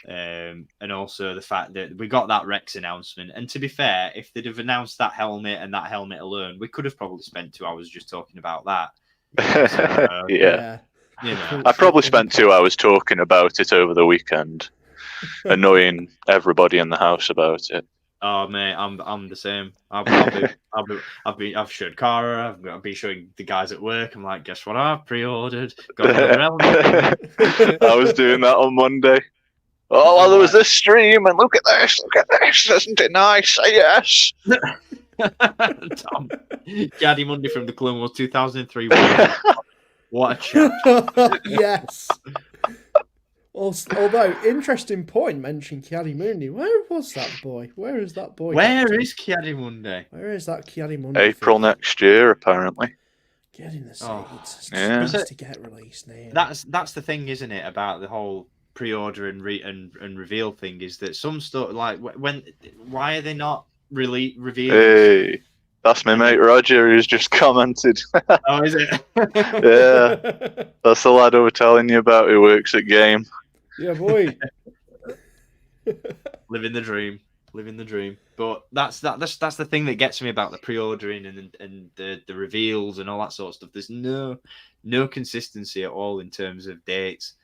and also the fact that we got that Rex announcement. And to be fair, if they'd have announced that helmet and that helmet alone, we could have probably spent 2 hours just talking about that. So, yeah. I probably spent 2 hours talking about it over the weekend, annoying everybody in the house about it. Oh mate, I'm the same. I've showed Cara. I've been showing the guys at work. I'm like, guess what? I've pre-ordered. Got another element. I was doing that on Monday. Oh, well, there was this stream, and look at this, isn't it nice? Say yes. Tom, Gaddy Monday from the Clone Wars 2003. What a chat. Yes. Although, interesting point, mentioning Kiadi-Mundi. Where was that boy? Where is that boy? Where is Kiadi-Mundi? Where is that Kiadi-Mundi? April next year, apparently. Get in the States. Yeah. It's to get released now. That's the thing, isn't it, about the whole pre-order and reveal thing, is that some stuff, like, why are they not revealing? Hey, that's my mate Roger, who's just commented. Oh, is it? Yeah, that's the lad I was telling you about who works at Game. Yeah, boy. Living the dream. But that's the thing that gets me about the pre-ordering and the reveals and all that sort of stuff. There's no consistency at all in terms of dates.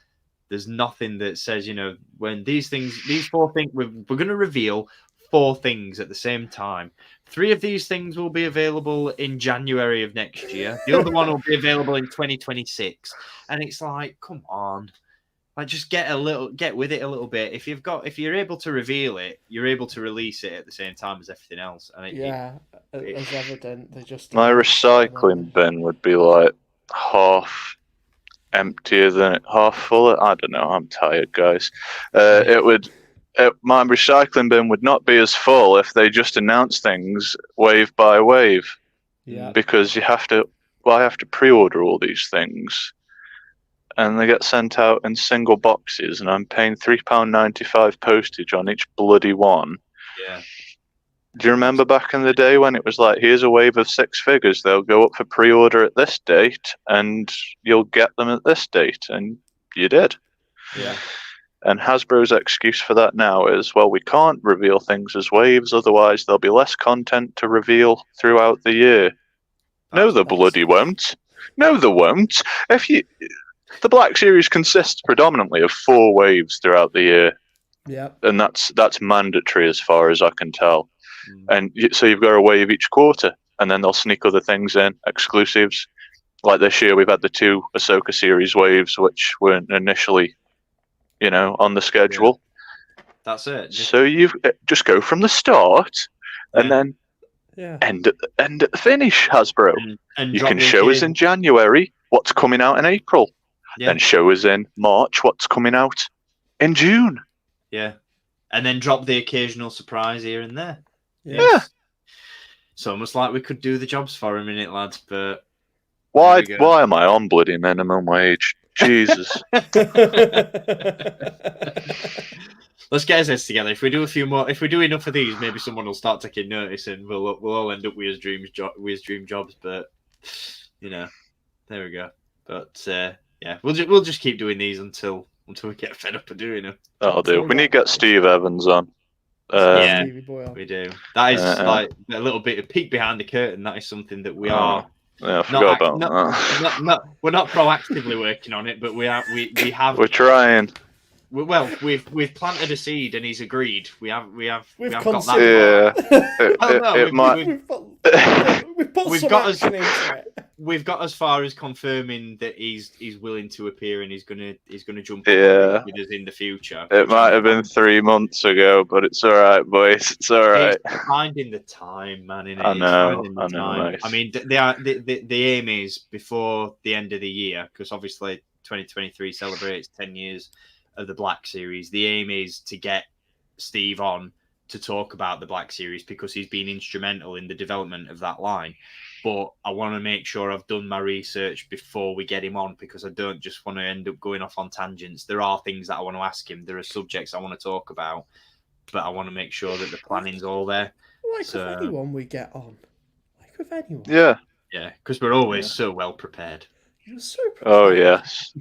There's nothing that says, when these 4 things, we're going to reveal 4 things at the same time. 3 of these things will be available in January of next year. The other one will be available in 2026. And it's like, come on. Like, just get with it a little bit. If you're able to reveal it, you're able to release it at the same time as everything else. And as evident. They just my recycling bin would be like half emptier than half full. I don't know. I'm tired, guys. My recycling bin would not be as full if they just announced things wave by wave. Yeah. Because I have to pre-order all these things. And they get sent out in single boxes, and I'm paying £3.95 postage on each bloody one. Yeah. Do you remember back in the day when it was like, here's a wave of 6 figures, they'll go up for pre-order at this date, and you'll get them at this date, and you did. Yeah. And Hasbro's excuse for that now is, well, we can't reveal things as waves, otherwise there'll be less content to reveal throughout the year. No, they bloody won't. No, they won't. The Black Series consists predominantly of 4 waves throughout the year. Yeah. And that's mandatory as far as I can tell. And so you've got a wave each quarter, and then they'll sneak other things in, exclusives, like this year, we've had the 2 Ahsoka series waves, which weren't initially, on the schedule. That's it. So you just go from the start, and then Yeah. end at the finish, Hasbro. And You drop can the show us occasion- in January what's coming out in April. Yeah. Then show us in March what's coming out in June. Yeah. And then drop the occasional surprise here and there. Yeah. It's almost like we could do the jobs for a minute, lads, but Why There we go. why am I on bloody minimum wage? Jesus. let's get us heads together. If we do a few more, if we do enough of these, maybe someone will start taking notice, and we'll all end up with his dream jobs. But there we go. But yeah, we'll just keep doing these until we get fed up of doing them. That'll do. We need to get Steve Evans on. Yeah. Stevie boy. We do. That is like a little bit of peek behind the curtain. That is something that we are. Yeah, I forgot about that. We're not proactively working on it, but we have. We're trying. Well, we've planted a seed and he's agreed. We have We've got that. Yeah. It might. We've put We've some got us- action into it. We've got as far as confirming that he's willing to appear and he's gonna jump Yeah. with us in the future. It might have been 3 months ago, but it's all right, boys. It's all right. It's finding the time, man. Innit? I It's know, finding the I know, time. mate. I mean, the aim is before the end of the year, because obviously 2023 celebrates 10 years of the Black Series. The aim is to get Steve on to talk about the Black Series because he's been instrumental in the development of that line. But I want to make sure I've done my research before we get him on, because I don't just want to end up going off on tangents. There are things that I want to ask him. There are subjects I want to talk about, but I want to make sure that the planning's all there. Like So- with anyone we get on. Like with anyone. Yeah. Yeah, because we're always so well prepared. You're so prepared. Oh, yes.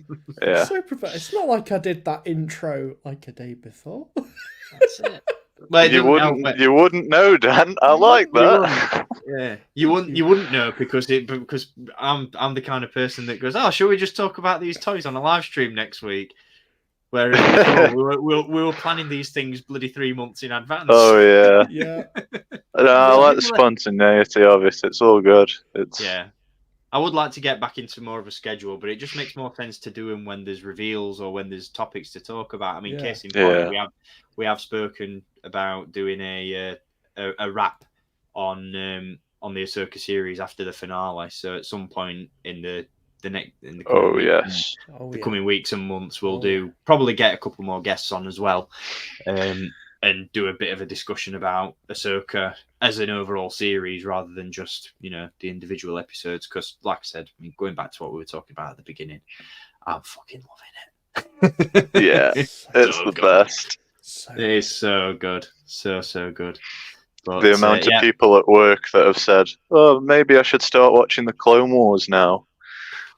Yeah. So prepared. It's not like I did that intro like a day before. That's it. Well, it You doesn't help, wouldn't. You wouldn't know, Dan. I like that. Yeah, you wouldn't know because I'm the kind of person that goes, oh, shall we just talk about these toys on a live stream next week? Whereas before, we were planning these things bloody 3 months in advance. Oh yeah. Yeah. No, I like the spontaneity of it. It's all good. It's Yeah. I would like to get back into more of a schedule, but it just makes more sense to do them when there's reveals or when there's topics to talk about. I mean, Yeah. case in point, Yeah. we have spoken about doing a wrap on the Ahsoka series after the finale. So at some point in the coming Oh weeks, yes. Oh, the yeah. coming weeks and months, we'll Oh, probably get a couple more guests on as well, and do a bit of a discussion about Ahsoka as an overall series rather than just the individual episodes. Because, like I said, I mean, going back to what we were talking about at the beginning, I'm fucking loving it. Yeah. It's It's so the good. best. So It is so good, so good. But, The amount yeah. of people at work that have said, "Oh, maybe I should start watching the Clone Wars now."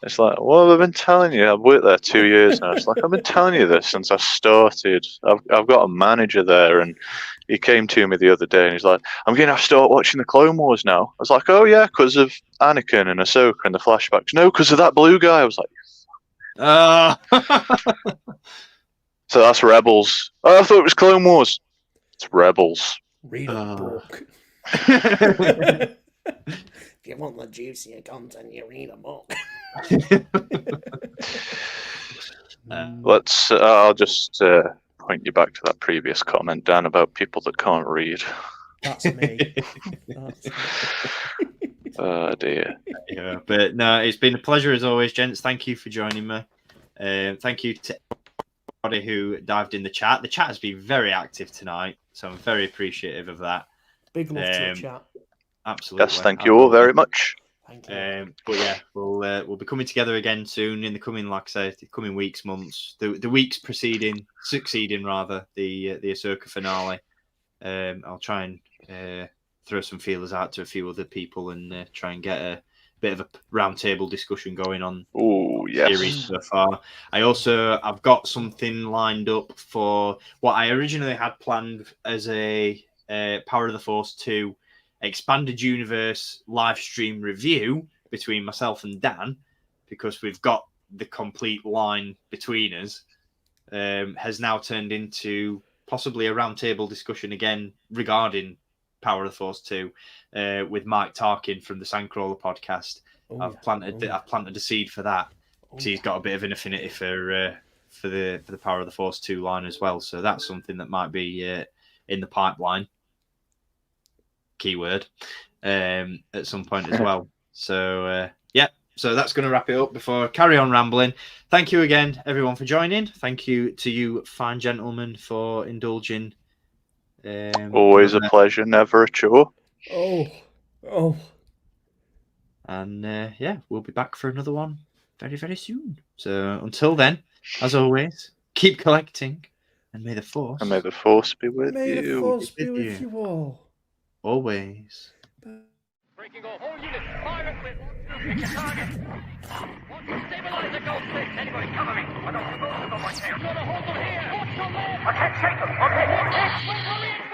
It's like, well, I've been telling you. I've worked there 2 years now. It's like I've been telling you this since I started. I've got a manager there, and he came to me the other day, and he's like, "I'm going to have to start watching the Clone Wars now." I was like, "Oh yeah, because of Anakin and Ahsoka and the flashbacks." No, because of that blue guy. I was like, "So that's Rebels." Oh, I thought it was Clone Wars. It's Rebels. read a book. If you want the juicier content, you read a book. Let's. I'll just point you back to that previous comment, Dan, about people that can't read. That's me. That's me. Oh dear. Yeah, but no, it's been a pleasure as always, gents. Thank you for joining me. Thank you to everybody who dived in the chat. The chat has been very active tonight, so I'm very appreciative of that. Big love to the chat. Absolutely. Yes, thank you all very much. Thank you. But yeah, we'll be coming together again soon in the coming, like I say, the coming weeks, months, the weeks succeeding rather the Ahsoka finale. I'll try and throw some feelers out to a few other people and try and get a bit of a roundtable discussion going on Oh series yes. so far. I've got something lined up for what I originally had planned as a Power of the Force 2 expanded universe live stream review between myself and Dan, because we've got the complete line between us, has now turned into possibly a roundtable discussion again regarding Power of the Force 2 with Mike Tarkin from the Sandcrawler podcast. Oh, I've yeah. planted Oh, yeah. I've planted a seed for that. Oh, He's got a bit of an affinity for the Power of the Force 2 line as well. So that's something that might be in the pipeline. Keyword at some point as well. So yeah. So that's going to wrap it up before I carry on rambling. Thank you again, everyone, for joining. Thank you to you, fine gentlemen, for indulging. Always a pleasure, never a chore. Oh. And yeah, we'll be back for another one very, very soon. So until then, as always, keep collecting, and may the Force be with May you. the Force be with you all. always. Breaking all units. Fire equip. Pick your target. Stabilizer goes six. Anybody cover me. I don't suppose it's on my tail. You're gonna hold them here. Watch your left. I can't shake them. Okay. Watch it. Wait for